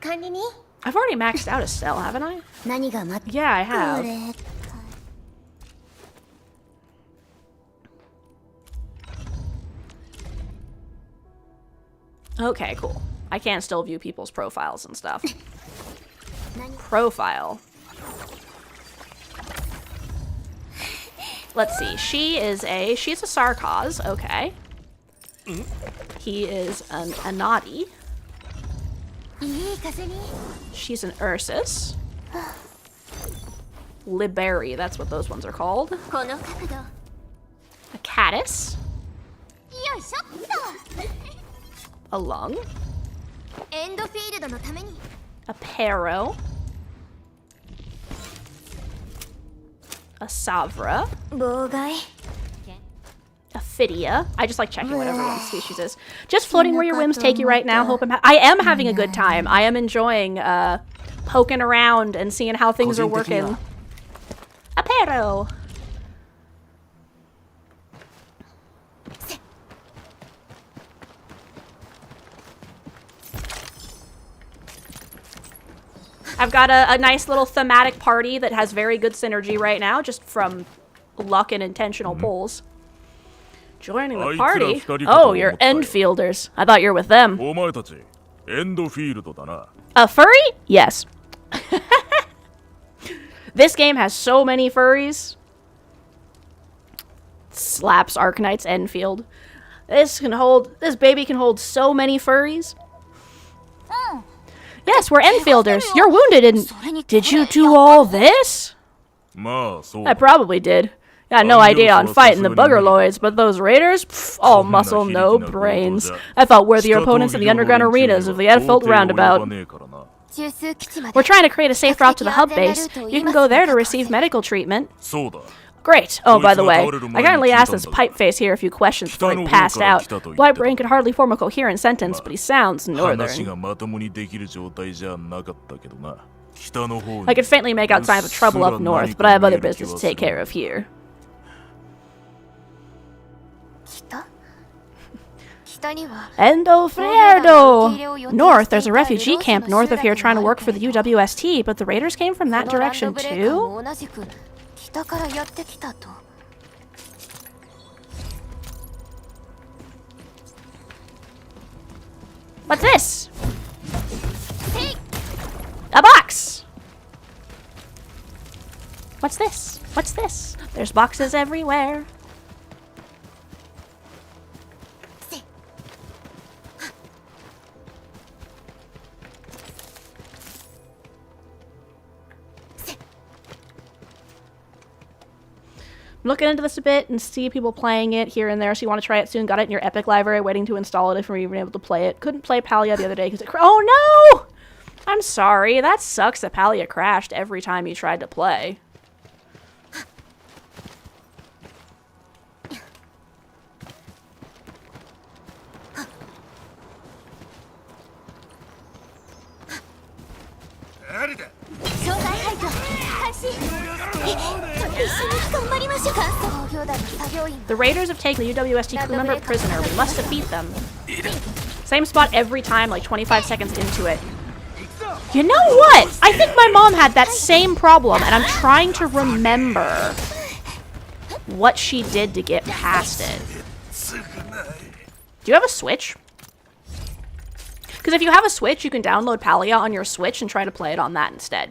管理人。
I've already maxed out Estelle, haven't I?
何が待って
Yeah, I
こ
have.
れ。
Okay, cool. I can still view people's profiles and stuff. Profile. Let's see. She's a Sarkaz. Okay. He is an Anadi.
いい風に
She's an Ursus. Liberi, that's what those ones are called.
この角度
A caddis.
よいしょっと
A lung.
エンドフィールドのために
A parrow. A savra.
妨害
A Phidia. I just like checking what everyone's species is. Just floating where your whims take you right now. I am having a good time. I am enjoying poking around and seeing how things are working. A parrow. I've got a nice little thematic party that has very good synergy right now, just from luck and intentional pulls. Joining the party? Oh, you're Endfielders. I thought you were with them.
お前たちエンドフィールドだな。
A furry? Yes. This game has so many furries. Slaps Arknights Endfield. This baby can hold so many furries. Yes, we're Enfielders. You're wounded and did you do all this?
まあそう
I probably did. Got no idea on fighting the buggerloids, but those raiders? Pff, all muscle, no brains. I fought worthier opponents in the underground arenas of the Endfield roundabout.
中枢基地まで
We're trying to create a safe route to the hub base. You can go there to receive medical treatment.
そうだ。
Great. Oh, by the way, I kindly asked this pipe face here a few questions before he passed out. Blight Brain could hardly form a coherent sentence, but he sounds
話
northern.
がまともにできる状態じゃなかったけどな。北の方に
I could faintly make out signs of trouble up north, but I have other business to take care of here.
北北には
Endofrierdo! North, there's a refugee camp north of here trying to work for the UWST, but the raiders came from that direction
このランドブレーカー
too?
も同じく北からやってきたと
What's this? A box! What's this? What's this? There's boxes everywhere. I'm looking into this a bit and see people playing it here and there, so you want to try it soon. Got it in your Epic library, waiting to install it if you're even able to play it. Couldn't play Palia the other day because it oh no! I'm sorry, that sucks that Palia crashed every time you tried to play. The raiders have taken the UWST crew member prisoner. We must defeat them. Same spot every time, like 25 seconds into it. You know what? I think my mom had that same problem, and I'm trying to remember what she did to get past it. Do you have a Switch? Because if you have a Switch, you can download Palia on your Switch and try to play it on that instead.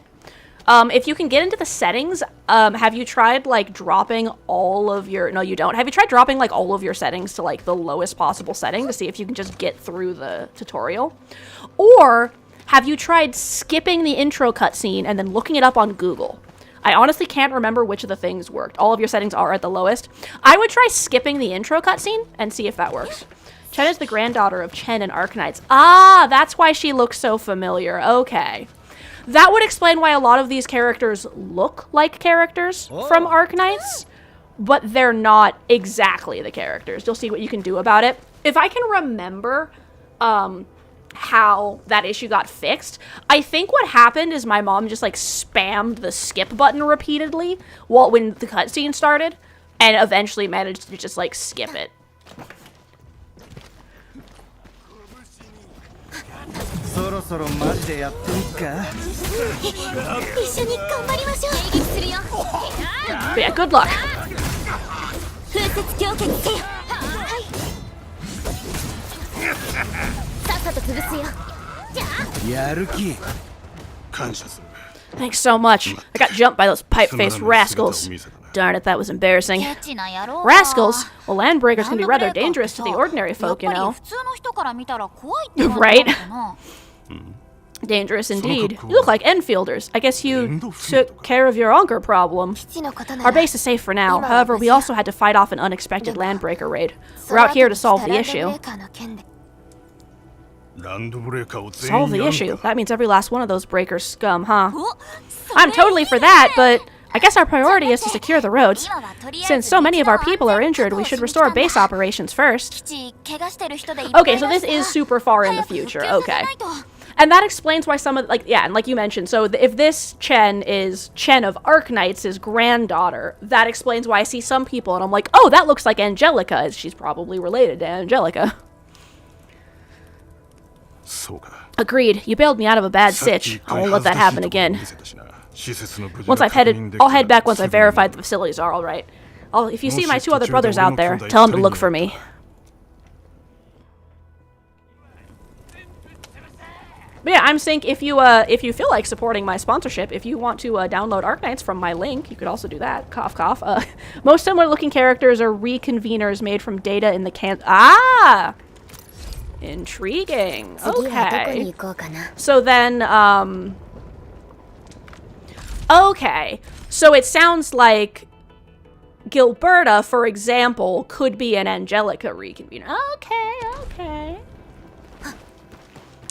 If you can get into the settings, have you tried, like, dropping all of your... No, you don't. Have you tried dropping, like, all of your settings to, like, the lowest possible setting to see if you can just get through the tutorial? Or have you tried skipping the intro cutscene and then looking it up on Google? I honestly can't remember which of the things worked. All of your settings are at the lowest. I would try skipping the intro cutscene and see if that works. Chen is the granddaughter of Chen and Arknights. Ah, that's why she looks so familiar. Okay. That would explain why a lot of these characters look like characters from Arknights, but they're not exactly the characters. You'll see what you can do about it. If I can remember how that issue got fixed, I think what happened is my mom just like spammed the skip button repeatedly when the cutscene started, and eventually managed to just like skip it.
そろそろマジでやってみっか
一緒に頑張りましょう迎撃するよ
But yeah, good luck.
風雪強決せよはいさっさと潰すよじゃあ
やる気
Thanks so much. I got jumped by those pipe-faced rascals. Darn it, that was embarrassing.
ケチな野郎
Rascals? Well, landbreakers can be rather dangerous to the ordinary folk, you know.
普通の人から見たら怖いって感じ
Right?
なのかな
Dangerous indeed. You look like Enfielders. I guess you took care of your Anchor problem. Our base is safe for now. However, we also had to fight off an unexpected landbreaker raid. We're out here to solve the issue. Solve the issue? That means every last one of those breakers scum, huh? I'm totally for that, but I guess our priority is to secure the roads. Since so many of our people are injured, we should restore base operations first. Okay, so this is super far in the future. Okay. And that explains why some of, like, yeah, and like you mentioned, so if this Chen is Chen of Arknights' granddaughter, that explains why I see some people and I'm like, oh, that looks like Angelica. She's probably related to Angelica. Agreed. You bailed me out of a bad sitch. I won't let that happen again. Once I'll head back once I've verified the facilities are alright. If you see my 2 other brothers out there, tell them to look for me. But yeah, I'm Sync. If you feel like supporting my sponsorship, if you want to download Arknights from my link, you could also do that. Cough, cough. Most similar looking characters are reconveners made from data in the intriguing. Okay. So then, okay. So it sounds like Gilberta, for example, could be an Angelica reconvener. Okay.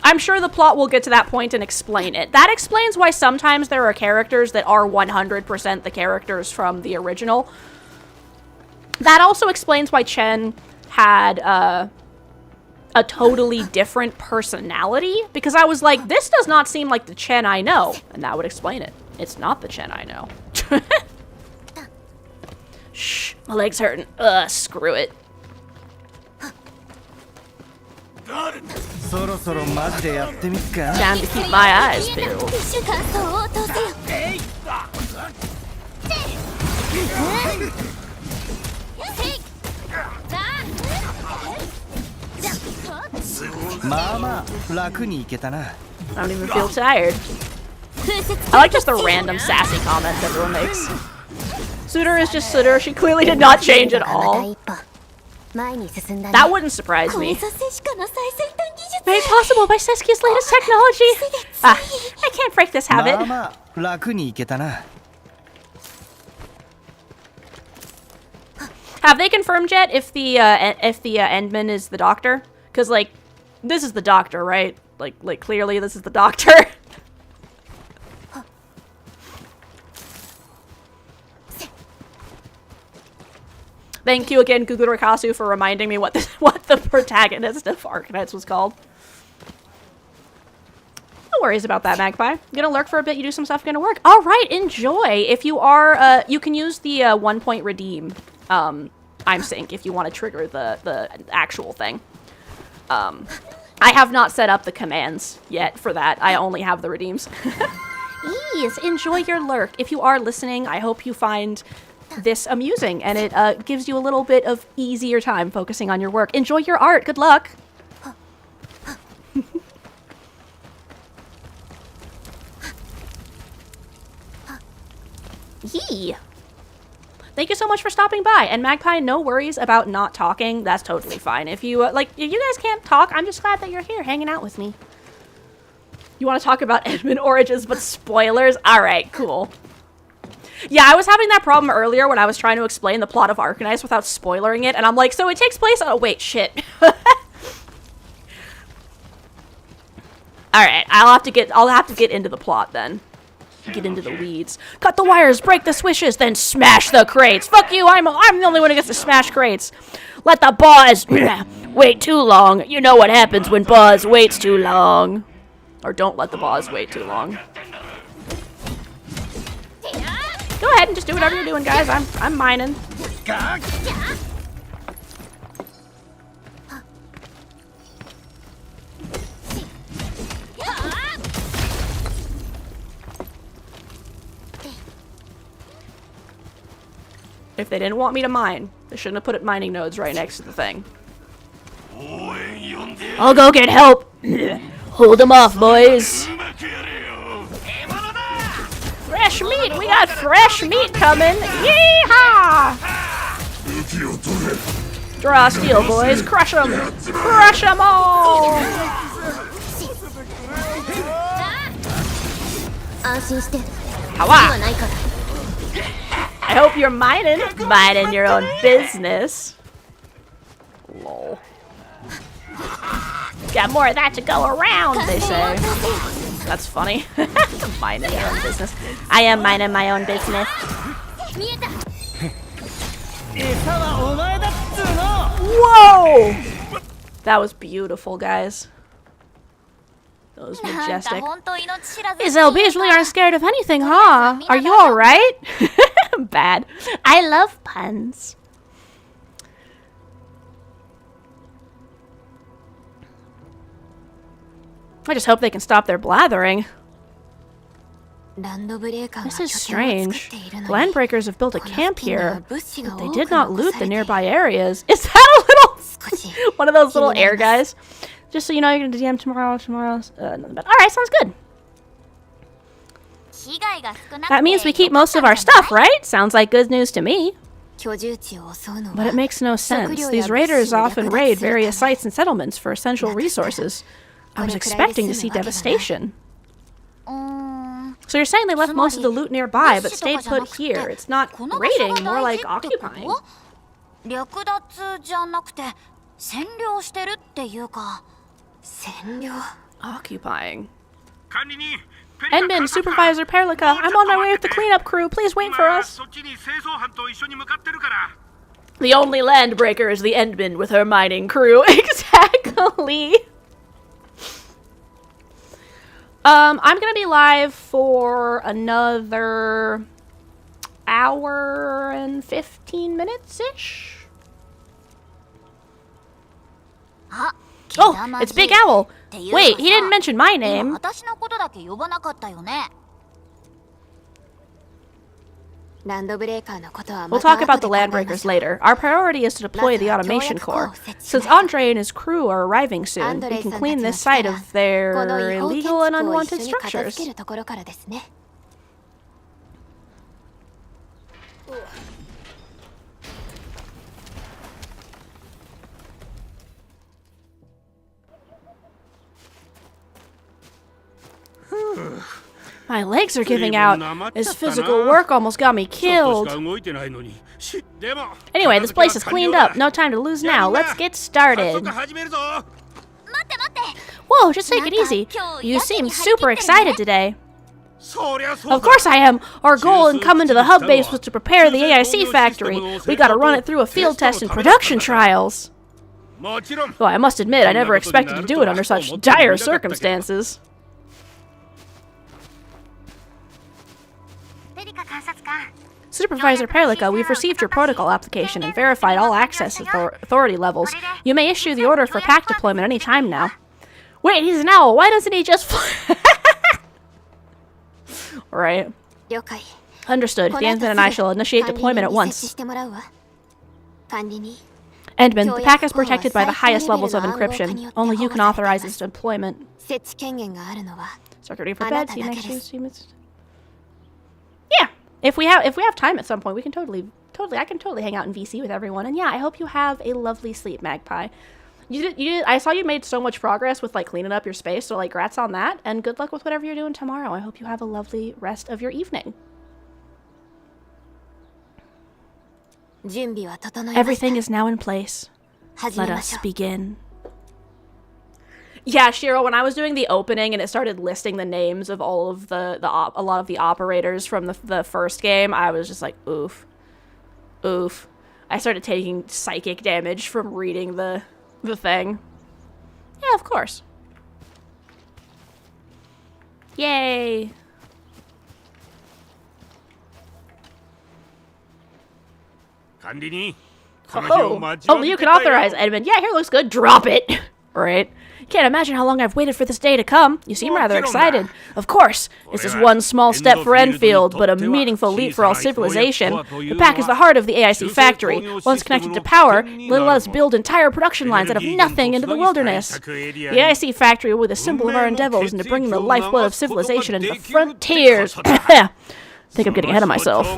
I'm sure the plot will get to that point and explain it. That explains why sometimes there are characters that are 100% the characters from the original. That also explains why Chen had a totally different personality, because I was like, this does not seem like the Chen I know, and that would explain it. It's not the Chen I know. Shh, my leg's hurting. Screw it. Time to keep my eyes peeled. I don't even feel tired. I like just the random sassy comments everyone makes. Suitor is just Suitor. She clearly did not change at all. That wouldn't surprise me. Made possible by Seski's latest technology. I can't break this habit. Have they confirmed yet if the Endman is the doctor? Because like, this is the doctor, right? Like clearly this is the doctor. Thank you again, Gugurakasu, for reminding me what the protagonist of Arknights was called. No worries about that, Magpie. You gonna lurk for a bit, you do some stuff, gonna work. Alright, enjoy! If you are, you can use the 1-point redeem, I'm Sync, if you want to trigger the actual thing. I have not set up the commands yet for that. I only have the redeems. Yes, enjoy your lurk. If you are listening, I hope you find this amusing, and it gives you a little bit of easier time focusing on your work. Enjoy your art. Good luck. Yee. Thank you so much for stopping by. And Magpie, no worries about not talking. That's totally fine. If you if you guys can't talk, I'm just glad that you're here hanging out with me. You want to talk about Edmund origins, but spoilers? All right, cool. Yeah, I was having that problem earlier when I was trying to explain the plot of Arknights without spoilering it, and I'm like, so it takes place. Oh wait, shit. All right, I'll have to get into the plot then. Get into the weeds. Cut the wires, break the swishes, then smash the crates. Fuck you, I'm the only one who gets to smash crates. Let the boss wait too long. You know what happens when boss waits too long. Or don't let the boss wait too long. Go ahead and just do whatever you're doing, guys. I'm mining. If they didn't want me to mine, they shouldn't have put mining nodes right next to the thing. I'll go get help. Hold them off, boys. Fresh meat! We got fresh meat coming! Yeehaw! Draw steel, boys! Crush them! Crush them all!
心して
Hawa.
ないから
I hope you're minding your own business. Lol. Got more of that to go around, they say. That's funny. Minding your own business. I am minding my own business.
見えた
Whoa! That was beautiful, guys. That was
あんた
majestic.
本当命知らず
These LBs really aren't scared of anything, huh? Are you alright? Bad. I love puns. I just hope they can stop their blathering.
ランドブレーカーが
This is
拠点を作
strange.
っているの
Landbreakers
に
have built a
この
camp
付近には
here,
物資が
but
多
they
く
did not
残
loot
さ
the
れている
nearby areas. Is that a little...
少し
one of those little
気にな
air
ります
guys? Just so you know, you're gonna DM tomorrow. But alright, sounds good.
被害が少なくて
That means we keep most of our stuff, right? Sounds like good news to me.
居住地を襲うの
But it
は
makes no sense. These raiders often raid various sites and settlements for essential resources. I was expecting to see devastation.
うーん
So you're saying they left most of the loot nearby, but stayed put here. It's not
この場所
raiding,
が
more
大
like
事ってこと
occupying.
略奪じゃなくて占領してるっていうか占領
Occupying. Endman, Supervisor Perlica, I'm on my way with the cleanup crew. Please wait for us. The only landbreaker is the Endman with her mining crew. Exactly. I'm gonna be live for another hour and 15 minutes-ish.
あ
Oh, it's Big Owl. Wait, he didn't mention my
今
name.
私のことだけ呼ばなかったよねランドブレーカーのことは
We'll
また
talk about
後
the
で考えま
Landbreakers
しょう
later. Our priority is to deploy the automation core. Since Andre and his crew are arriving soon, we can clean this site of
この
their
違法建
illegal and
築を
unwanted
一緒に片付
structures.
けるところからですね
My legs are giving out. This physical work almost got me killed. Anyway, this place is cleaned up. No time to lose now. Let's get started.
待って待って
Whoa, just take it easy. You seem super excited today. Of course I am. Our goal in coming to the hub base was to prepare the AIC factory. We gotta run it through a field test and production trials. Though I must admit, I never expected to do it under such dire circumstances.
ペリカ監察官
Supervisor Perlica, we've received your protocol application and verified all access authority levels. You may issue the order for pack deployment any time now. Wait, he's an owl. Why doesn't he just fly? Right.
了解
Understood. The Endman and I shall initiate deployment at
管理人に設置
once.
してもらうわ管理人
Endman, the pack is protected by the highest levels of encryption. Only you can authorize its deployment.
設置権限があるのは
Secretary for bed. See you next Tuesday. Yeah. If we have time at some point, we can I can totally hang out in VC with everyone. And yeah, I hope you have a lovely sleep, Magpie. I saw you made so much progress with like cleaning up your space, so like grats on that, and good luck with whatever you're doing tomorrow. I hope you have a lovely rest of your evening.
準備は整いました
Everything is now in place.
始め
Let
まし
us
ょう
begin. Yeah, Shiro, when I was doing the opening and it started listing the names of all of a lot of the operators from the first game, I was just like, oof. Oof. I started taking psychic damage from reading the thing. Yeah, of course. Yay. Oh, only you can authorize Edmund. Yeah, here looks good. Drop it. Right. Can't imagine how long I've waited for this day to come. You seem rather excited. Of course, this is one small step for Enfield, but a meaningful leap for all civilization. The pack is the heart of the AIC factory. Once connected to power, it'll let us build entire production lines out of nothing into the wilderness. The AIC factory will be the symbol of our endeavors into bringing the lifeblood of civilization into the frontiers. Think I'm getting ahead of myself.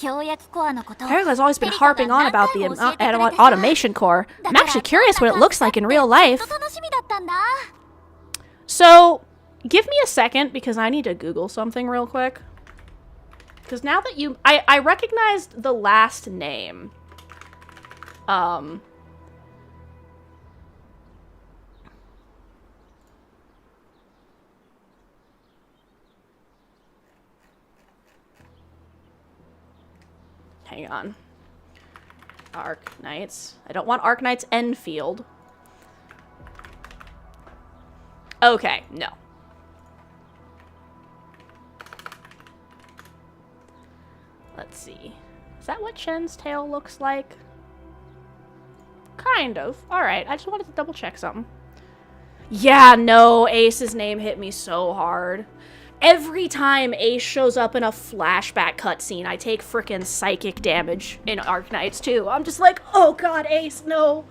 Perlica's always been harping on about the automation core. I'm actually curious what it looks like in real life. So, give me a second because I need to Google something real quick. Because now that you... I recognized the last name. Hang on. Arknights. I don't want Arknights Endfield. Okay, no. Let's see. Is that what Shen's tail looks like? Kind of. Alright, I just wanted to double check something. Yeah, no, Ace's name hit me so hard. Every time Ace shows up in a flashback cutscene, I take frickin' psychic damage in Arknights too. I'm just like, oh god, Ace, no.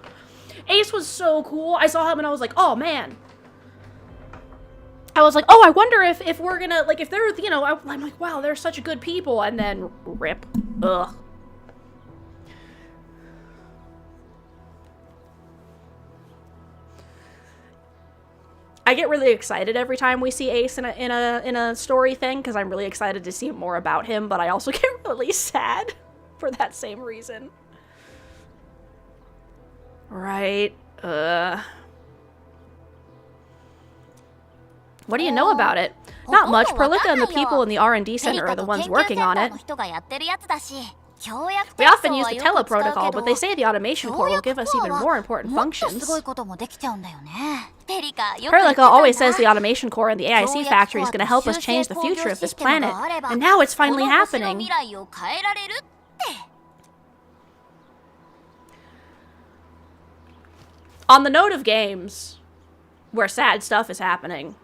Ace was so cool. I saw him and I was like, oh man. I was like, oh, I wonder if we're gonna, like, if they're, you know, I'm like, wow, they're such good people. And then, rip. Ugh. I get really excited every time we see Ace in a story thing because I'm really excited to see more about him, but I also get really sad for that same reason. Right. What do you know about it? Not much. Perlica and the people in the R&D center are the ones working on it. We often use the Tele protocol, but they say the automation core will give us even more important functions. Perlica always says the automation core in the AIC factory is going to help us change the future of this planet, and now it's finally happening. On the note of games where sad stuff is happening,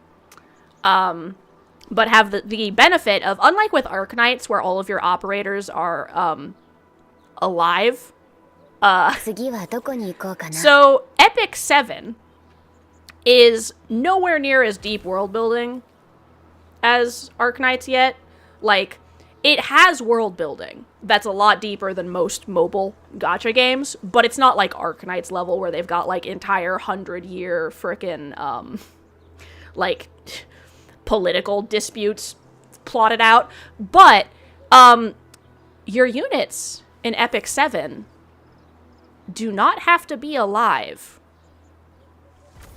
but have the benefit of, unlike with Arknights, where all of your operators are alive. So Epic 7 is nowhere near as deep world building as Arknights yet. Like, it has world building that's a lot deeper than most mobile gacha games, but it's not like Arknights level where they've got like entire 100-year frickin' like political disputes plotted out. But your units in Epic 7 do not have to be alive,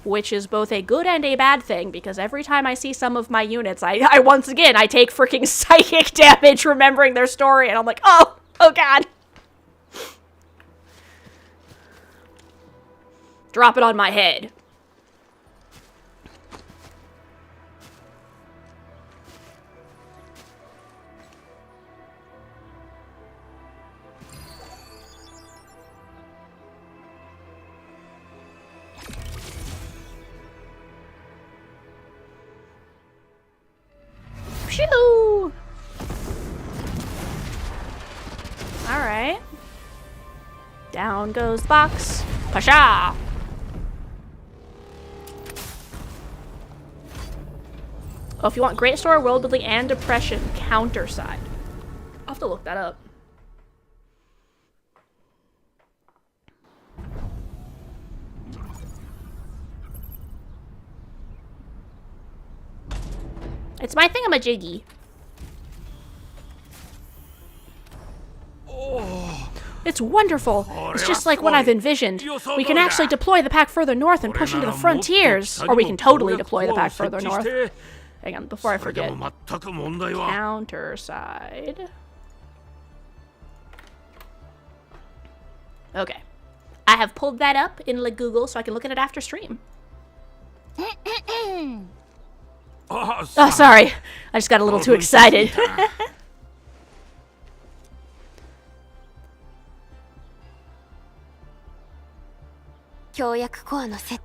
which is both a good and a bad thing, because every time I see some of my units, I once again, I take freaking psychic damage remembering their story, and I'm like, oh god. Drop it on my head. Shoo! Alright. Down goes the box. Pasha! Oh, if you want Great Story, World Building, and Depression, counter side. I'll have to look that up. It's my thingamajiggy. It's wonderful. It's just like what I've envisioned. We can actually deploy the pack further north and push into the frontiers. Or we can totally deploy the pack further north. Hang on, before I forget. Counter side. Okay. I have pulled that up in Google so I can look at it after stream. Oh, sorry. I just got a little too excited.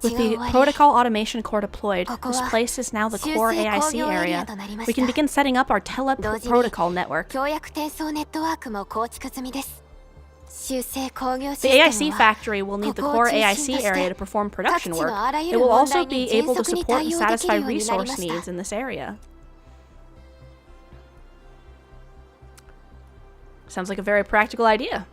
With the protocol automation core deployed, this place is now the core AIC area. We can begin setting up our protocol network. The AIC factory will need the core AIC area to perform production work. It will also be able to support and satisfy resource needs in this area. Sounds like a very practical idea.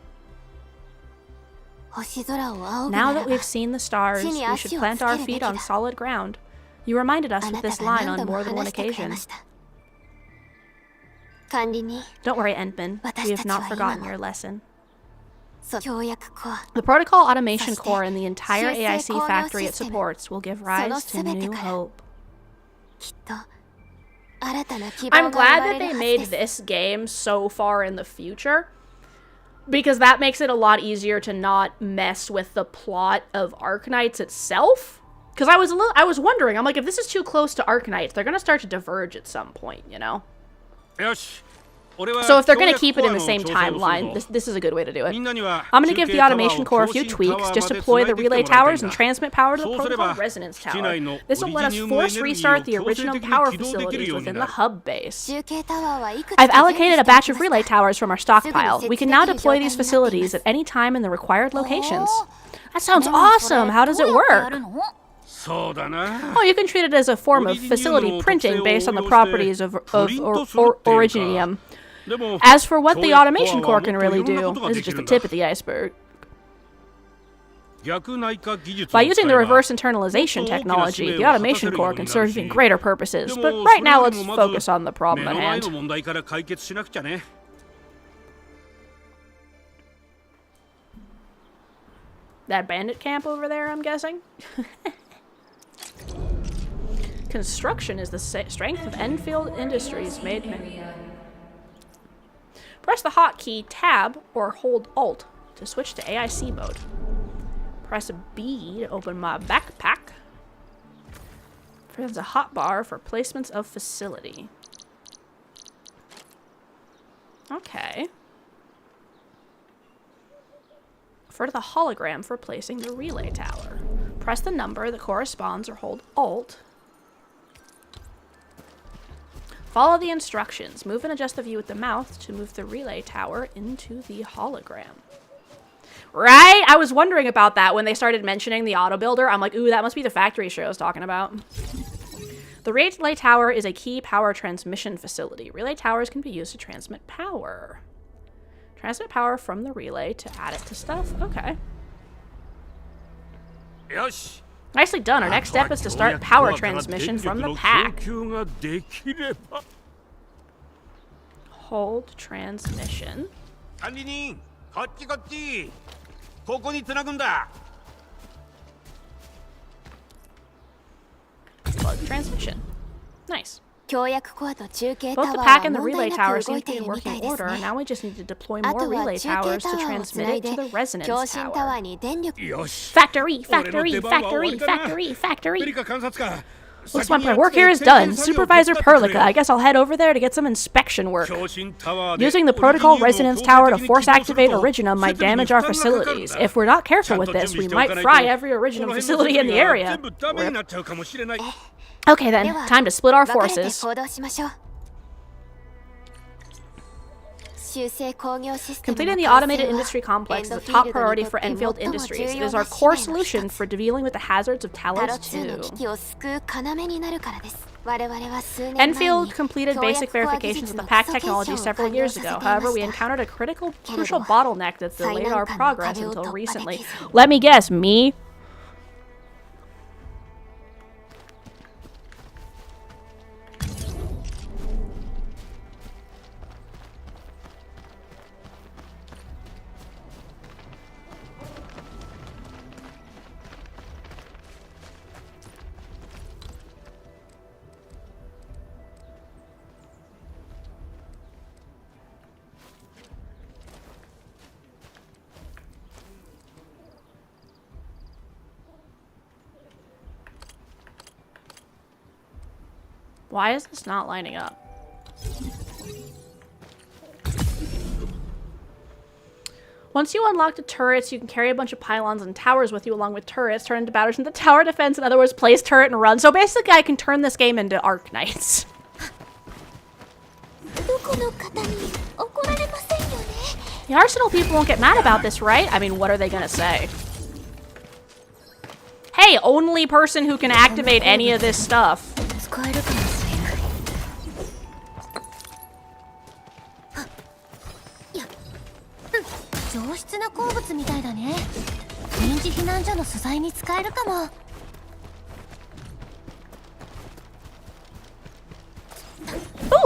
Now that we've seen the stars, we should plant our feet on solid ground. You reminded us
あ
with
なた
this
が
line
何
on
度も
more than one
話してくれ
occasion.
ました。管理人、
Don't worry, Endman. We have not
私たちは今も
forgotten your lesson.
協約コア、
The protocol automation
そして
core and the entire
修正
AIC
工業
factory it
システム、
supports will give rise to
その全て
new
から
hope.
きっと新たな希望
I'm
が生
glad
ま
that
れる
they
はず
made
です
this game so far in the future, because that makes it a lot easier to not mess with the plot of Arknights itself. Because I was wondering, I'm like, if this is too close to Arknights, they're gonna start to diverge at some point, you know? So if they're gonna keep it in the same timeline, this is a good way to do it. I'm gonna give the automation core a few tweaks, just deploy the relay towers and transmit power to the protocol resonance tower. This will let us force restart the original power facilities within the hub base.
中継タワーはいくつ
I've
か準備
allocated
して
a
おき
batch
ま
of
した
relay towers from our stockpile. We can now deploy these facilities at any time in the required locations. That sounds awesome! How does it work?
そうだな。
Oh, you can treat it as a form of facility printing based on the properties of originium. As for what the automation core can really do, this is just the tip of the iceberg. By using the reverse internalization technology, the automation core can serve even greater purposes, but right now let's focus on the problem at
目の前
hand.
の問題から解決しなくちゃね。
That bandit camp over there, I'm guessing? Construction is the strength of Endfield Industries made many. Press the hotkey Tab or hold Alt to switch to AIC mode. Press B to open my backpack. Press a hotbar for placements of facility. Okay. Refer to the hologram for placing the relay tower. Press the number that corresponds or hold Alt. Follow the instructions. Move and adjust the view with the mouse to move the relay tower into the hologram. Right? I was wondering about that when they started mentioning the auto builder. I'm like, ooh, that must be the factory show I was talking about. The relay tower is a key power transmission facility. Relay towers can be used to transmit power. Transmit power from the relay to add it to stuff. Okay.
よし。
Nicely done. Our next step is to start power transmission from the pack. Hold transmission.
管理人、こっちこっち。ここに繋ぐんだ。
Plug transmission. Nice.
協約コアと中継タワ
Both
ー
the
は
pack and the
問
relay
題な
tower
く動
seem
い
to
て
be
い
in
るみた
working
いです
order.
ね。
Now we just need to deploy
あ
more
とは
relay
中継
towers
タ
to
ワーを
transmit
つない
it
で
to the resonance
共振タワー
tower.
に電力。
よし。
Factory,
俺の
factory,
出番は終わ
factory,
りかな。
factory,
ペ
factory.
リカ監察官。
Looks like my work here is done. Supervisor Perlica, I guess I'll head over there to get some inspection work. Using the protocol resonance tower to force activate Originium might damage our facilities. If we're not careful with this, we might fry every Originium facility in the area. Rip. Okay then, time to split our
分かれて
forces.
行動しましょう。修正工業システム
Completing
の
the
完成
automated
は
industry complex is a
エンドフィー
top
ルド
priority
にと
for
って
Endfield
最も
Industries.
重
It
要
is
な
our
使
core
命の一
solution
つ。
for dealing with the hazards of
タロ
Talos
2の危
2.
機を救う要になるからです。我々は数年前に
Enfield completed
協
basic
約コア技
verifications
術
of
の
the
基
pack
礎検
technology
証を
several
完了
years
させてい
ago.
ま
However, we
した
encountered a crucial
けれど
bottleneck that
最
delayed
難
our
関の
progress
壁を
until
突破で
recently.
きず
Let me guess, me? Why is this not lining up? Once you unlock the turrets, you can carry a bunch of pylons and towers with you along with turrets, turn into batteries into tower defense, in other words, place turret and run. So basically I can turn this game into Arknights.
どこの方に怒られませんよね。
The Arsenal people won't get mad about this, right? I mean, what are they gonna say? Hey, only person who can activate any of this stuff.
使えるかもしれない。はっいや、上質な鉱物みたいだね。臨時避難所の素材に使えるかも。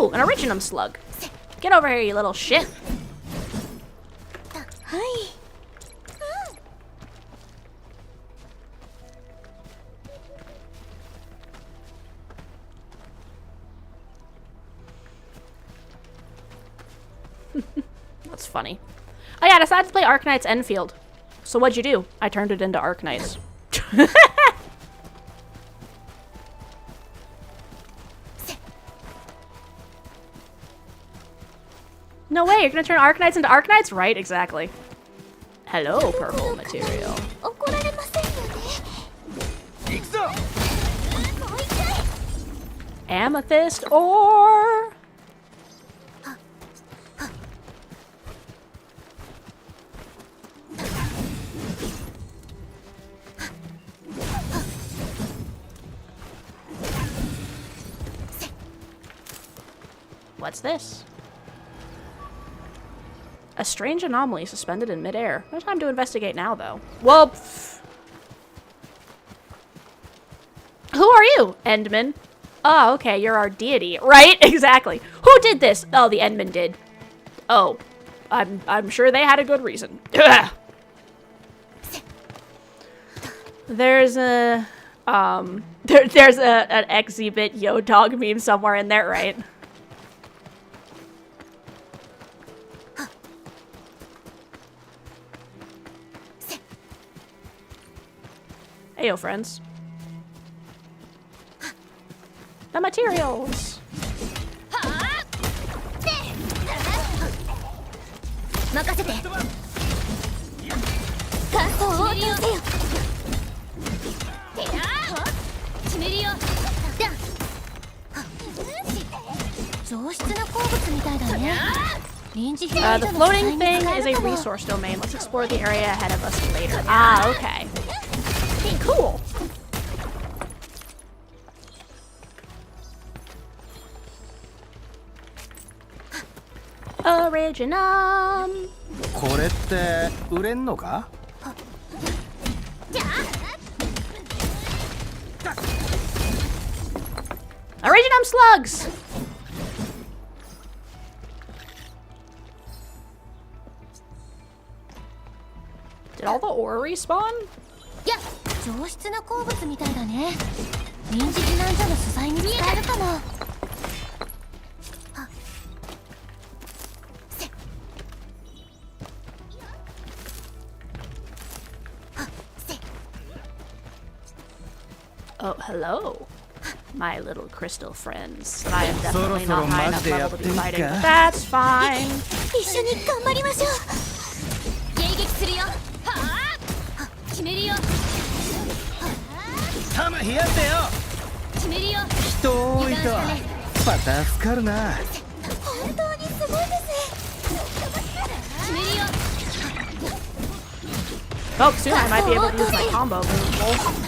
Ooh, an originum slug. Get over here, you little shit.
Hi.
That's funny. Oh yeah, I decided to play Arknights Endfield. So what'd you do? I turned it into Arknights. No way, you're gonna turn Arknights into Arknights? Right, exactly. Hello, purple material.
怒られませんよね。
行くぞ。
Amethyst ore! What's this? A strange anomaly suspended in midair. No time to investigate now, though. Well, who are you, Endman? Oh, okay, you're our deity. Right? Exactly. Who did this? Oh, the Endman did. Oh, I'm sure they had a good reason. There's a there's an exhibit yo dog meme somewhere in there, right? Heyo, friends. The materials.
任せて。感想を応答せよ。チメリオ。上質な鉱物みたいだね。臨時避難
The
所の
floating
使い
thing
に使え
is
る
a
かも。
resource domain. Let's explore the area ahead of us later. Ah, okay. Cool. Originum.
これって売れんのか？
Originum slugs. Did all the ore respawn?
いや、上質な鉱物みたいだね。臨時避難所の素材に使えるかも。
Oh, hello. My little crystal friends. But I am definitely not high enough level to be fighting, but that's fine.
一緒に頑張りましょう。迎撃するよ。決めるよ。
タム冷やせよ。
決めるよ。
人多いとまた助かるな。
本当にすごいです。決めるよ。
Oh, soon I might be able to use my combo move. Lol.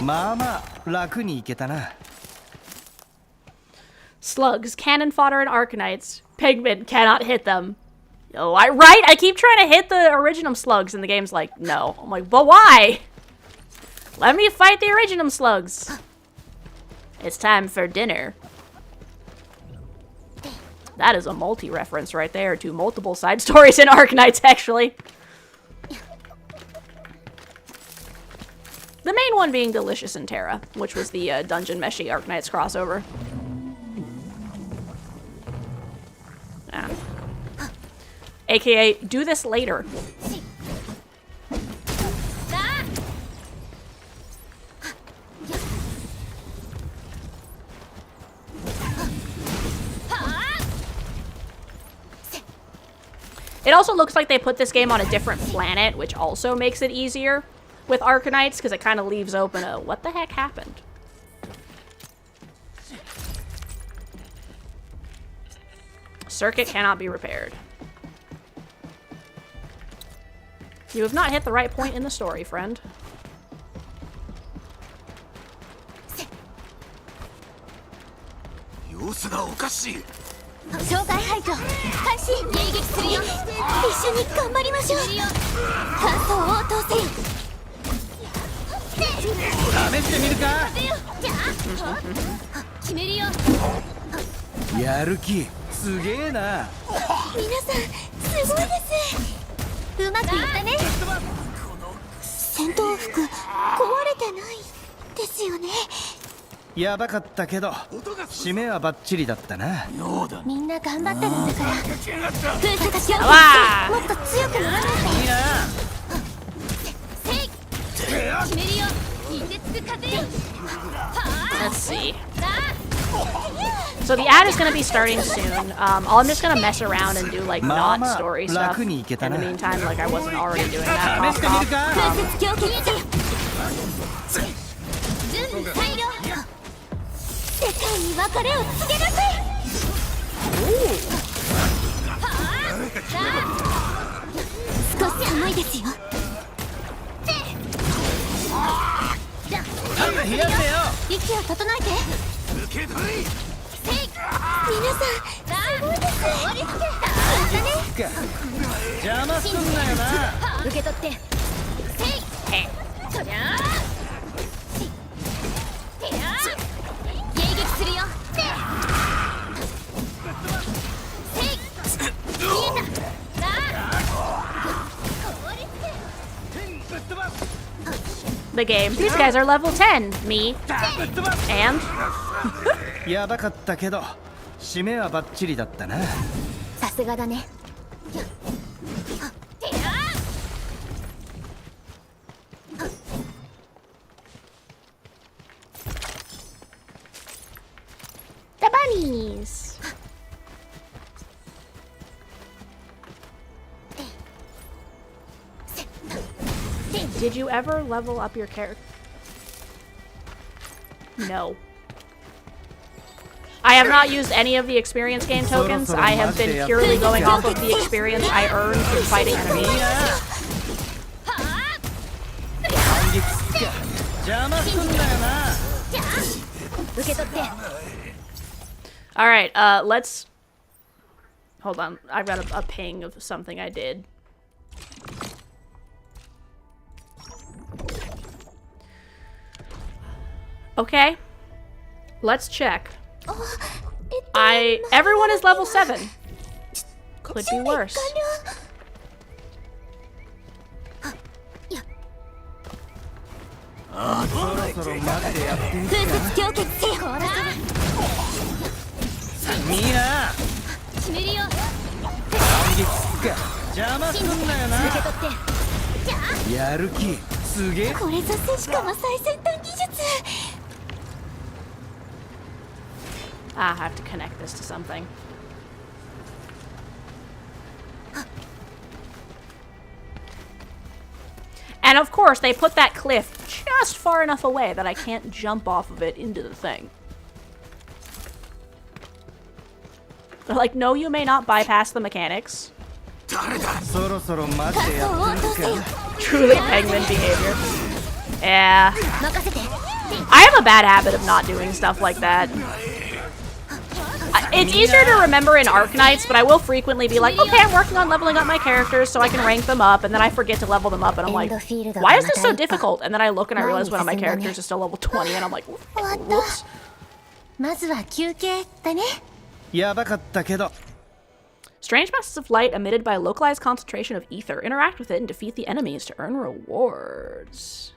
まあまあ楽にいけたな。
Slugs, cannon fodder, and Arknights. Pigmen cannot hit them. Oh, right? I keep trying to hit the originum slugs, and the game's like, no. I'm like, but why? Let me fight the originum slugs. It's time for dinner. That is a multi-reference right there to multiple side stories in Arknights, actually. The main one being Delicious in Terra, which was the Dungeon Meshi Arknights crossover. Yeah. AKA, do this later. It also looks like they put this game on a different planet, which also makes it easier with Arknights, because it kind of leaves open a what the heck happened. Circuit cannot be repaired. You have not hit the right point in the story, friend.
障害排除開始迎撃するよ。一緒に頑張りましょう。乾燥応答せよ。
試してみるか。
決めるよ。
やる気すげえな。
皆さんすごいです。うまくいったね。戦闘服壊れてないですよね。
やばかったけど締めはバッチリだったな。
みんな頑張ってるんだから風車が強く
わあ
もっと強くならないと。
いいな。
決めるよ。凍てつく風よ。
Let's see. So the ad is going to be starting soon. I'm just going to mess around and do like not story stuff. In the meantime, like I wasn't already doing that.
試してみるか。
風雪強決準備完了。世界に別れを告げなさい。少し寒いですよ。
冷やせよ。
息を整えて。皆さんすごいです。
邪魔すんなよな。
受け取って。そりゃあ迎撃するよ。見えた。
The game. These guys are level 10. Me. And?
やばかったけど締めはバッチリだったな。
さすがだね。
The bunnies. Did you ever level up your character? No. I have not used any of the experience gain tokens. I have been purely going off of the experience I earned through fighting enemies. Alright, let's... Hold on, I've got a ping of something I did. Okay, let's check. Everyone is level 7. Could be worse. I have to connect this to something. And of course, they put that cliff just far enough away that I can't jump off of it into the thing. They're like, no, you may not bypass the mechanics. Truly penguin behavior. Yeah. I have a bad habit of not doing stuff like that. It's easier to remember in Arknights, but I will frequently be like, okay, I'm working on leveling up my characters so I can rank them up, and then I forget to level them up, and I'm like, why is this so difficult? And then I look and I realize one of my characters is still level 20, and I'm like, whoops. Strange masses of light emitted by a localized concentration of ether. Interact with it and defeat the enemies to earn rewards.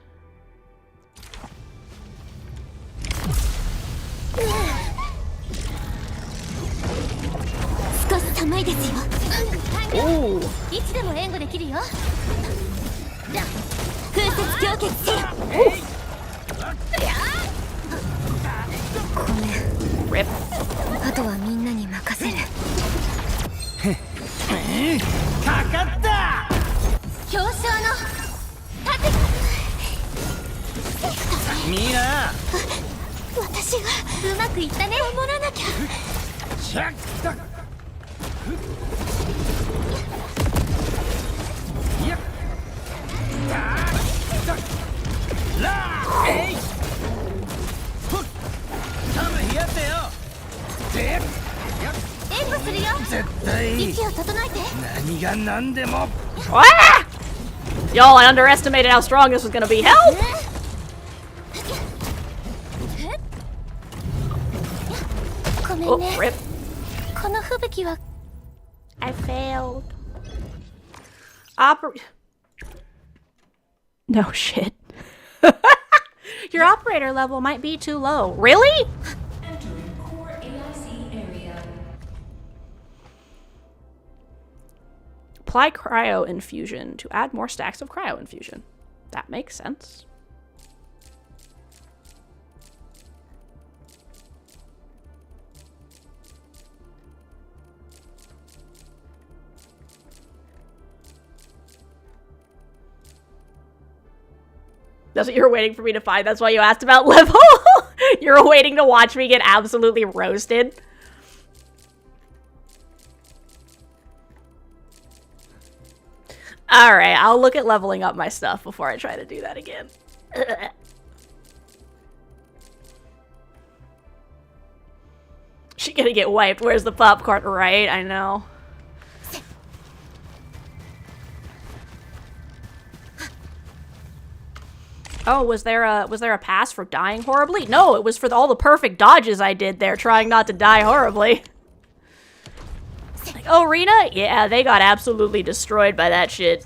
Ooh. Rip.
するよ。
絶対
息を整えて。
何が何でも
Ah! Y'all, I underestimated how strong this was gonna be. Help!
ごめ
Oh,
んね。
rip.
この吹雪は
I failed. No shit. Your operator level might be too low. Really? Apply cryo infusion to add more stacks of cryo infusion. That makes sense. That's what you were waiting for me to find. That's why you asked about level. You're waiting to watch me get absolutely roasted. Alright, I'll look at leveling up my stuff before I try to do that again. She gonna get wiped. Where's the popcorn? Right, I know. Oh, was there a pass for dying horribly? No, it was for all the perfect dodges I did there, trying not to die horribly. Like, oh, Rena? Yeah, they got absolutely destroyed by that shit.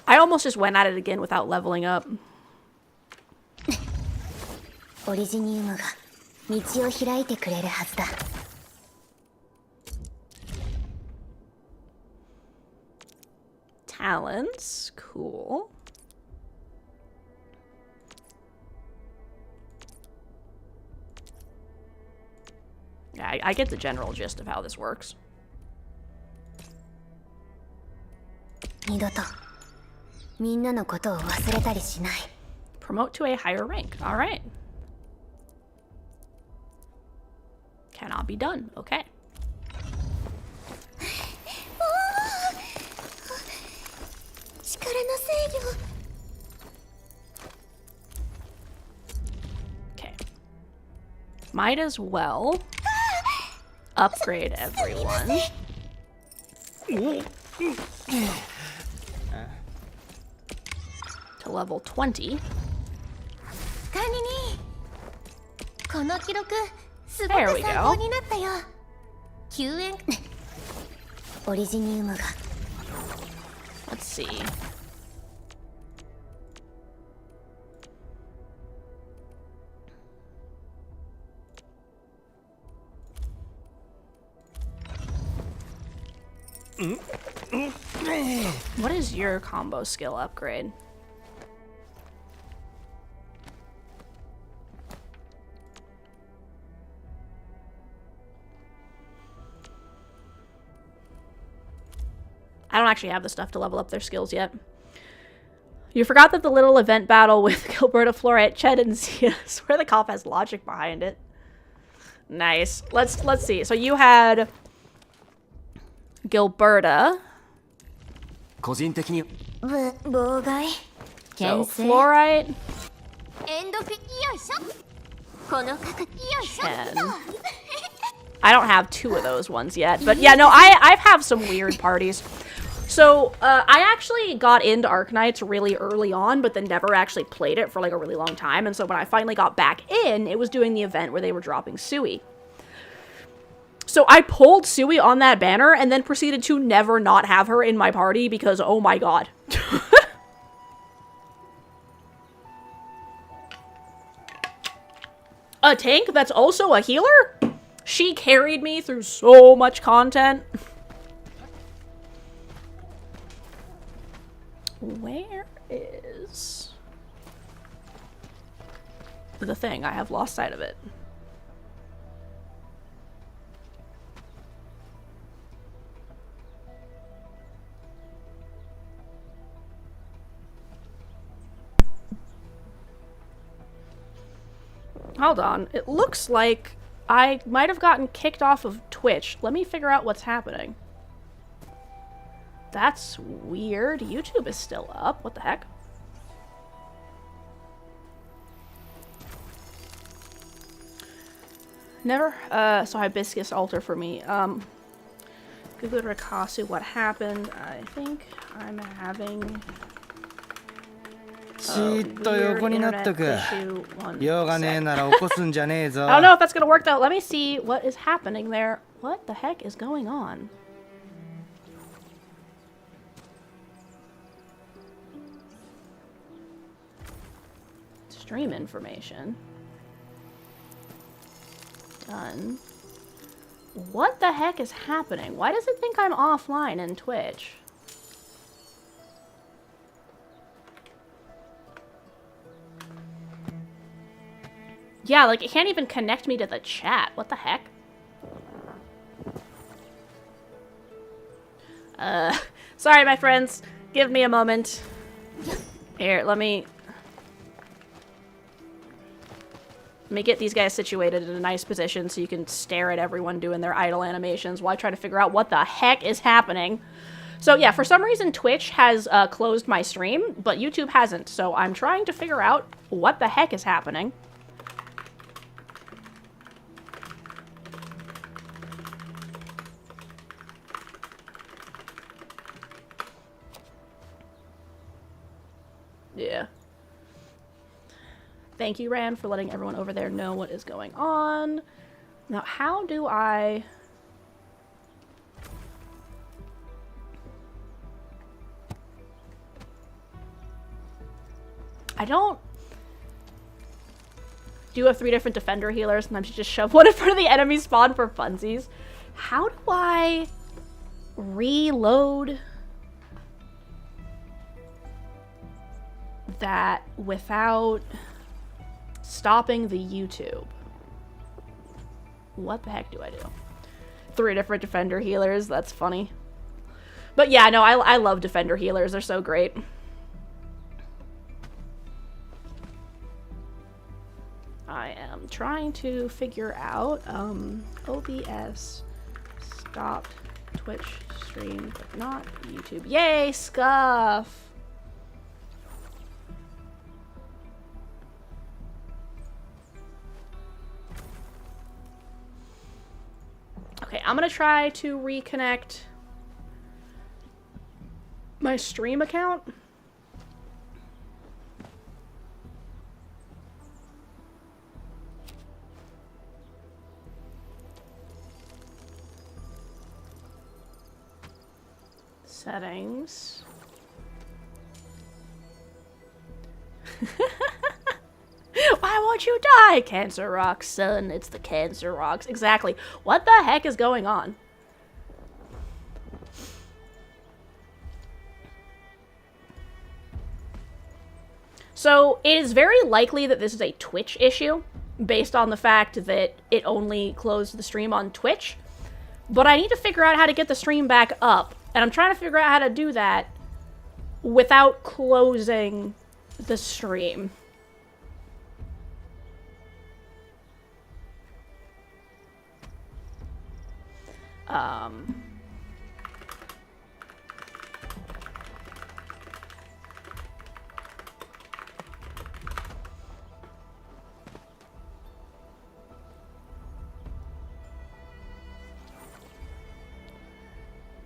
I almost just went at it again without leveling up.
オリジニウムが道を開いてくれるはずだ。
Talents, cool. Yeah, I get the general gist of how this works.
二度とみんなのことを忘れたりしない。
Promote to a higher rank. All right. Cannot be done. Okay.
力の制御。
Okay. Might as well upgrade everyone. To level 20.
管理人。この記録すご
There
く
we
参
go.
考になったよ。救援オリジニウムが
Let's see. What is your combo skill upgrade? I don't actually have the stuff to level up their skills yet. You forgot that the little event battle with Gilberta, Flora, Ched, and Zia, I swear the cop has logic behind it. Nice. Let's see. So you had Gilberta.
個人的に
妨害
So
牽制
Fluorite,
エンドフィよいしょこの価格よいしょ
Chen. I don't have two of those ones yet, but yeah, no, I have some weird parties. So I actually got into Arknights really early on, but then never actually played it for like a really long time. And so when I finally got back in, it was doing the event where they were dropping Sui. So I pulled Sui on that banner and then proceeded to never not have her in my party because, oh my god. A tank that's also a healer? She carried me through so much content. Where is the thing? I have lost sight of it. Hold on. It looks like I might have gotten kicked off of Twitch. Let me figure out what's happening. That's weird. YouTube is still up. What the heck? Never. So hibiscus altar for me. Google Rikasu, what happened? I think I'm having
じーっと横になっとく。
issue.
用がねえなら起こすんじゃねえぞ。
I don't know if that's gonna work though. Let me see what is happening there. What the heck is going on? Stream information. Done. What the heck is happening? Why does it think I'm offline in Twitch? Yeah, like it can't even connect me to the chat. What the heck? Sorry, my friends. Give me a moment. Here, let me get these guys situated in a nice position so you can stare at everyone doing their idle animations while I try to figure out what the heck is happening. So yeah, for some reason Twitch has closed my stream, but YouTube hasn't. So I'm trying to figure out what the heck is happening. Yeah. Thank you, Ran, for letting everyone over there know what is going on. Now, how do I... I don't... Do you have 3 different defender healers? Sometimes you just shove one in front of the enemy spawn for funsies. How do I reload that without stopping the YouTube? What the heck do I do? 3 different defender healers. That's funny. But yeah, no, I love defender healers. They're so great. I am trying to figure out OBS stopped Twitch stream, but not YouTube. Yay, Scuff! Okay, I'm gonna try to reconnect my stream account. Settings. Why won't you die? Cancer rocks, son. It's the cancer rocks. Exactly. What the heck is going on? So it is very likely that this is a Twitch issue based on the fact that it only closed the stream on Twitch. But I need to figure out how to get the stream back up. And I'm trying to figure out how to do that without closing the stream.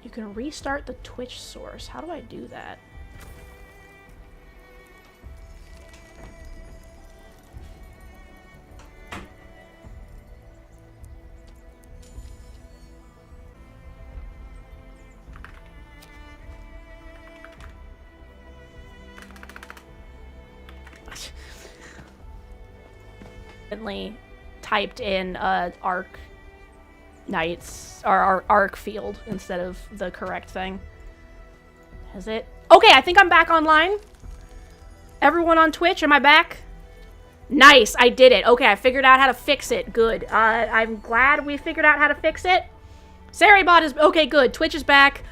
You can restart the Twitch source. How do I do that? Typed in Arknights or ArkField instead of the correct thing. Has it? Okay, I think I'm back online. Everyone on Twitch, am I back? Nice, I did it. Okay, I figured out how to fix it. Good. I'm glad we figured out how to fix it. Saribot is okay. Good. Twitch is back.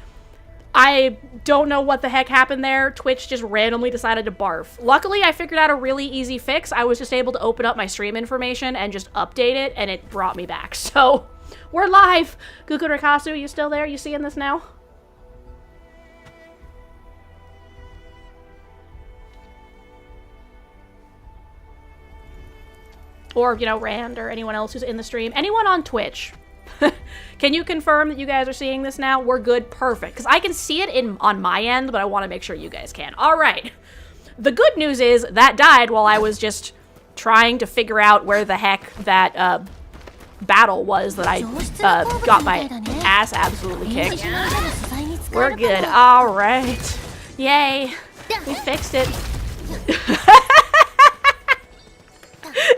I don't know what the heck happened there. Twitch just randomly decided to barf. Luckily, I figured out a really easy fix. I was just able to open up my stream information and just update it, and it brought me back. So, we're live! Guku Rikasu, you still there? You seeing this now? or, you know, Rand or anyone else who's in the stream, anyone on Twitch, can you confirm that you guys are seeing this now? We're good. Perfect. Because I can see it on my end, but I want to make sure you guys can. All right. The good news is that died while I was just trying to figure out where the heck that battle was that I got my ass absolutely kicked. We're good. All right. Yay. We fixed it.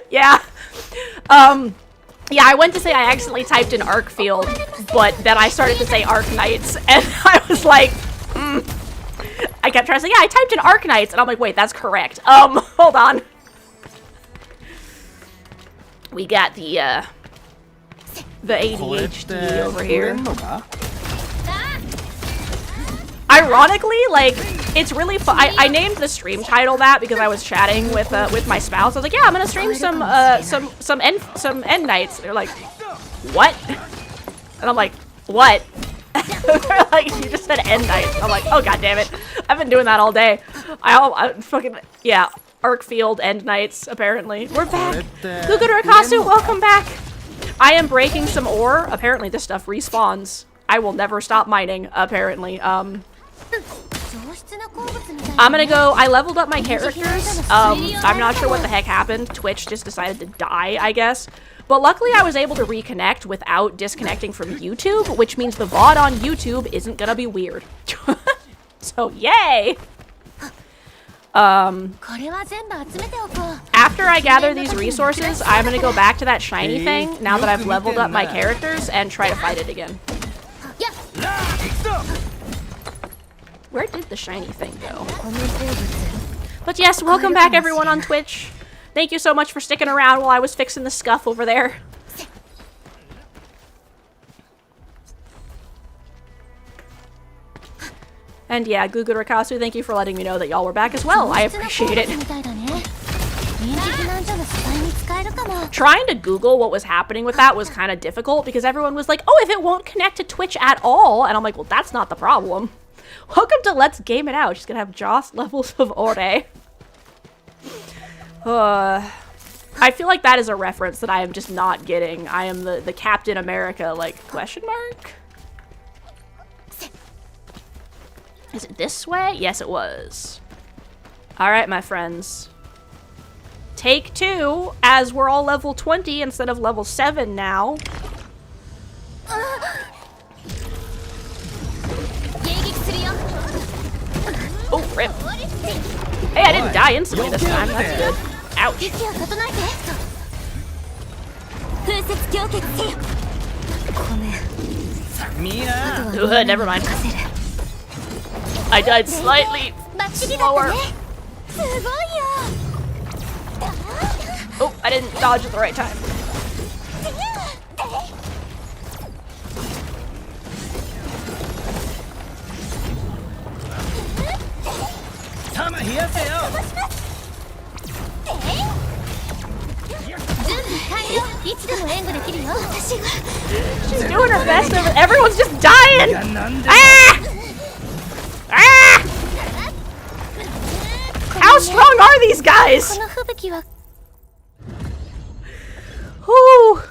Yeah. Yeah, I went to say I accidentally typed in ArkField, but then I started to say Arknights, and I was like, I kept trying to say, yeah, I typed in Arknights, and I'm like, wait, that's correct. Hold on. We got the ADHD over here. Ironically, like, it's really fun. I named the stream title that because I was chatting with my spouse. I was like, yeah, I'm gonna stream some EndKnights. They're like, what? And I'm like, what? They're like, you just said EndKnights. I'm like, oh god damn it. I've been doing that all day. I fucking, yeah. ArkField EndKnights, apparently. We're back. Gugudarakasu, welcome back. I am breaking some ore. Apparently this stuff respawns. I will never stop mining, apparently. I'm gonna go, I leveled up my characters. I'm not sure what the heck happened. Twitch just decided to die, I guess. But luckily I was able to reconnect without disconnecting from YouTube, which means the VOD on YouTube isn't gonna be weird. So, yay! After I gather these resources, I'm gonna go back to that shiny thing, now that I've leveled up my characters, and try to fight it again. Where did the shiny thing go? But yes, welcome back everyone on Twitch. Thank you so much for sticking around while I was fixing the scuff over there. And yeah, Gugudarakasu, thank you for letting me know that y'all were back as well. I appreciate it. Trying to Google what was happening with that was kind of difficult because everyone was like, oh, if it won't connect to Twitch at all. And I'm like, well, that's not the problem. Welcome to Let's Game It Out. She's gonna have Joss levels of Ore. I feel like that is a reference that I am just not getting. I am the Captain America, like, question mark? Is it this way? Yes, it was. Alright, my friends. Take 2, as we're all level 20 instead of level 7 now. Oh, rip. Hey, I didn't die instantly this time. That's good. Ouch. Never mind. I died slightly slower. Oh, I didn't dodge at the right time. She's doing her best over. Everyone's just dying. Ah! Ah! How strong are these guys? Whew.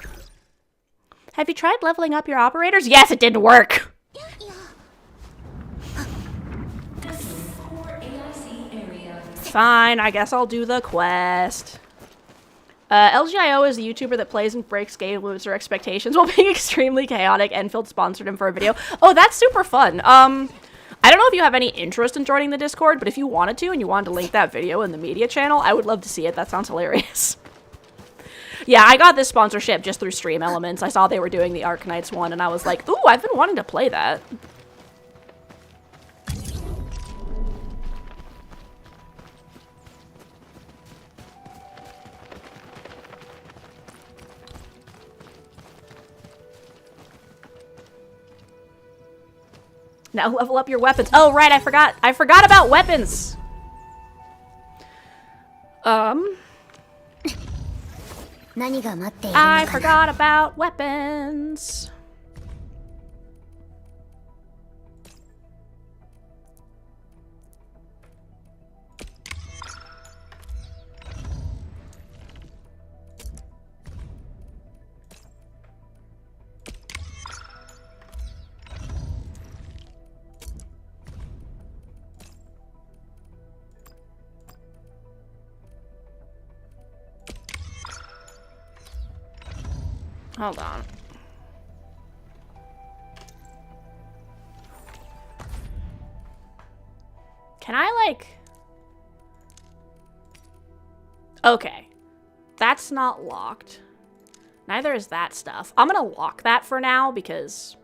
Have you tried leveling up your operators? Yes, it didn't work. Fine, I guess I'll do the quest. LGIO is the YouTuber that plays and breaks game limits or expectations while being extremely chaotic. Endfield sponsored him for a video. Oh, that's super fun. I don't know if you have any interest in joining the Discord, but if you wanted to and you wanted to link that video in the media channel, I would love to see it. That sounds hilarious. Yeah, I got this sponsorship just through Stream Elements. I saw they were doing the Arknights one, and I was like, ooh, I've been wanting to play that. Now level up your weapons. Oh, right, I forgot about weapons. I forgot about weapons. Hold on. Can I, like... Okay. That's not locked. Neither is that stuff. I'm gonna lock that for now because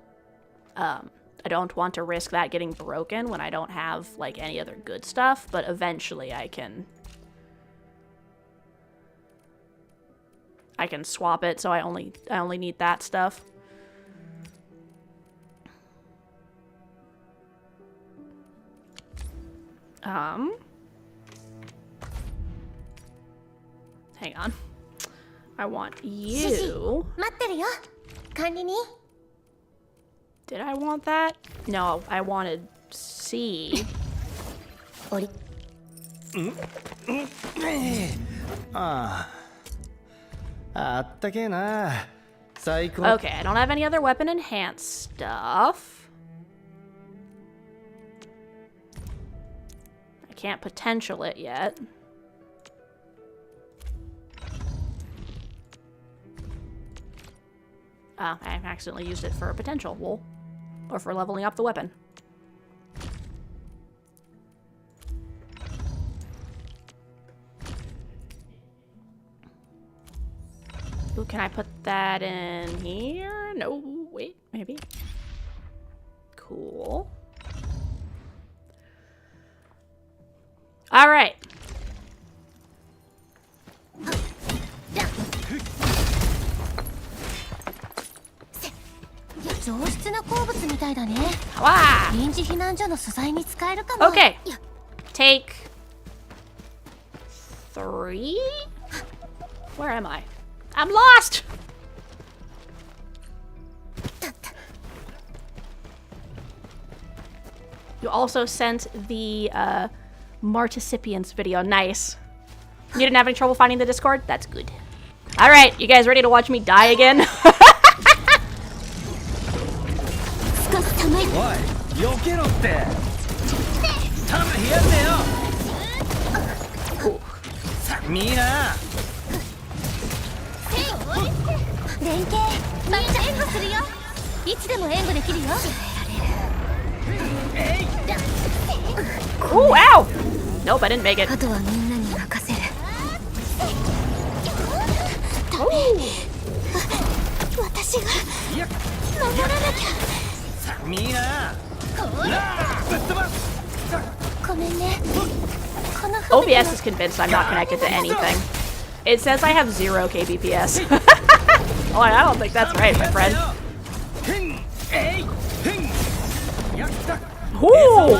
I don't want to risk that getting broken when I don't have, like, any other good stuff, but eventually I can swap it, so I only need that stuff. Hang on. I want you.
待ってるよ。管理人。
Did I want that? No, I wanted C.
おり。
あったけえな。最高。
Okay, I don't have any other weapon enhanced stuff. I can't potential it yet. I accidentally used it for a potential. Lol. Or for leveling up the weapon. Ooh, can I put that in here? No, wait, maybe. Cool. All right.
上質な鉱物みたいだね。
Wow.
臨時避難所の素材に使えるかも。
Okay. Take 3? Where am I? I'm lost! You also sent the Marticipients video. Nice. You didn't have any trouble finding the Discord? That's good. Alright, you guys ready to watch me die again?
少し寒い。
おい、避けろって。寒いやんねよ。寒いな。
連携。また援護するよ。いつでも援護できるよ。
Ooh, ow! Nope, I didn't make it.
あとはみんなに任せる。私が守らなきゃ。
寒いな。
ごめんね。この
OBS is convinced I'm not connected to anything. It says I have 0 kbps. Oh, I don't think that's right, my friend. Ooh!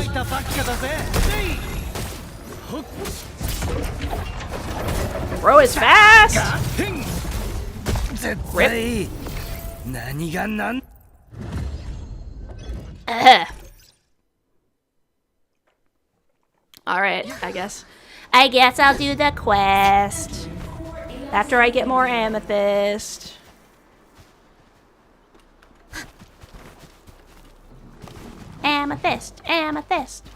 Bro is fast! Rip. Alright, I guess I'll do the quest after I get more amethyst. Amethyst, amethyst.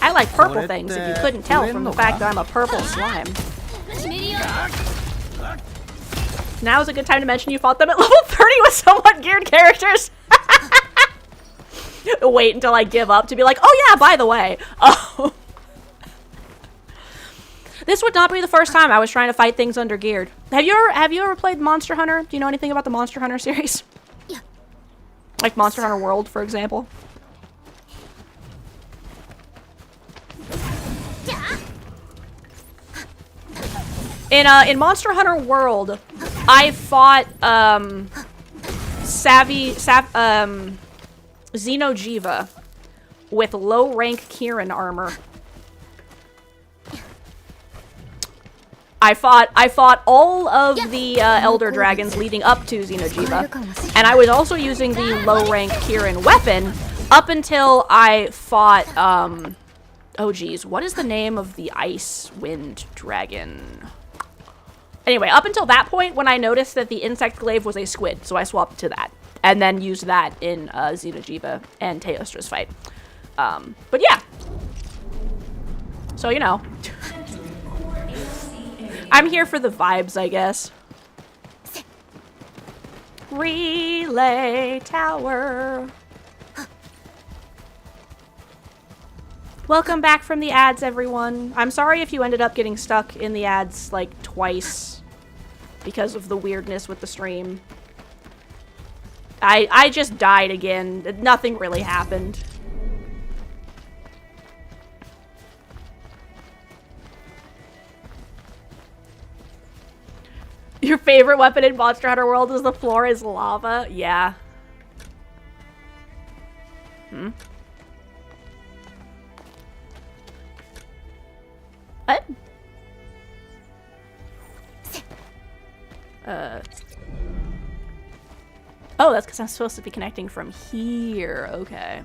I like purple things, if you couldn't tell from the fact that I'm a purple slime. Now is a good time to mention you fought them at level 30 with somewhat geared characters. Wait until I give up to be like, oh yeah, by the way. Oh. This would not be the first time I was trying to fight things under geared. Have you ever played Monster Hunter? Do you know anything about the Monster Hunter series? Like Monster Hunter World, for example. In Monster Hunter World, I fought Xeno'jiiva with low rank Kirin armor. I fought all of the Elder Dragons leading up to Xeno'jiiva, and I was also using the low rank Kirin weapon up until I fought oh geez, what is the name of the Ice Wind Dragon? Anyway, up until that point when I noticed that the insect glaive was a squid, so I swapped to that. And then used that in Xeno'jiiva and Teostra's fight. But yeah. So, you know. I'm here for the vibes, I guess. Relay tower. Welcome back from the ads, everyone. I'm sorry if you ended up getting stuck in the ads like twice because of the weirdness with the stream. I just died again. Nothing really happened. Your favorite weapon in Monster Hunter World is the floor is lava? Yeah. What? Oh, that's because I'm supposed to be connecting from here. Okay.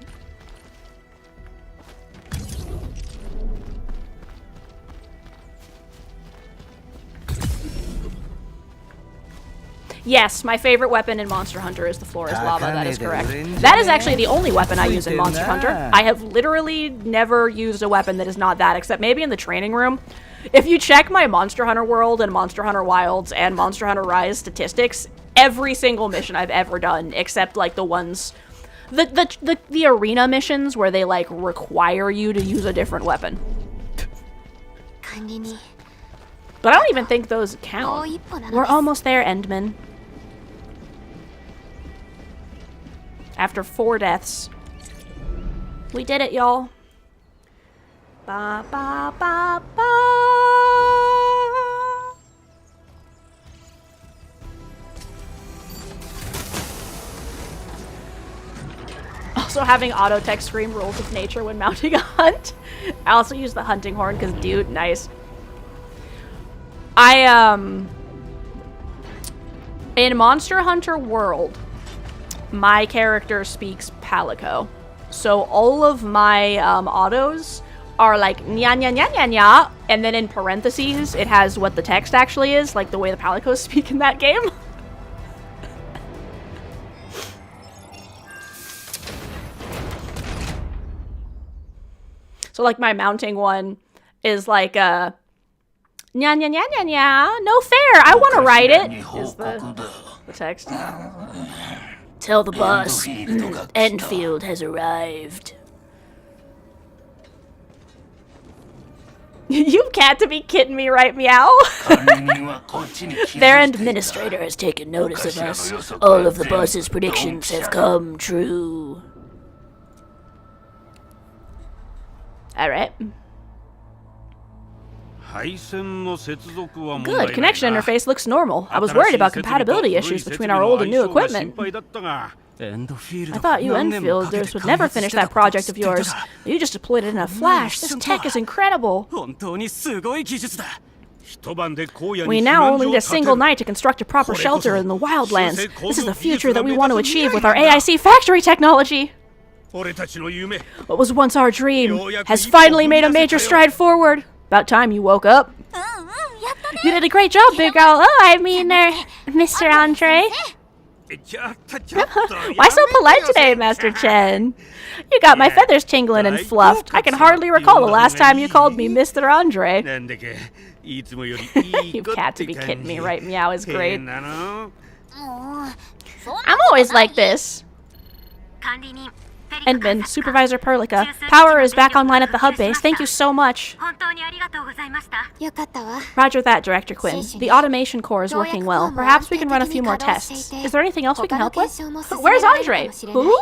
Yes, my favorite weapon in Monster Hunter is the floor is lava. That is correct. That is actually the only weapon I use in Monster Hunter. I have literally never used a weapon that is not that, except maybe in the training room. If you check my Monster Hunter World and Monster Hunter Wilds and Monster Hunter Rise statistics, every single mission I've ever done, except like the ones, the arena missions where they like require you to use a different weapon. But I don't even think those count. We're almost there, Endman. After 4 deaths. We did it, y'all. Ba ba ba ba. Also having auto text scream rules of nature when mounting a hunt. I also use the hunting horn because dude, nice. In Monster Hunter World, my character speaks Palico. So all of my autos are like nya nya nya nya nya, and then in parentheses it has what the text actually is, like the way the Palicos speak in that game. So like my mounting one is like nya nya nya nya nya, no fair, I want to ride it, is the text. Tell the boss, Endfield has arrived. You've got to be kidding me, right, Meow? Their administrator has taken notice of us. All of the boss's predictions have come true. Alright. Good, connection interface looks normal. I was worried about compatibility issues between our old and new equipment. I thought you Endfielders would never finish that project of yours. You just deployed it in a flash. This tech is incredible. We now only need a single night to construct a proper shelter in the wildlands. This is the future that we want to achieve with our AIC factory technology. What was once our dream has finally made a major stride forward. About time you woke up. You did a great job, big girl. Oh, I mean, Mr. Andre. Why so polite today, Master Chen? You got my feathers tingling and fluffed. I can hardly recall the last time you called me Mr. Andre. You've got to be kidding me, right? Meow is great. I'm always like this. Endman, Supervisor Perlica. Power is back online at the hub base. Thank you so much. Roger that, Director Quinn. The automation core is working well. Perhaps we can run a few more tests. Is there anything else we can help with? Where's Andre? Who?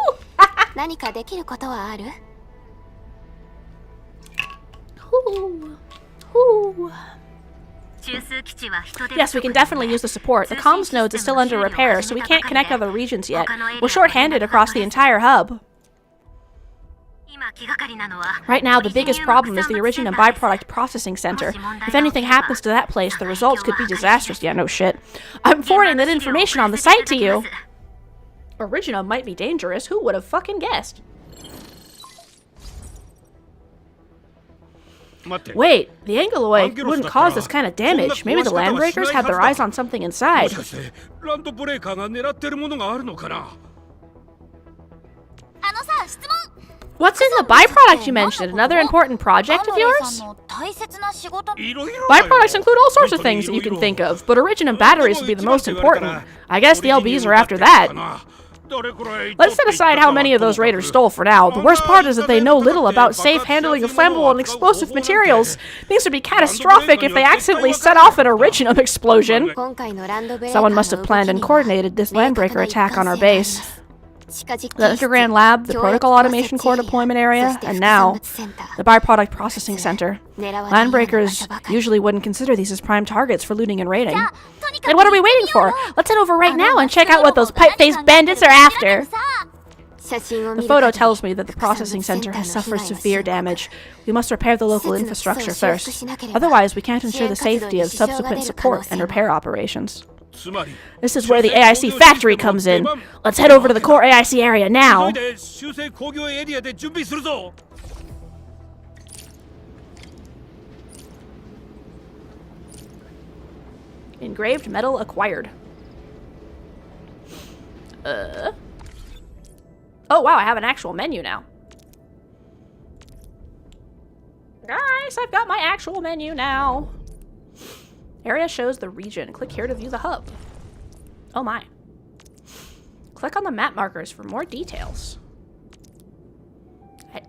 Yes, we can definitely use the support. The comms nodes is still under repair, so we can't connect other regions yet. We're short-handed across the entire hub. Right now, the biggest problem is the origin and byproduct processing center. If anything happens to that place, the results could be disastrous. Yeah, no shit. I'm forwarding that information on the site to you. Origina might be dangerous. Who would have fucking guessed? Wait, the Angeloid wouldn't cause this kind of damage. Maybe the Landbreakers had their eyes on something inside. What's in the byproduct you mentioned? Another important project of yours? Byproducts include all sorts of things that you can think of, but origin and batteries would be the most important. I guess the LBs are after that. Let's set aside how many of those raiders stole for now. The worst part is that they know little about safe handling of flammable and explosive materials. Things would be catastrophic if they accidentally set off an Originum explosion. Someone must have planned and coordinated this landbreaker attack on our base. The underground lab, the protocol automation core deployment area, and now the byproduct processing center. Landbreakers usually wouldn't consider these as prime targets for looting and raiding. And what are we waiting for? Let's head over right now and check out what those pipe-faced bandits are after. The photo tells me that the processing center has suffered severe damage. We must repair the local infrastructure first. Otherwise, we can't ensure the safety of subsequent support and repair operations. This is where the AIC factory comes in. Let's head over to the core AIC area now. Engraved metal acquired. Oh wow, I have an actual menu now. Nice, I've got my actual menu now. Area shows the region. Click here to view the hub. Oh my. Click on the map markers for more details.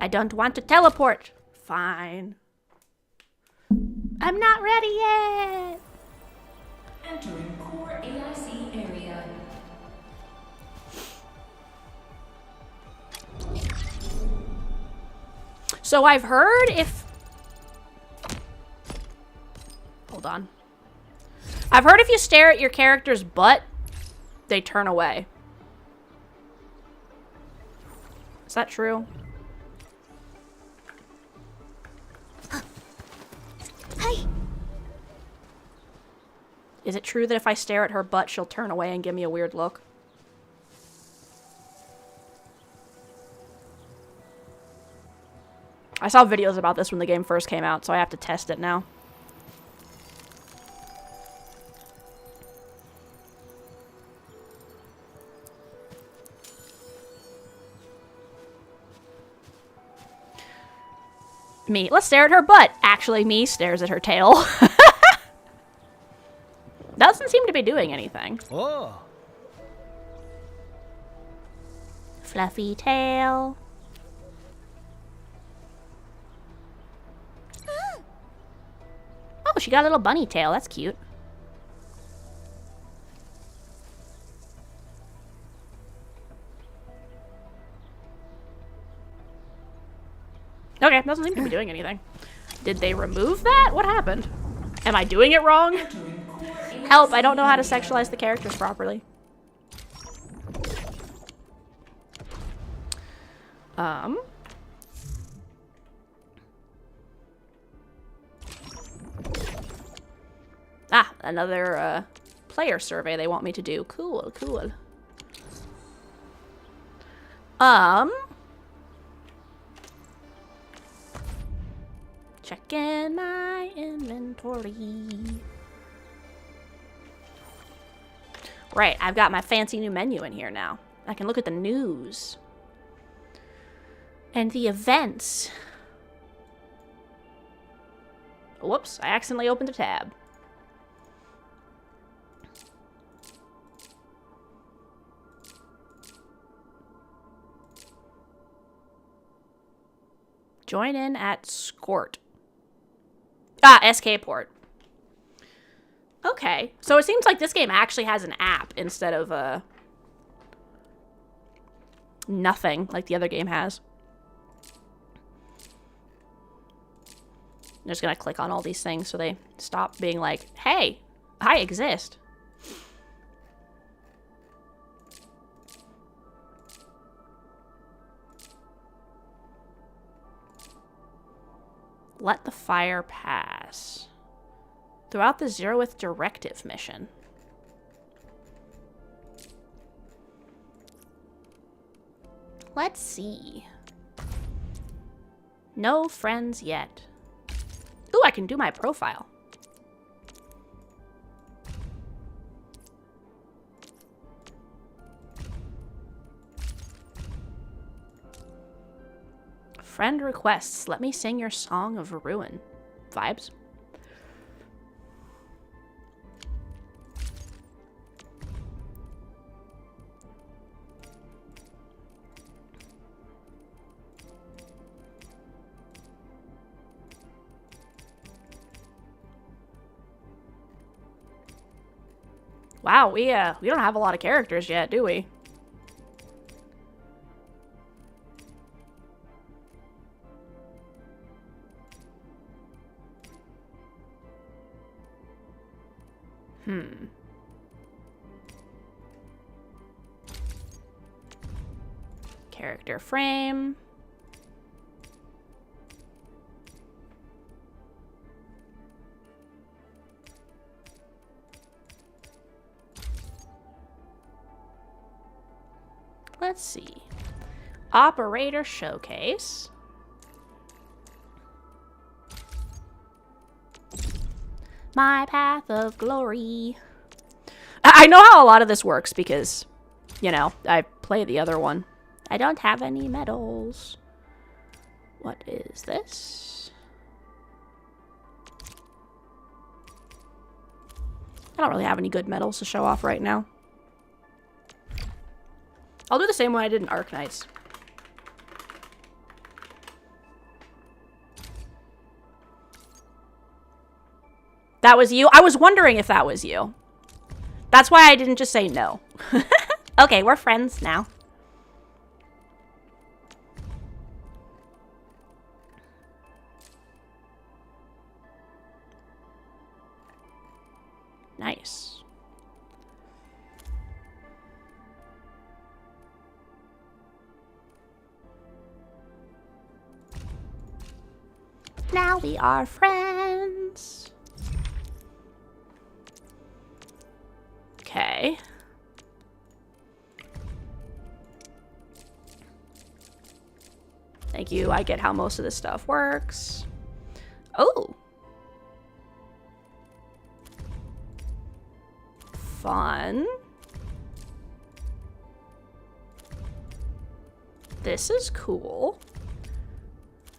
I don't want to teleport. Fine. I'm not ready yet.
Entering core AIC area.
So I've heard if... Hold on. I've heard if you stare at your character's butt, they turn away. Is that true? Is it true that if I stare at her butt, she'll turn away and give me a weird look? I saw videos about this when the game first came out, so I have to test it now. Me. Let's stare at her butt. Actually, me stares at her tail. Doesn't seem to be doing anything.
Oh.
Fluffy tail. Oh, she got a little bunny tail. That's cute. Okay, doesn't seem to be doing anything. Did they remove that? What happened? Am I doing it wrong? Help, I don't know how to sexualize the characters properly. Ah, another player survey they want me to do. Cool, cool. Check in my inventory. Right, I've got my fancy new menu in here now. I can look at the news. And the events. Whoops, I accidentally opened a tab. Join in at Skort. Ah, SK port. Okay, so it seems like this game actually has an app instead of nothing like the other game has. I'm just gonna click on all these things so they stop being like, hey, I exist. Let the fire pass. Throughout the Zeroth Directive mission. Let's see. No friends yet. Ooh, I can do my profile. Friend requests. Let me sing your song of ruin. Vibes. Wow, we don't have a lot of characters yet, do we? Character frame. Let's see. Operator showcase. My path of glory. I know how a lot of this works because, you know, I play the other one. I don't have any medals. What is this? I don't really have any good medals to show off right now. I'll do the same way I did in Arknights. That was you? I was wondering if that was you. That's why I didn't just say no. Okay, we're friends now. Nice. Now we are friends. Okay. Thank you. I get how most of this stuff works. Oh. Fun. This is cool.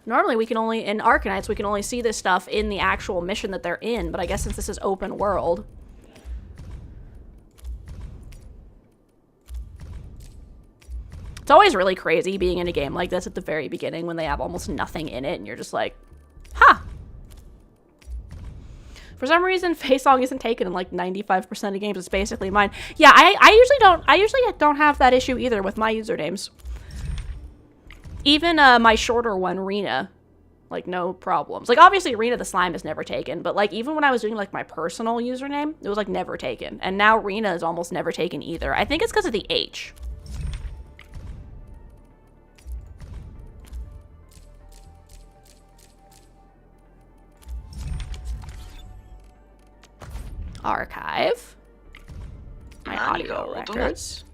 Normally we can only, in Arknights, we can only see this stuff in the actual mission that they're in, but I guess since this is open world. It's always really crazy being in a game like this at the very beginning when they have almost nothing in it and you're just like, huh. For some reason, Face Song isn't taken in like 95% of games. It's basically mine. Yeah, I usually don't have that issue either with my usernames. Even my shorter one, Rena, like no problems. Like obviously Rena the Slime is never taken, but like even when I was doing like my personal username, it was like never taken. And now Rena is almost never taken either. I think it's because of the H. Archive. My audio records.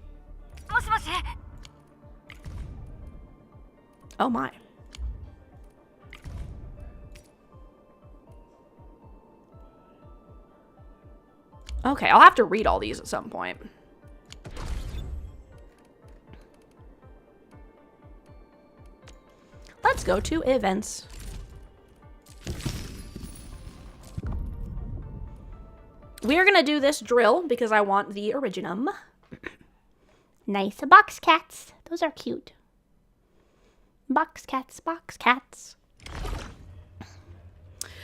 Oh my. Okay, I'll have to read all these at some point. Let's go to events. We are gonna do this drill because I want the originum. Nice box cats. Those are cute. Box cats, box cats.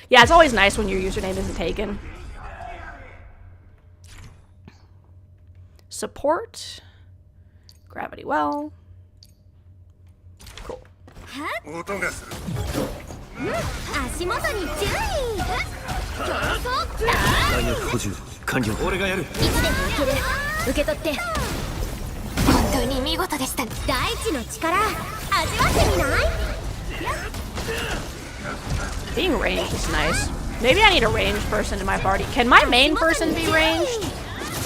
Yeah, it's always nice when your username isn't taken. Support. Gravity well. Cool. Being ranged is nice. Maybe I need a ranged person in my party. Can my main person be ranged?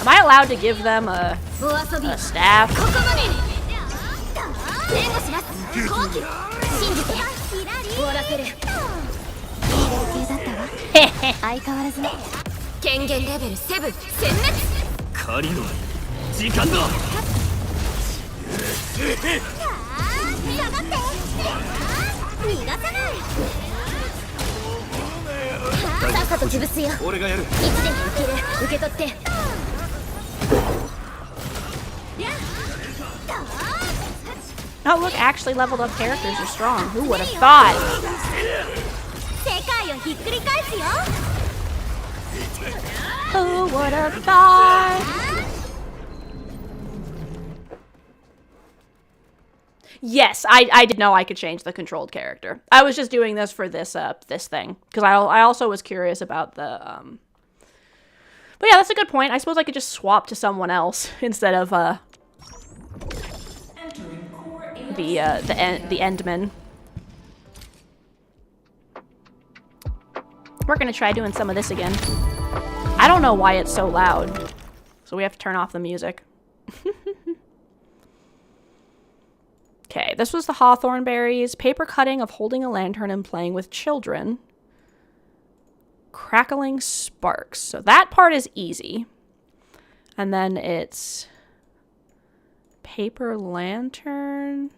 Am I allowed to give them a staff?
逃がさないさっさと潰すよ
俺がやる
一時に受ける受け取って
Oh, look, actually leveled up characters are strong. Who would have thought?
世界をひっくり返すよ
Who would have thought? Yes, I did know I could change the controlled character. I was just doing this for this this thing because I also was curious about the But yeah, that's a good point. I suppose I could just swap to someone else instead of
Entering core AIC
the Endman. We're gonna try doing some of this again. I don't know why it's so loud, so we have to turn off the music. Okay, this was the hawthorn berries, paper cutting of holding a lantern and playing with children. Crackling sparks. So that part is easy. And then it's paper lantern.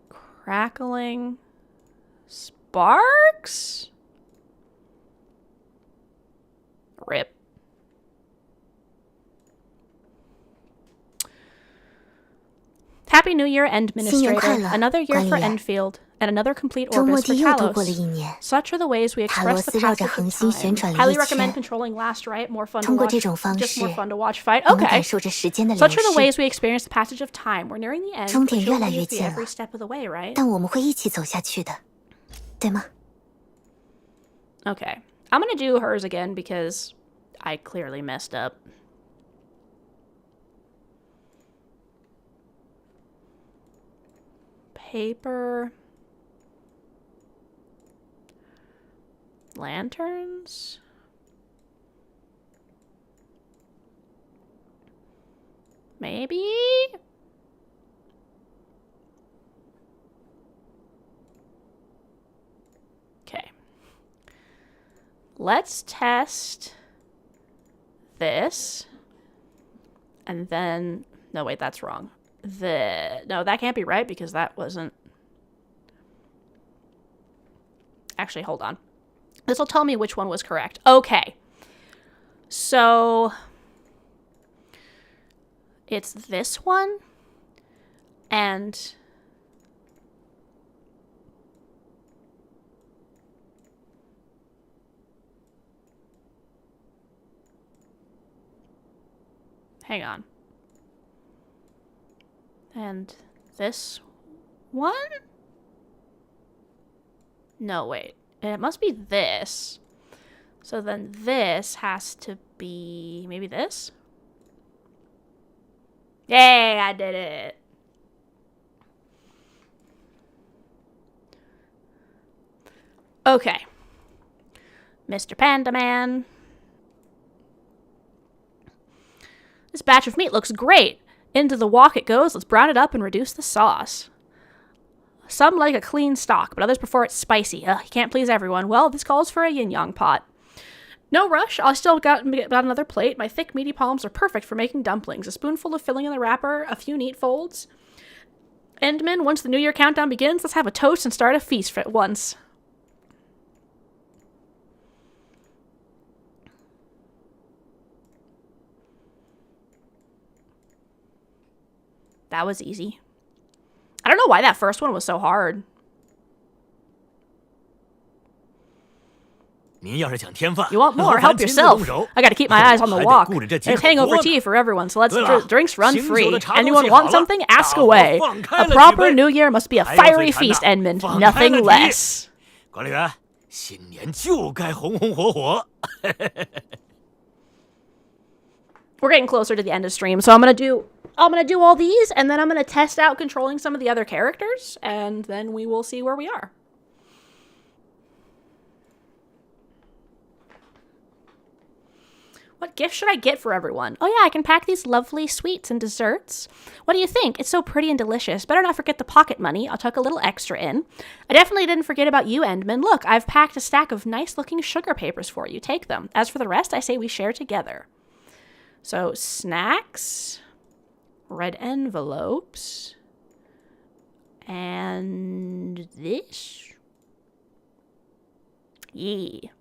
Crackling sparks? Rip. Happy New Year, Administrator. Another year for Endfield, and another complete orbis for Talos. Such are the ways we express the passage of time. Highly recommend controlling Last Right. More fun to watch. Just more fun to watch fight. Okay. Such are the ways we experience the passage of time. We're nearing the end. But you'll always be every step of the way, right?
但我们会一起走下去的，对吗？
Okay. I'm gonna do hers again because I clearly messed up. Paper lanterns. Maybe? Okay. Let's test this. And then, no, wait, that's wrong. No, that can't be right because that wasn't. Actually, hold on. This will tell me which one was correct. Okay. So it's this one and hang on. And this one? No, wait. It must be this. So then this has to be maybe this? Yay, I did it. Okay. Mr. Panda Man. This batch of meat looks great. Into the wok it goes. Let's brown it up and reduce the sauce. Some like a clean stock, but others prefer it spicy. Ugh, you can't please everyone. Well, this calls for a yin-yang pot. No rush. I still got another plate. My thick, meaty palms are perfect for making dumplings. A spoonful of filling in the wrapper, a few neat folds. Endman, once the New Year countdown begins, let's have a toast and start a feast at once. That was easy. I don't know why that first one was so hard.
您要是想添饭
You want more? Help yourself. I gotta keep my eyes on the wok. There's hangover tea for everyone, so let's drinks run free. Anyone want something? Ask away. A proper New Year must be a fiery feast, Edmund. Nothing less.
管理员，新年就该红红火火。
We're getting closer to the end of stream, so I'm gonna do all these, and then I'm gonna test out controlling some of the other characters, and then we will see where we are. What gift should I get for everyone? Oh yeah, I can pack these lovely sweets and desserts. What do you think? It's so pretty and delicious. Better not forget the pocket money. I'll tuck a little extra in. I definitely didn't forget about you, Endman. Look, I've packed a stack of nice-looking sugar papers for you. Take them. As for the rest, I say we share together. So, snacks, red envelopes, and this. Yee.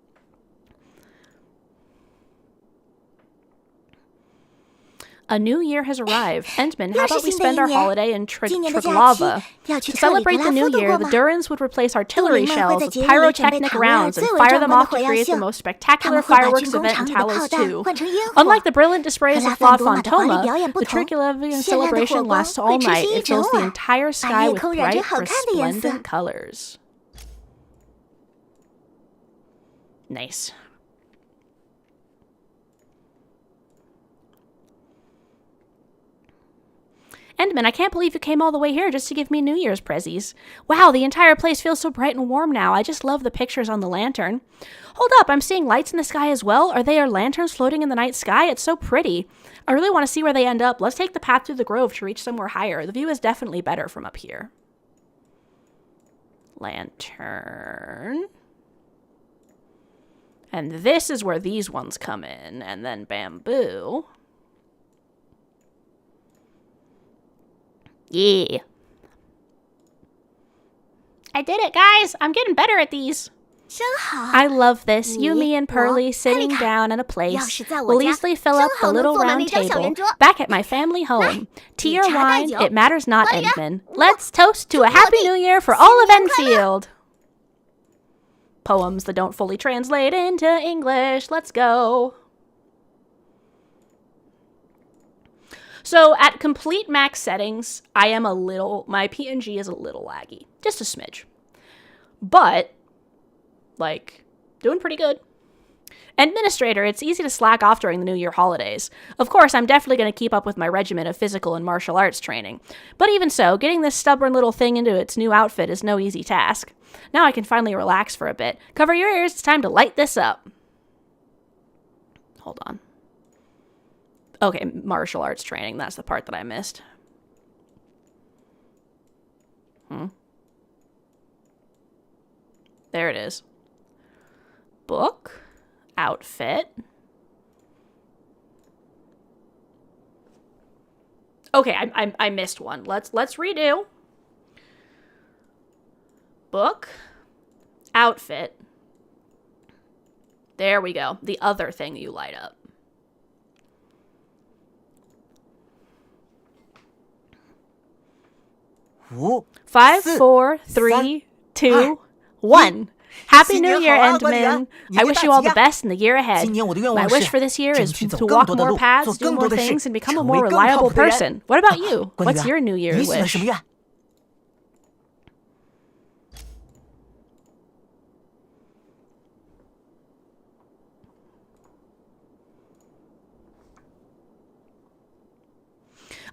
A new year has arrived. Endman, how about we spend our holiday in Triglava? To celebrate the new year, the Durans would replace artillery shells with pyrotechnic rounds and fire them off to create the most spectacular fireworks event in Talos 2. Unlike the brilliant displays of Flawed Fantoma, the Triglavian celebration lasts all night. It fills the entire sky with bright, resplendent colors. Nice. Endman, I can't believe you came all the way here just to give me New Year's prezzies. Wow, the entire place feels so bright and warm now. I just love the pictures on the lantern. Hold up, I'm seeing lights in the sky as well. Are they our lanterns floating in the night sky? It's so pretty. I really want to see where they end up. Let's take the path through the grove to reach somewhere higher. The view is definitely better from up here. Lantern. And this is where these ones come in. And then bamboo. Yeah. I did it, guys. I'm getting better at these. I love this. You, me, and Pearly sitting down at a place. We'll easily fill up the little round table back at my family home. Tea or wine, it matters not, Endman. Let's toast to a happy new year for all of Endfield. Poems that don't fully translate into English. Let's go. So at complete max settings, my PNG is a little laggy. Just a smidge. But, doing pretty good. Administrator, it's easy to slack off during the New Year holidays. Of course, I'm definitely going to keep up with my regimen of physical and martial arts training. But even so, getting this stubborn little thing into its new outfit is no easy task. Now I can finally relax for a bit. Cover your ears, it's time to light this up. Hold on. Okay, martial arts training. That's the part that I missed. There it is. Book. Outfit. Okay, I missed one. Let's redo. Book. Outfit. There we go. The other thing you light up.
Whoa.
5, 4, 3, 2, 1. Happy New Year, Endman. I wish you all the best in the year ahead. My wish for this year is to walk more paths, do more things, and become a more reliable person. What about you? What's your New Year's wish?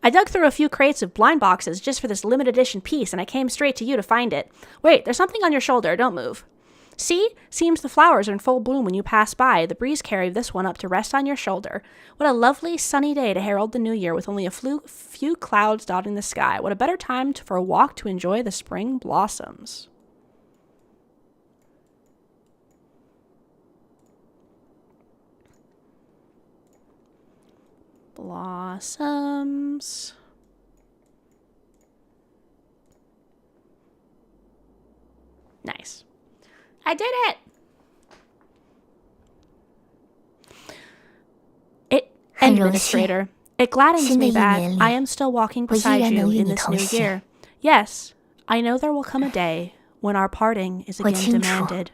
I dug through a few crates of blind boxes just for this limited edition piece, and I came straight to you to find it. Wait, there's something on your shoulder. Don't move. See? Seems the flowers are in full bloom when you pass by. The breeze carried this one up to rest on your shoulder. What a lovely, sunny day to herald the new year with only a few clouds dotting the sky. What a better time for a walk to enjoy the spring blossoms. Blossoms. Nice. I did it! Administrator, it gladdens me that I am still walking beside you in this new year. Yes, I know there will come a day when our parting is again demanded.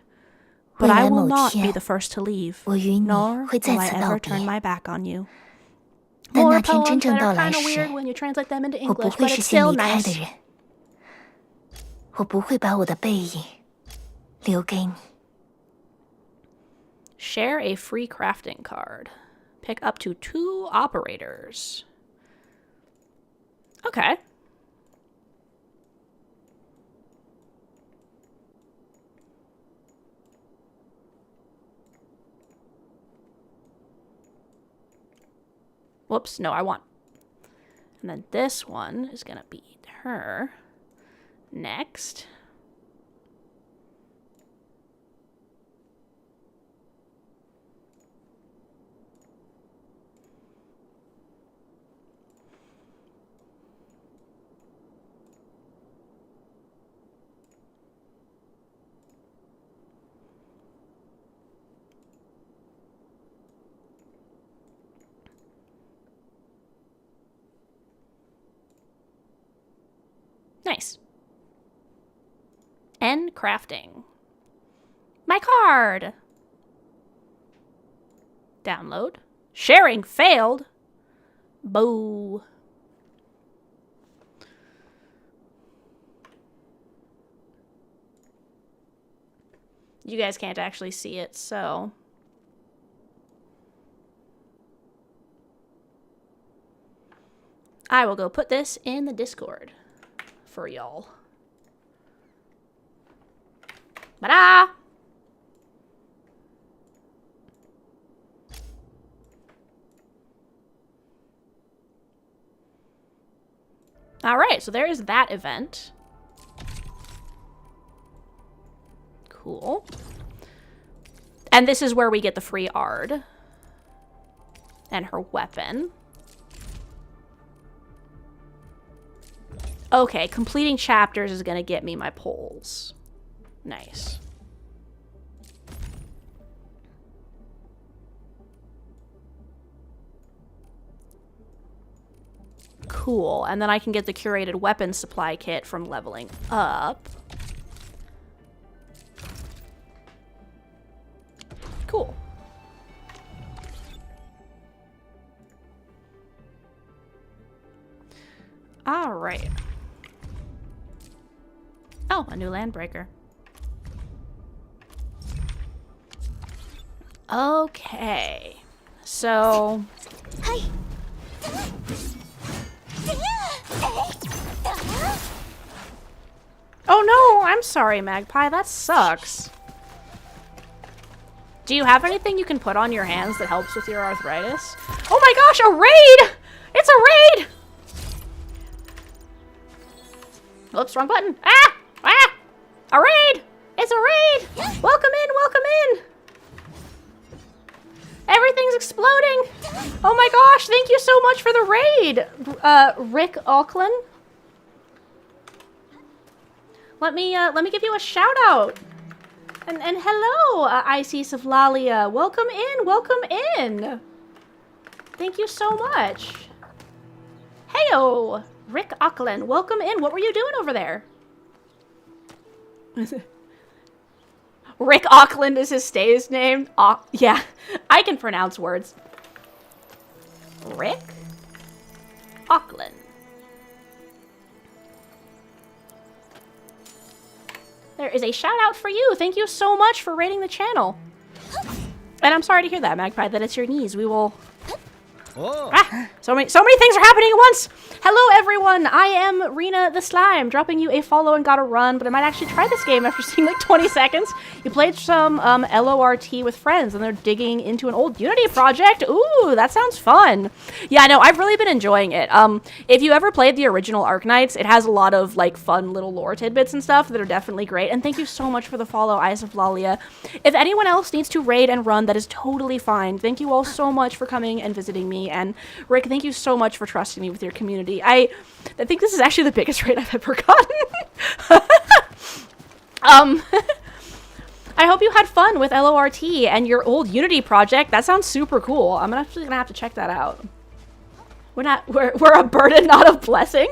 But I will not be the first to leave, nor will I ever turn my back on you. More poems that are kind of weird when you translate them into English, but it's still nice.
我不会把我的背影留给你。
Share a free crafting card. Pick up to 2 operators. Okay. Whoops, no, I want. And then this one is gonna be her. Next. Nice. End crafting. My card. Download. Sharing failed. Boo. You guys can't actually see it, so. I will go put this in the Discord for y'all. Ta-da! Alright, so there is that event. Cool. And this is where we get the free Ard. And her weapon. Okay, completing chapters is gonna get me my poles. Nice. Cool, and then I can get the curated weapon supply kit from leveling up. Cool. All right. Oh, a new landbreaker. Okay. So... Oh no, I'm sorry, Magpie. That sucks. Do you have anything you can put on your hands that helps with your arthritis? Oh my gosh, a raid! It's a raid! Oops, wrong button. Ah! Ah! A raid! It's a raid! Welcome in, welcome in! Everything's exploding! Oh my gosh, thank you so much for the raid, Rick Auckland. Let me give you a shout out. And hello, Isis of Lalia. Welcome in, welcome in. Thank you so much. Heyo, Rick Auckland, welcome in. What were you doing over there? Rick Auckland is his stage name. Yeah, I can pronounce words. Rick Auckland. There is a shout out for you. Thank you so much for rating the channel. And I'm sorry to hear that, Magpie, that it's your knees. We will...
Oh.
Ah, so many things are happening at once. Hello, everyone. I am Rena the Slime, dropping you a follow and gotta run, but I might actually try this game after seeing like 20 seconds. You played some LORT with friends, and they're digging into an old Unity project. Ooh, that sounds fun. Yeah, no, I've really been enjoying it. If you ever played the original Arknights, it has a lot of like fun little lore tidbits and stuff that are definitely great. And thank you so much for the follow, Eyes of Lalia. If anyone else needs to raid and run, that is totally fine. Thank you all so much for coming and visiting me. And Rick, thank you so much for trusting me with your community. I think this is actually the biggest raid I've ever gotten. I hope you had fun with LORT and your old Unity project. That sounds super cool. I'm actually gonna have to check that out. We're a burden, not a blessing.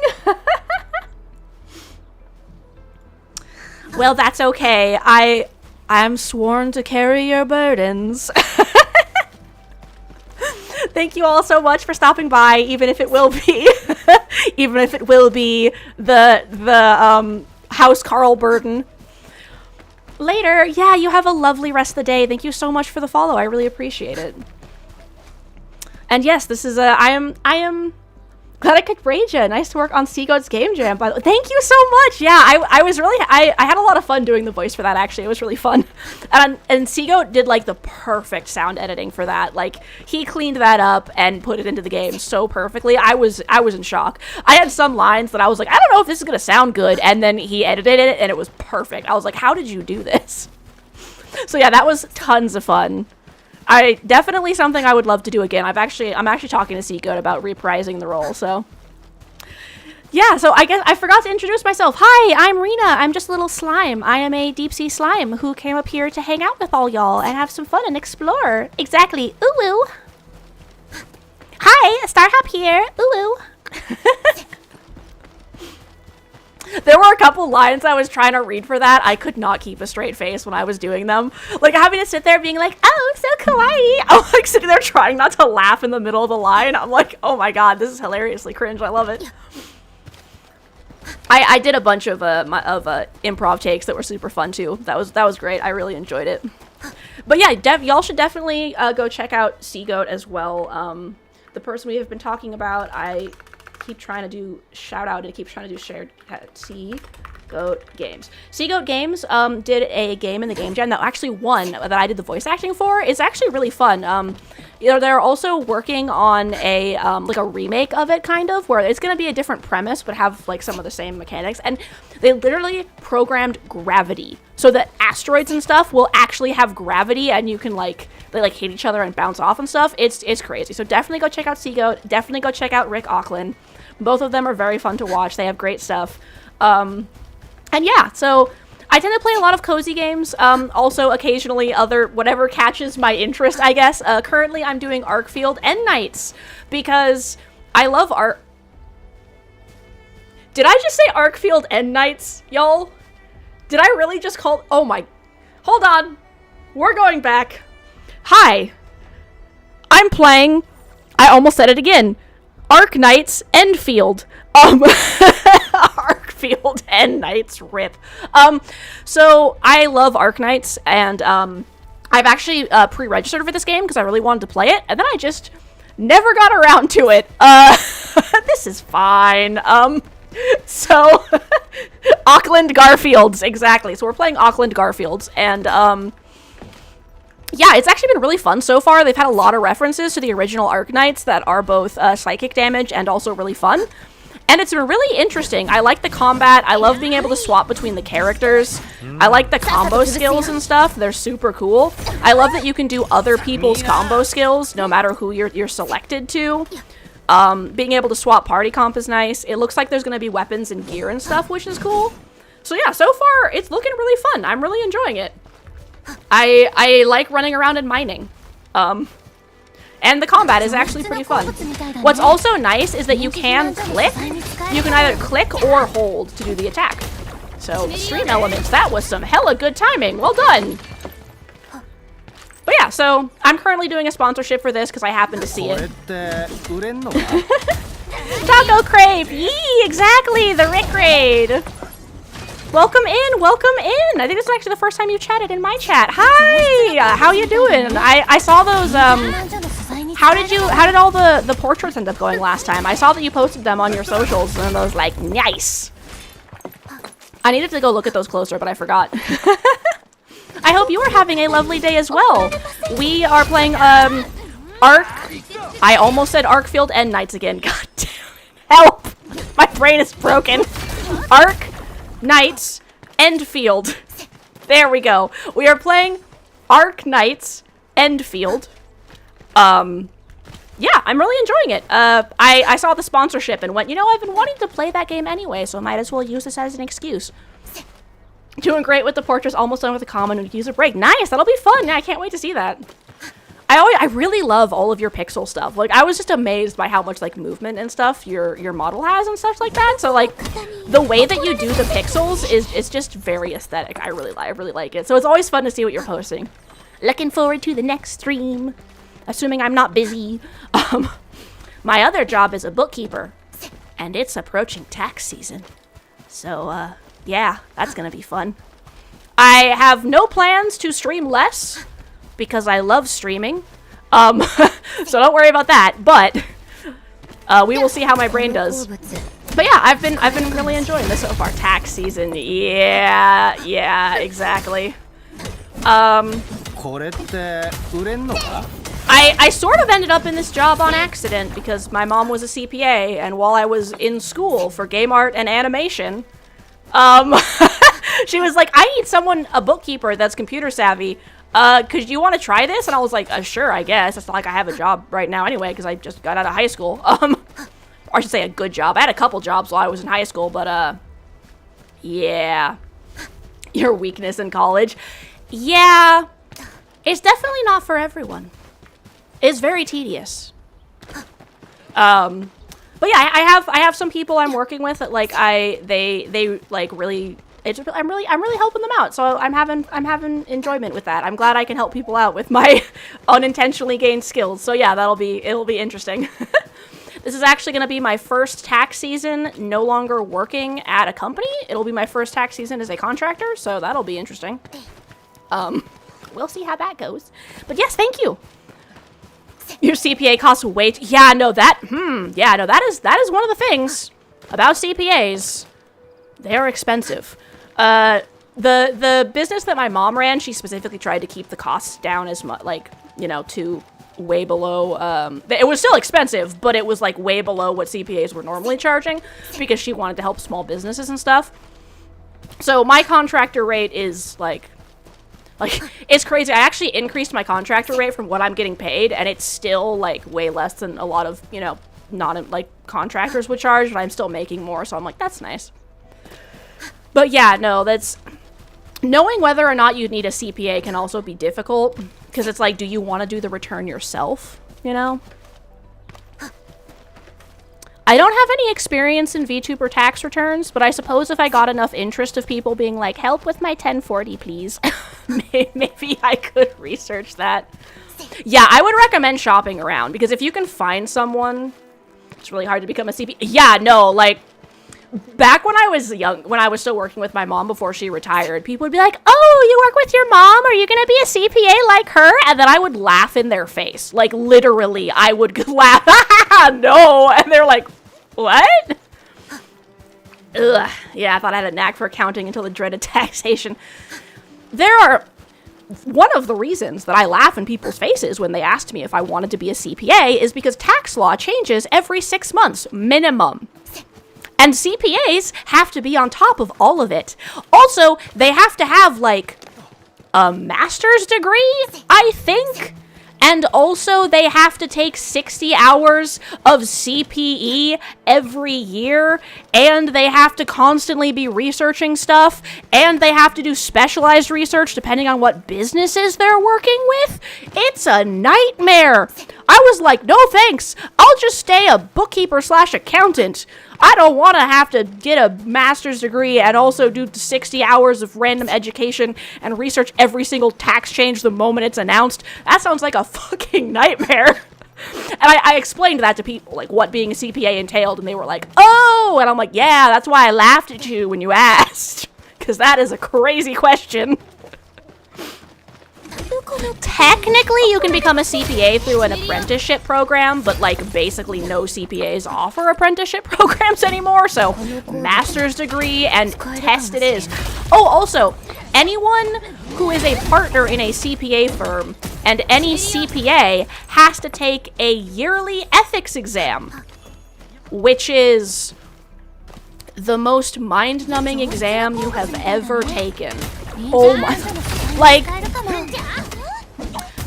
Well, that's okay. I'm sworn to carry your burdens. Thank you all so much for stopping by, even if it will be, the House Carl burden. Later, yeah, you have a lovely rest of the day. Thank you so much for the follow. I really appreciate it. And yes, this is I am Glad I could raid you. Nice to work on Seagoat's Game Jam. By the way, thank you so much. Yeah, I was really I had a lot of fun doing the voice for that. Actually, it was really fun. And Seagoat did like the perfect sound editing for that. Like he cleaned that up and put it into the game so perfectly. I was in shock. I had some lines that I was like, I don't know if this is gonna sound good, and then he edited it and it was perfect. I was like, how did you do this? So yeah, that was tons of fun. Definitely something I would love to do again. I'm actually talking to Seagoat about reprising the role, so. Yeah, so I guess I forgot to introduce myself. Hi, I'm Rena. I'm just a little slime. I am a deep sea slime who came up here to hang out with all y'all and have some fun and explore. Exactly. Ooh woo. Hi, Starhop here. Ooh woo. There were a couple lines I was trying to read for that. I could not keep a straight face when I was doing them. Like, having to sit there being like, oh, so kawaii. I'm, like, sitting there trying not to laugh in the middle of the line. I'm like, oh my god, this is hilariously cringe. I love it. I did a bunch of improv takes that were super fun, too. That was great. I really enjoyed it. But yeah, y'all should definitely go check out Seagoat as well. The person we have been talking about, I keep trying to do shout out and keep trying to do shared Seagoat Games. Seagoat Games did a game in the game jam that actually won that I did the voice acting for. It's actually really fun. You know, they're also working on a like a remake of it, kind of, where it's going to be a different premise but have like some of the same mechanics, and they literally programmed gravity so that asteroids and stuff will actually have gravity, and you can they hit each other and bounce off and stuff. It's crazy. So definitely go check out Seagoat. Definitely go check out Rick Auckland. Both of them are very fun to watch. They have great stuff. And yeah, so I tend to play a lot of cozy games. Also, occasionally whatever catches my interest, I guess. Currently, I'm doing ArkField EndKnights because I love art. Did I just say ArkField EndKnights, y'all? Did I really just call? Oh my! Hold on, we're going back. Hi, I'm playing. I almost said it again. Arknights Endfield. ArkField EndKnights, rip. So I love Arknights, and I've actually pre-registered for this game because I really wanted to play it, and then I just never got around to it. This is fine. So Auckland Garfields, exactly. So we're playing Auckland Garfields, and yeah, it's actually been really fun so far. They've had a lot of references to the original Arknights that are both psychic damage and also really fun. And it's been really interesting. I like the combat. I love being able to swap between the characters. I like the combo skills and stuff. They're super cool. I love that you can do other people's combo skills no matter who you're selected to. Being able to swap party comp is nice. It looks like there's going to be weapons and gear and stuff, which is cool. So yeah, so far it's looking really fun. I'm really enjoying it. I like running around and mining. And the combat is actually pretty fun. What's also nice is that you can click. You can either click or hold to do the attack. So, stream elements, that was some hella good timing. Well done. But yeah, so I'm currently doing a sponsorship for this because I happen to see it. Taco Crave! Yee! Exactly! The Rick Raid! Welcome in! Welcome in! I think this is actually the first time you chatted in my chat. Hi! How you doing? I saw those, how did all the portraits end up going last time? I saw that you posted them on your socials, and I was like, nice! I needed to go look at those closer, but I forgot. I hope you are having a lovely day as well. We are playing, I almost said ArkField EndKnights again. God damn it. Help! My brain is broken. Arknights Endfield. There we go. We are playing Arknights Endfield. Yeah, I'm really enjoying it. I saw the sponsorship and went, you know, I've been wanting to play that game anyway, so I might as well use this as an excuse. Doing great with the portraits, almost done with the common, and use a break. Nice, that'll be fun. Yeah, I can't wait to see that. I really love all of your pixel stuff. Like, I was just amazed by how much, like, movement and stuff your model has and stuff like that. So, like, the way that you do the pixels is just very aesthetic. I really like it. So it's always fun to see what you're posting. Looking forward to the next stream. Assuming I'm not busy. My other job is a bookkeeper. And it's approaching tax season. So, yeah, that's gonna be fun. I have no plans to stream less. Because I love streaming. So don't worry about that. But We will see how my brain does. But yeah, I've been really enjoying this so far. Tax season, yeah, exactly.
これって売れんのか？
I sort of ended up in this job on accident because my mom was a CPA, and while I was in school for game art and animation, she was like, I need a bookkeeper that's computer savvy. Could you want to try this? And I was like, sure, I guess. It's not like I have a job right now anyway, because I just got out of high school. Or I should say a good job. I had a couple jobs while I was in high school, but, yeah. Your weakness in college. Yeah. It's definitely not for everyone. It's very tedious. But yeah, I have some people I'm working with that like they like really I'm really helping them out. So I'm having enjoyment with that. I'm glad I can help people out with my unintentionally gained skills. So yeah, it'll be interesting. This is actually going to be my first tax season no longer working at a company. It'll be my first tax season as a contractor, so that'll be interesting. We'll see how that goes. But yes, thank you. Your CPA costs way yeah, no, that is one of the things about CPAs. They are expensive. The business that my mom ran, she specifically tried to keep the costs down as much, like, you know, to way below, it was still expensive, but it was like way below what CPAs were normally charging because she wanted to help small businesses and stuff. So my contractor rate is like, it's crazy. I actually increased my contractor rate from what I'm getting paid, and it's still, like, way less than a lot of, you know, like, contractors would charge, but I'm still making more, so I'm like, that's nice. But yeah, no, that's... Knowing whether or not you need a CPA can also be difficult, because it's like, do you want to do the return yourself, you know? I don't have any experience in VTuber tax returns, but I suppose if I got enough interest of people being like, help with my 1040, please, maybe I could research that. Yeah, I would recommend shopping around, because if you can find someone, it's really hard to become a CPA. Yeah, no, like, back when I was young, when I was still working with my mom before she retired, people would be like, oh, you work with your mom? Are you going to be a CPA like her? And then I would laugh in their face. Like, literally, I would laugh. No. And they're like, what? Ugh. Yeah, I thought I had a knack for accounting until the dreaded taxation. One of the reasons that I laugh in people's faces when they asked me if I wanted to be a CPA is because tax law changes every 6 months, minimum. And CPAs have to be on top of all of it. Also, they have to have, like, a master's degree, I think. And also, they have to take 60 hours of CPE every year. And they have to constantly be researching stuff. And they have to do specialized research depending on what businesses they're working with. It's a nightmare. I was like, no thanks. I'll just stay a bookkeeper/accountant. I don't want to have to get a master's degree and also do 60 hours of random education and research every single tax change the moment it's announced. That sounds like a fucking nightmare. And I explained that to people, like, what being a CPA entailed, and they were like, oh! And I'm like, yeah, that's why I laughed at you when you asked. Because that is a crazy question. Technically, you can become a CPA through an apprenticeship program, but, like, basically no CPAs offer apprenticeship programs anymore, so master's degree and test it is. Oh, also, anyone who is a partner in a CPA firm and any CPA has to take a yearly ethics exam, which is the most mind-numbing exam you have ever taken. Oh my... Like...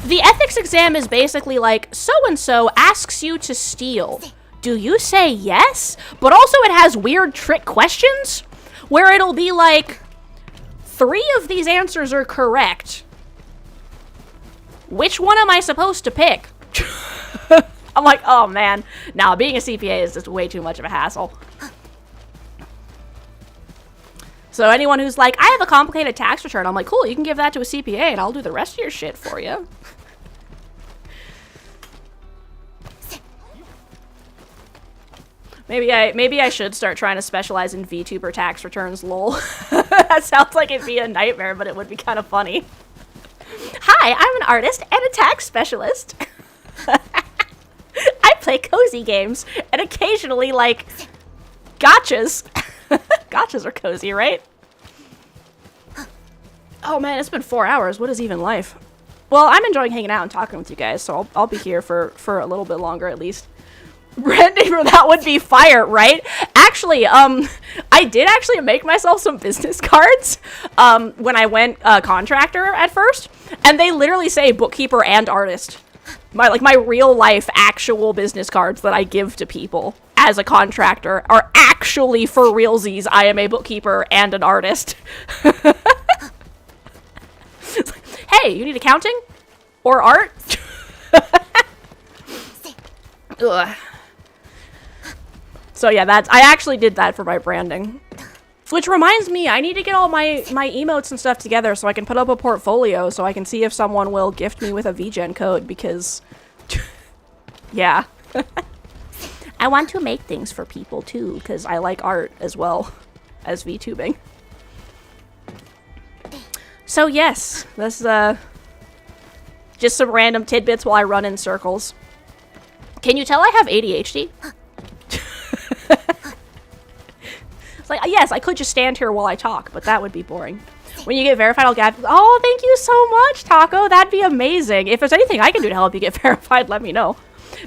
The ethics exam is basically like, so-and-so asks you to steal. Do you say yes? But also it has weird trick questions where it'll be like, 3 of these answers are correct. Which one am I supposed to pick? I'm like, oh man. Nah, being a CPA is just way too much of a hassle. So anyone who's like, I have a complicated tax return, I'm like, cool, you can give that to a CPA and I'll do the rest of your shit for you. Maybe I should start trying to specialize in VTuber tax returns, lol. That sounds like it'd be a nightmare, but it would be kind of funny. Hi, I'm an artist and a tax specialist. I play cozy games and occasionally, like, gotchas. Gotchas are cozy, right? Oh man, it's been 4 hours. What is even life? Well, I'm enjoying hanging out and talking with you guys, so I'll be here for a little bit longer at least. Branding for that would be fire, right? Actually, I did actually make myself some business cards when I went contractor at first, and they literally say bookkeeper and artist. My real life actual business cards that I give to people as a contractor are actually for realsies. I am a bookkeeper and an artist. Hey, you need accounting? Or art? Ugh. So yeah, I actually did that for my branding. Which reminds me, I need to get all my emotes and stuff together so I can put up a portfolio so I can see if someone will gift me with a VGen code because... yeah. I want to make things for people too because I like art as well as VTubing. So yes, this just some random tidbits while I run in circles. Can you tell I have ADHD? It's like, yes, I could just stand here while I talk, but that would be boring. When you get verified, I'll get... Oh, thank you so much, Taco. That'd be amazing. If there's anything I can do to help you get verified, let me know.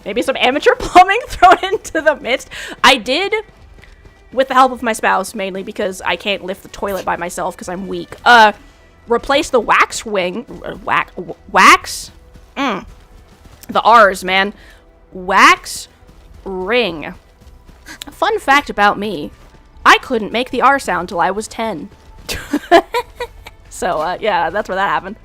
Maybe some amateur plumbing thrown into the midst. I did, with the help of my spouse, mainly because I can't lift the toilet by myself because I'm weak, replace the wax wing... wax? The R's, man. Wax ring. Fun fact about me. I couldn't make the R sound till I was 10. So, yeah, that's where that happened.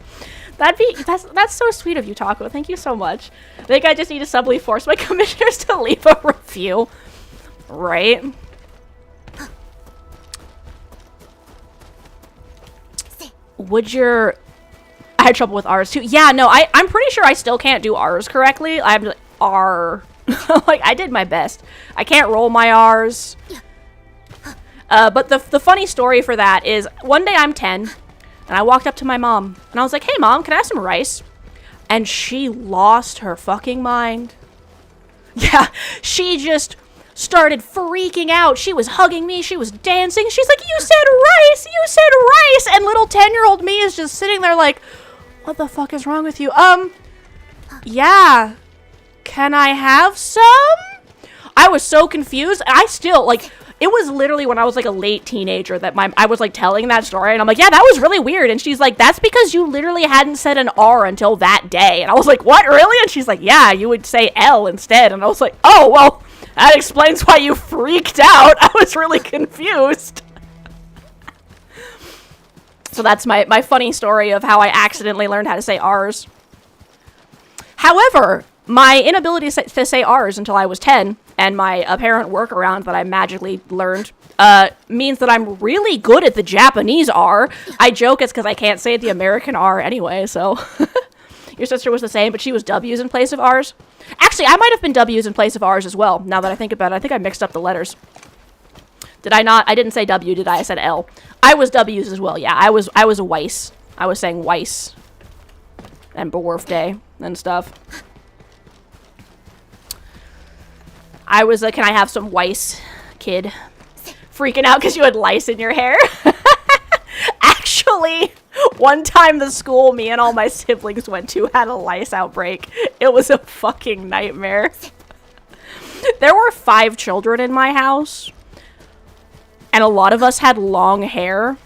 That's so sweet of you, Taco. Thank you so much. I think I just need to subtly force my commissioners to leave a review. Right? Would your... I had trouble with R's too. Yeah, no, I'm pretty sure I still can't do R's correctly. I'm like, R. Like, I did my best. I can't roll my R's. But the funny story for that is, one day I'm 10, and I walked up to my mom, and I was like, hey mom, can I have some rice? And she lost her fucking mind. Yeah, she just started freaking out. She was hugging me, she was dancing, she's like, you said rice, you said rice! And little 10-year-old me is just sitting there like, what the fuck is wrong with you? Yeah, can I have some? I was so confused, and I still, like, it was literally when I was like a late teenager that I was like telling that story, and I'm like, yeah, that was really weird. And she's like, that's because you literally hadn't said an R until that day. And I was like, what, really? And she's like, yeah, you would say L instead. And I was like, oh, well, that explains why you freaked out. I was really confused. So that's my funny story of how I accidentally learned how to say R's. However, my inability to say R's until I was 10, and my apparent workaround that I magically learned, means that I'm really good at the Japanese R. I joke it's because I can't say the American R anyway, so... Your sister was the same, but she was W's in place of R's. Actually, I might have been W's in place of R's as well, now that I think about it. I think I mixed up the letters. Did I not? I didn't say W, did I? I said L. I was W's as well, yeah. I was a Weiss. I was saying Weiss. And birthday and stuff. I was a, can I have some Weiss kid? Freaking out because you had lice in your hair. Actually, one time the school me and all my siblings went to had a lice outbreak. It was a fucking nightmare. There were 5 children in my house, and a lot of us had long hair.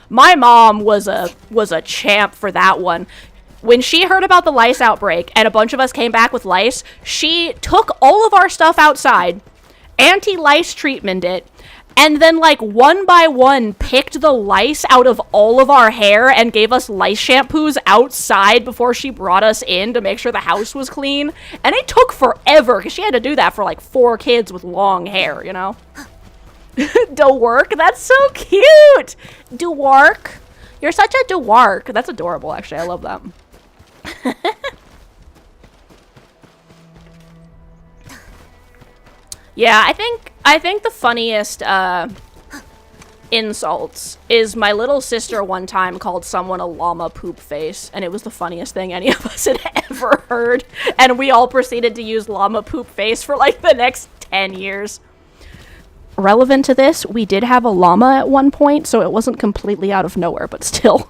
My mom was a champ for that one. When she heard about the lice outbreak and a bunch of us came back with lice, she took all of our stuff outside, anti-lice treatmented it, and then, like, one by one picked the lice out of all of our hair and gave us lice shampoos outside before she brought us in to make sure the house was clean. And it took forever, because she had to do that for, like, 4 kids with long hair, you know? Dework? That's so cute! Dework? You're such a Dework. That's adorable, actually. I love that. Yeah, I think the funniest insults is my little sister one time called someone a llama poop face, and it was the funniest thing any of us had ever heard, and we all proceeded to use llama poop face for like the next 10 years. Relevant to this, we did have a llama at one point, so it wasn't completely out of nowhere, but still.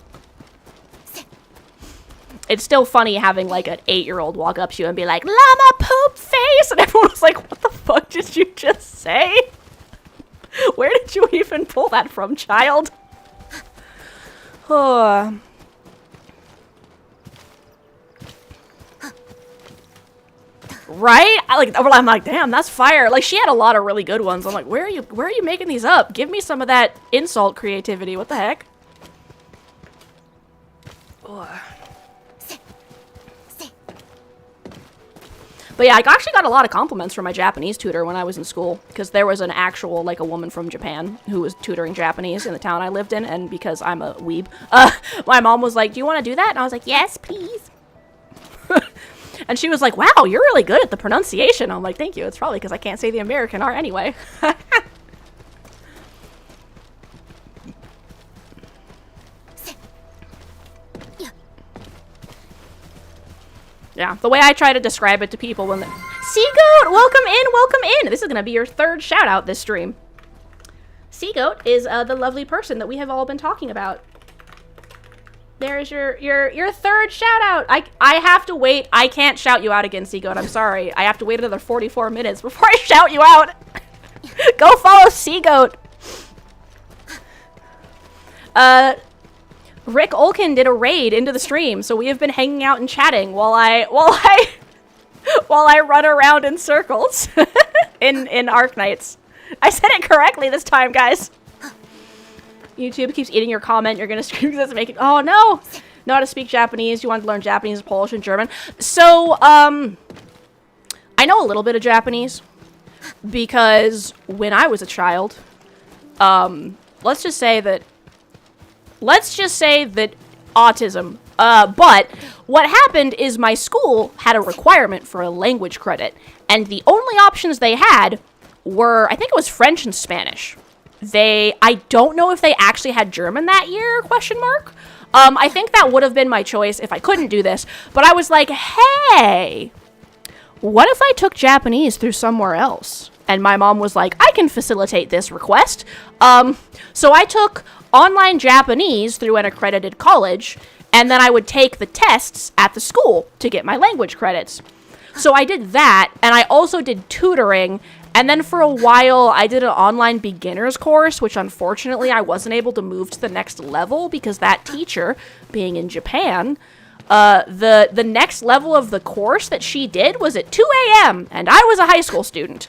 It's still funny having like an 8-year-old walk up to you and be like, llama poop face, and everyone was like, what the fuck did you just say? Where did you even pull that from, child? Oh. Right? I'm like, damn, that's fire. Like, she had a lot of really good ones. I'm like, where are you making these up? Give me some of that insult creativity. What the heck? Ugh. But yeah, I actually got a lot of compliments from my Japanese tutor when I was in school, because there was an actual, like, a woman from Japan who was tutoring Japanese in the town I lived in, and because I'm a weeb, my mom was like, do you want to do that? And I was like, yes, please. And she was like, wow, you're really good at the pronunciation. I'm like, thank you. It's probably because I can't say the American R anyway. Yeah, the way I try to describe it to people when Seagoat, welcome in. This is going to be your third shout out this stream. Seagoat is the lovely person that we have all been talking about. There's your third shout out. I have to wait. I can't shout you out again, Seagoat. I'm sorry. I have to wait another 44 minutes before I shout you out. Go follow Seagoat. Rick Olkin did a raid into the stream, so we have been hanging out and chatting while I run around in circles in Arknights. I said it correctly this time, guys. YouTube keeps eating your comment. You're gonna stream this, make it. Oh no! Know how to speak Japanese? You want to learn Japanese, Polish, and German? So I know a little bit of Japanese because when I was a child, let's just say that autism. But what happened is my school had a requirement for a language credit, and the only options they had were, I think it was French and Spanish. I don't know if they actually had German that year, question mark. I think that would have been my choice if I couldn't do this, but I was like, hey, what if I took Japanese through somewhere else? And my mom was like, I can facilitate this request. So I took online Japanese through an accredited college, and then I would take the tests at the school to get my language credits. So I did that, and I also did tutoring, and then for a while I did an online beginners course, which unfortunately I wasn't able to move to the next level because that teacher, being in Japan, the next level of the course that she did was at 2 a.m. and I was a high school student.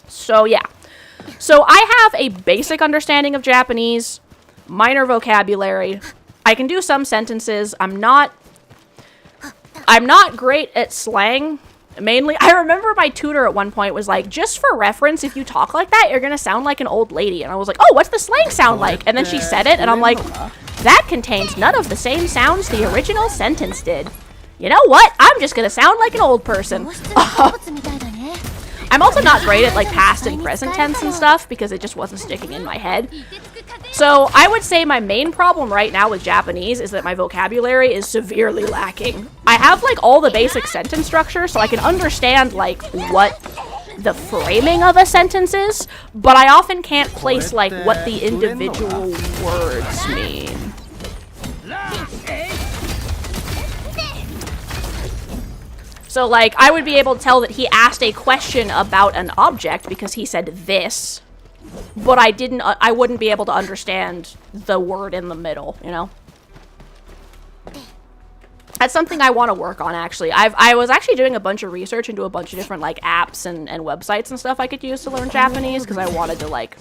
So yeah. So I have a basic understanding of Japanese, minor vocabulary. I can do some sentences. I'm not great at slang. Mainly, I remember my tutor at one point was like, just for reference, if you talk like that, you're gonna sound like an old lady. And I was like, oh, what's the slang sound like? And then she said it, and I'm like, that contains none of the same sounds the original sentence did. You know what? I'm just gonna sound like an old person. I'm also not great at like past and present tense and stuff because it just wasn't sticking in my head. So I would say my main problem right now with Japanese is that my vocabulary is severely lacking. I have like all the basic sentence structure, so I can understand like what the framing of a sentence is, but I often can't place like what the individual words mean. So like I would be able to tell that he asked a question about an object because he said this, but I wouldn't be able to understand the word in the middle, you know? That's something I want to work on, actually. I was actually doing a bunch of research into a bunch of different, like, apps and websites and stuff I could use to learn Japanese, because I wanted to, like,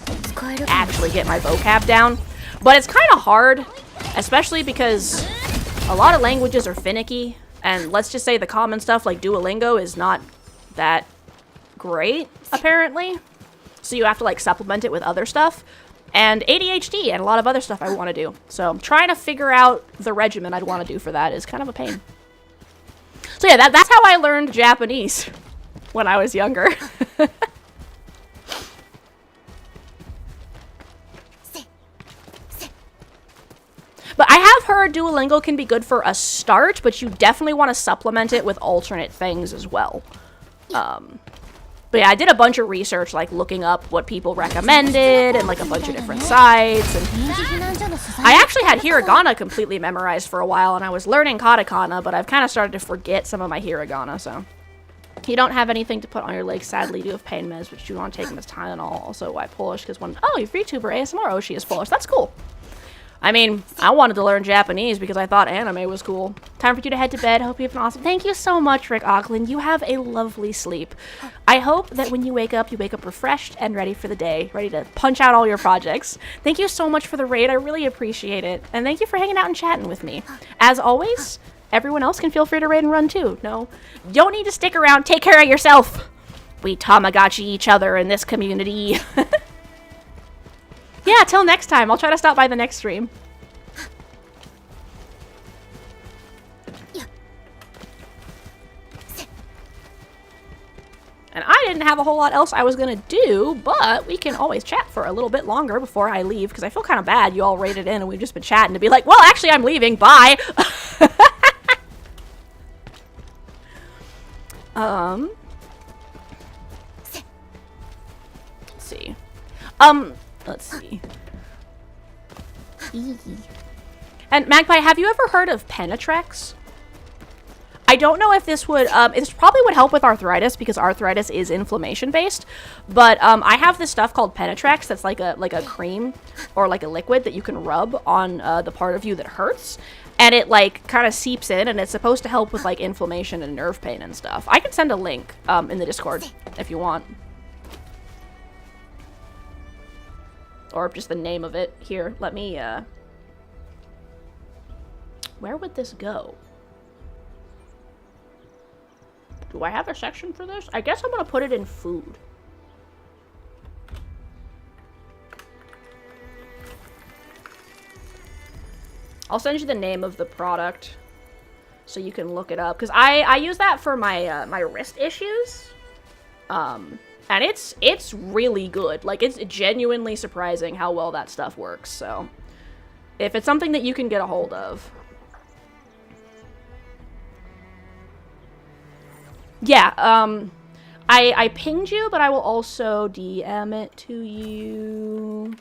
actually get my vocab down. But it's kind of hard, especially because a lot of languages are finicky, and let's just say the common stuff, like Duolingo, is not that great, apparently. So you have to, like, supplement it with other stuff. And ADHD and a lot of other stuff I want to do. So trying to figure out the regimen I'd want to do for that is kind of a pain. So yeah, that's how I learned Japanese when I was younger. But I have heard Duolingo can be good for a start, but you definitely want to supplement it with alternate things as well. But yeah, I did a bunch of research, like looking up what people recommended and like a bunch of different sites. And I actually had hiragana completely memorized for a while, and I was learning katakana, but I've kind of started to forget some of my hiragana, so. You don't have anything to put on your legs, sadly. You do have pain meds, but you want to take them as Tylenol. Also, why Polish? Because your VTuber ASMR Oshi is Polish. That's cool. I mean, I wanted to learn Japanese because I thought anime was cool. Time for you to head to bed. Hope you have an awesome... Thank you so much, Rick Auckland. You have a lovely sleep. I hope that when you wake up refreshed and ready for the day, ready to punch out all your projects. Thank you so much for the raid. I really appreciate it. And thank you for hanging out and chatting with me. As always, everyone else can feel free to raid and run too. No, don't need to stick around. Take care of yourself. We Tamagotchi each other in this community. Yeah, till next time. I'll try to stop by the next stream. And I didn't have a whole lot else I was gonna do, but we can always chat for a little bit longer before I leave, because I feel kind of bad you all raided in and we've just been chatting to be like, well, actually, I'm leaving. Bye. Let's see. Let's see. And Magpie, have you ever heard of Penetrex? I don't know if this would, it probably would help with arthritis because arthritis is inflammation based, but I have this stuff called Penetrex that's like a cream or like a liquid that you can rub on the part of you that hurts, and it like kind of seeps in, and it's supposed to help with like inflammation and nerve pain and stuff. I can send a link in the Discord if you want. Or just the name of it. Here, let me, where would this go? Do I have a section for this? I guess I'm gonna put it in food. I'll send you the name of the product so you can look it up. Because I use that for my, my wrist issues. And it's really good. Like, it's genuinely surprising how well that stuff works, so if it's something that you can get a hold of. Yeah, I pinged you, but I will also DM it to you.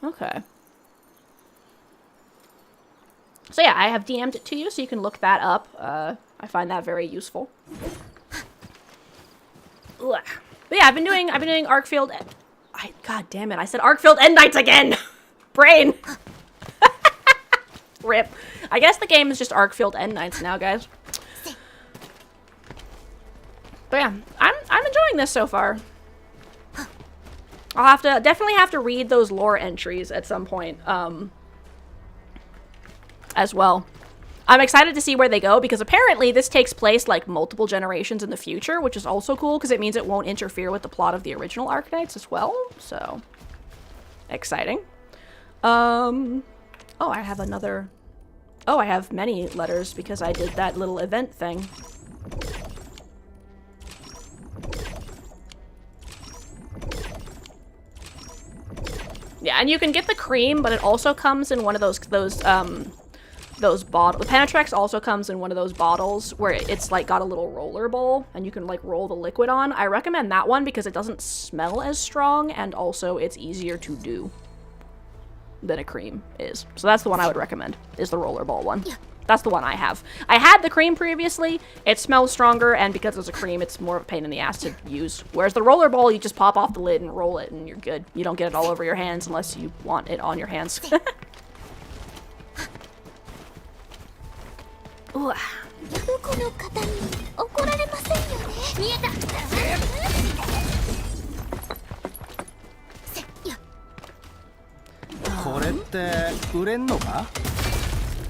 Okay. So yeah, I have DM'd it to you, so you can look that up. I find that very useful. Ugh. But yeah, I've been doing ArkField. God damn it! I said ArkField EndKnights again. Brain. Rip. I guess the game is just ArkField EndKnights now, guys. But yeah, I'm enjoying this so far. I'll definitely have to read those lore entries at some point. As well. I'm excited to see where they go, because apparently this takes place like multiple generations in the future, which is also cool because it means it won't interfere with the plot of the original Arknights as well. So exciting. Oh, I have another. Oh, I have many letters because I did that little event thing. Yeah, and you can get the cream, but it also comes in one of those bottles. The Penetrex also comes in one of those bottles where it's like got a little roller bowl and you can like roll the liquid on. I recommend that one because it doesn't smell as strong, and also it's easier to do than a cream is. So that's the one I would recommend, is the roller ball one. That's the one I have. I had the cream previously. It smells stronger, and because it's a cream, it's more of a pain in the ass to use. Whereas the roller ball, you just pop off the lid and roll it and you're good. You don't get it all over your hands unless you want it on your hands. Ooh.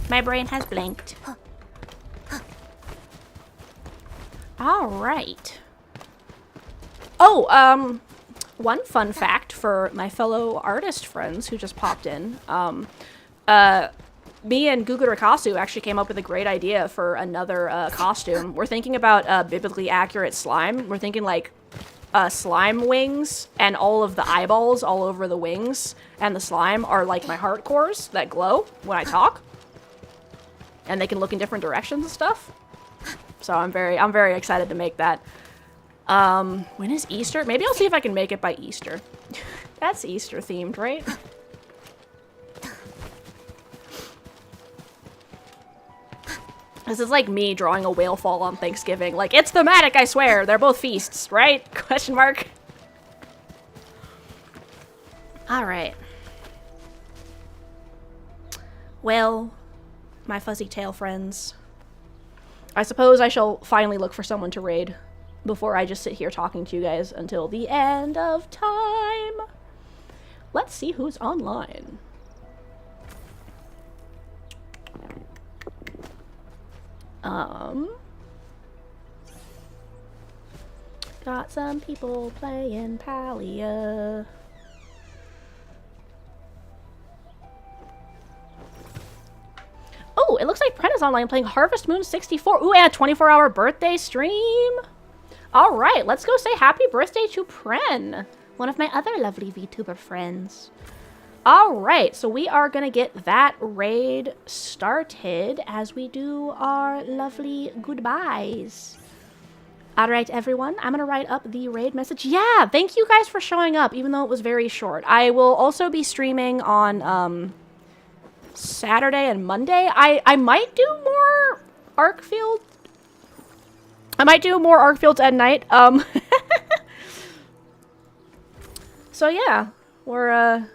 My brain has blanked. Alright. Oh, one fun fact for my fellow artist friends who just popped in. Me and Gugurakasu actually came up with a great idea for another costume. We're thinking about biblically accurate slime. We're thinking like slime wings, and all of the eyeballs all over the wings and the slime are like my heart cores that glow when I talk. And they can look in different directions and stuff. So I'm very excited to make that. When is Easter? Maybe I'll see if I can make it by Easter. That's Easter themed, right? This is like me drawing a whale fall on Thanksgiving. Like, it's thematic, I swear. They're both feasts, right? Question mark. Alright. Well, my fuzzy tail friends. I suppose I shall finally look for someone to raid before I just sit here talking to you guys until the end of time. Let's see who's online. Got some people playing Palia. Oh, it looks like Pren is online playing Harvest Moon 64. Ooh, and a 24-hour birthday stream. All right, let's go say happy birthday to Pren, one of my other lovely VTuber friends. All right, so we are going to get that raid started as we do our lovely goodbyes. All right, everyone, I'm going to write up the raid message. Yeah, thank you guys for showing up, even though it was very short. I will also be streaming on Saturday and Monday. I might do more ArkField. I might do more ArkFields at night. So yeah, we're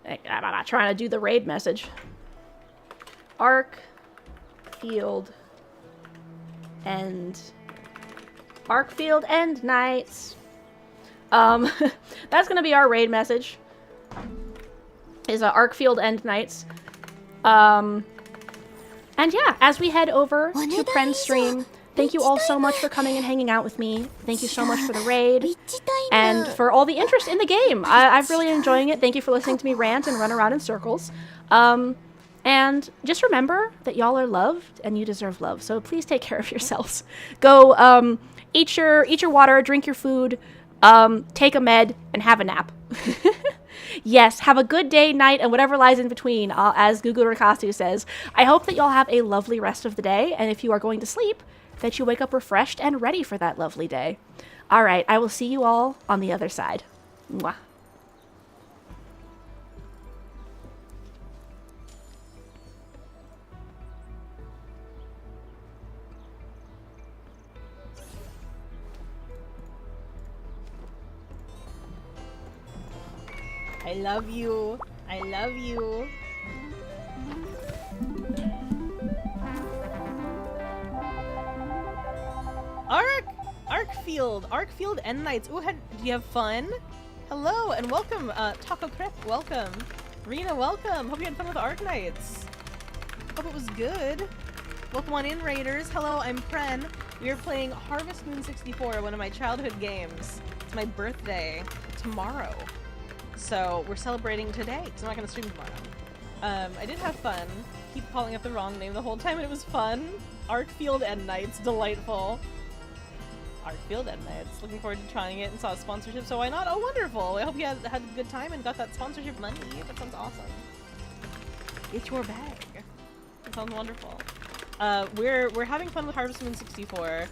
I'm not trying to do the raid message. ArkField Endknights. That's gonna be our raid message. Is ArkField Endknights. And yeah, as we head over to Pren's stream, thank you all so much for coming and hanging out with me. Thank you so much for the raid and for all the interest in the game. I've really enjoying it. Thank you for listening to me rant and run around in circles. And just remember that y'all are loved and you deserve love. So please take care of yourselves. Go eat your water, drink your food, take a med, and have a nap. Yes, have a good day, night, and whatever lies in between, as Gugu Rakastu says. I hope that y'all have a lovely rest of the day, and if you are going to sleep, that you wake up refreshed and ready for that lovely day. All right, I will see you all on the other side. Mwah.
I love you. I love you. ArkField EndKnights. Ooh, do you have fun? Hello and welcome. Taco Crep, welcome. Rena, welcome. Hope you had fun with Arknights. Hope it was good. Welcome on in, Raiders. Hello, I'm Pren. We are playing Harvest Moon 64, one of my childhood games. It's my birthday tomorrow. So we're celebrating today, because I'm not going to stream tomorrow. I did have fun. Keep calling up the wrong name the whole time, and it was fun. ArkField Endknights, delightful. ArkField Endknights. Looking forward to trying it and saw a sponsorship, so why not? Oh, wonderful! I hope you had a good time and got that sponsorship money. That sounds awesome. It's your bag. That sounds wonderful. We're having fun with Harvest Moon 64.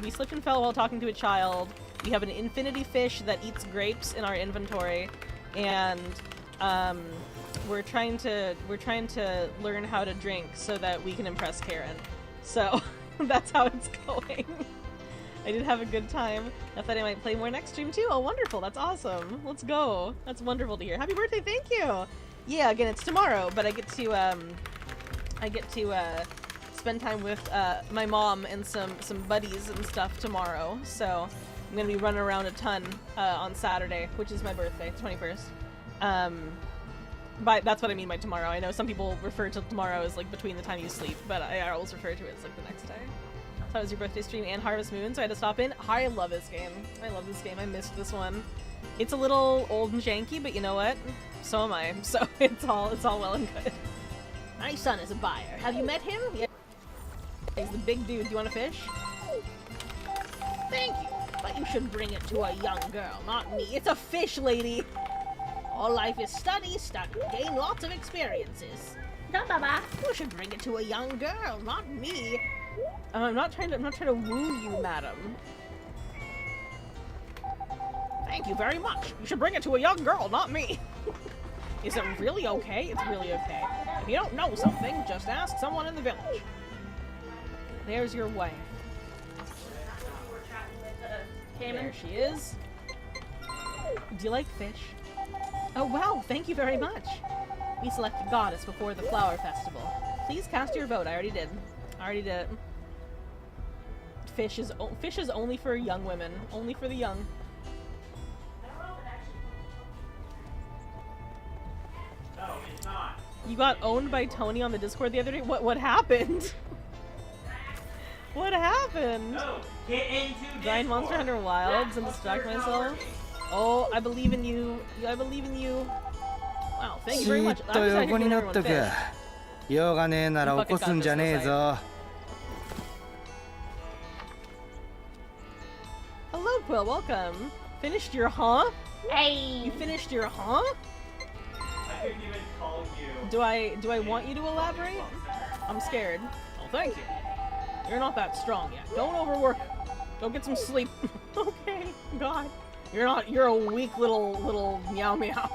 We slipped and fell while talking to a child. We have an infinity fish that eats grapes in our inventory, and we're trying to learn how to drink so that we can impress Karen. So that's how it's going. I did have a good time. I thought I might play more next stream too. Oh, wonderful! That's awesome. Let's go. That's wonderful to hear. Happy birthday! Thank you. Yeah, again, it's tomorrow, but I get to spend time with my mom and some buddies and stuff tomorrow. So I'm gonna be running around a ton on Saturday, which is my birthday, 21st. But that's what I mean by tomorrow. I know some people refer to tomorrow as like between the time you sleep, but I always refer to it as like the next day. So it was your birthday stream and Harvest Moon, so I had to stop in. I love this game. I love this game. I missed this one. It's a little old and janky, but you know what? So am I. So it's all well and good. My son is a buyer. Have you met him? Yeah. He's the big dude. Do you want to fish? Thank you. But you should bring it to a young girl, not me. It's a fish, lady. All life is study, gain lots of experiences.
No, Baba.
You should bring it to a young girl, not me. I'm not trying to woo you, madam. Thank you very much. You should bring it to a young girl, not me. Is it really okay? It's really okay. If you don't know something, just ask someone in the village. There's your wife. There she is. Do you like fish? Oh wow, thank you very much. We selected Goddess before the Flower Festival. Please cast your vote. I already did. Fish is only for young women. Only for the young.
No, it's not.
You got owned by Tony on the Discord the other day? What happened? What happened?
No, get into
Grind Monster Hunter Wilds and distract myself? Oh, I believe in you. I believe in you. Wow, thank you
じ
very
ー
much.
っと横になっとく。用がねえなら起こすんじゃねえぞ。
Hello, Quill. Welcome. Finished your huh?
Hey.
You finished your huh?
I couldn't even call you.
Do I want you to elaborate? I'm scared. Oh, thank you. You're not that strong yet. Don't overwork. Go get some sleep. Okay. God. You're a weak little meow meow.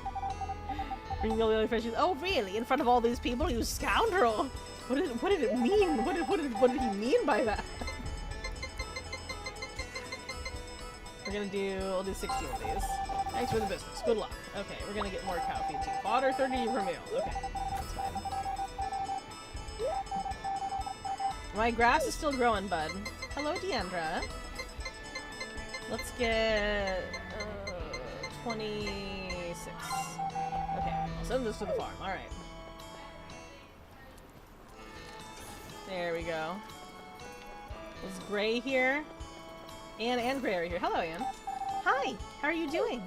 Bring the other fishes. Oh, really? In front of all these people, you scoundrel. What did it mean? What did he mean by that? We'll do 60 of these. Thanks for the business. Good luck. Okay, we're gonna get more cow feed too. Fodder 30 per meal. Okay, that's fine. My grass is still growing, bud. Hello, Deandra. Let's get 26. Okay, I'll send this to the farm. All right. There we go. Is Gray here? Anne and Gray are here. Hello, Anne. Hi, how are you doing?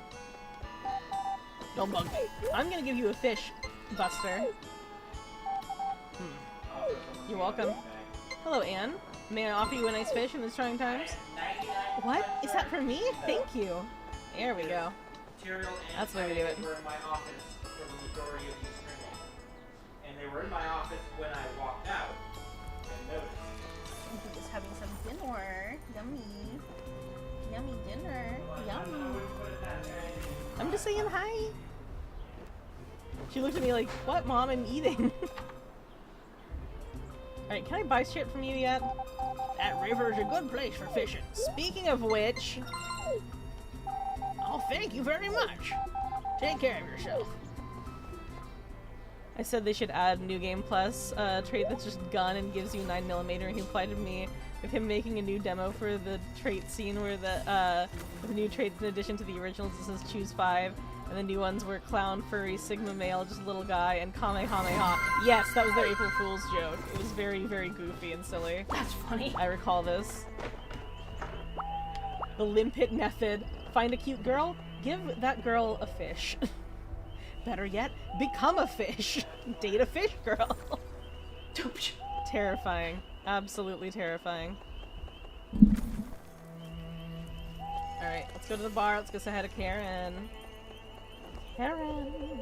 Don't bug me. I'm gonna give you a fish, Buster. You're welcome. Hello, Anne. May I offer you a nice fish in these trying times? What? Is that for me? Thank you. There we go. That's the way we do it.
Were in my office for the majority of these training. And they were in my office when I walked out and noticed.
I'm just having some dinner. Yummy. Yummy dinner. Yummy. I'm just saying hi. She looked at me like, what, Mom? I'm eating. Alright, can I buy shit from you yet? That river is a good place for fishing. Speaking of which... Oh, thank you very much. Take care of yourself. I said they should add New Game Plus trait that's just gun and gives you 9mm, and he replied to me with him making a new demo for the trait scene where the new traits in addition to the originals it says choose 5, and the new ones were clown, furry, sigma male, just little guy, and kamehameha. Yes, that was their April Fool's joke. It was very, very goofy and silly.
That's funny.
I recall this. The limpet method. Find a cute girl, give that girl a fish. Better yet, become a fish. Date a fish girl. Terrifying. Absolutely terrifying. Alright, let's go to the bar. Let's go say hi to Karen. Karen.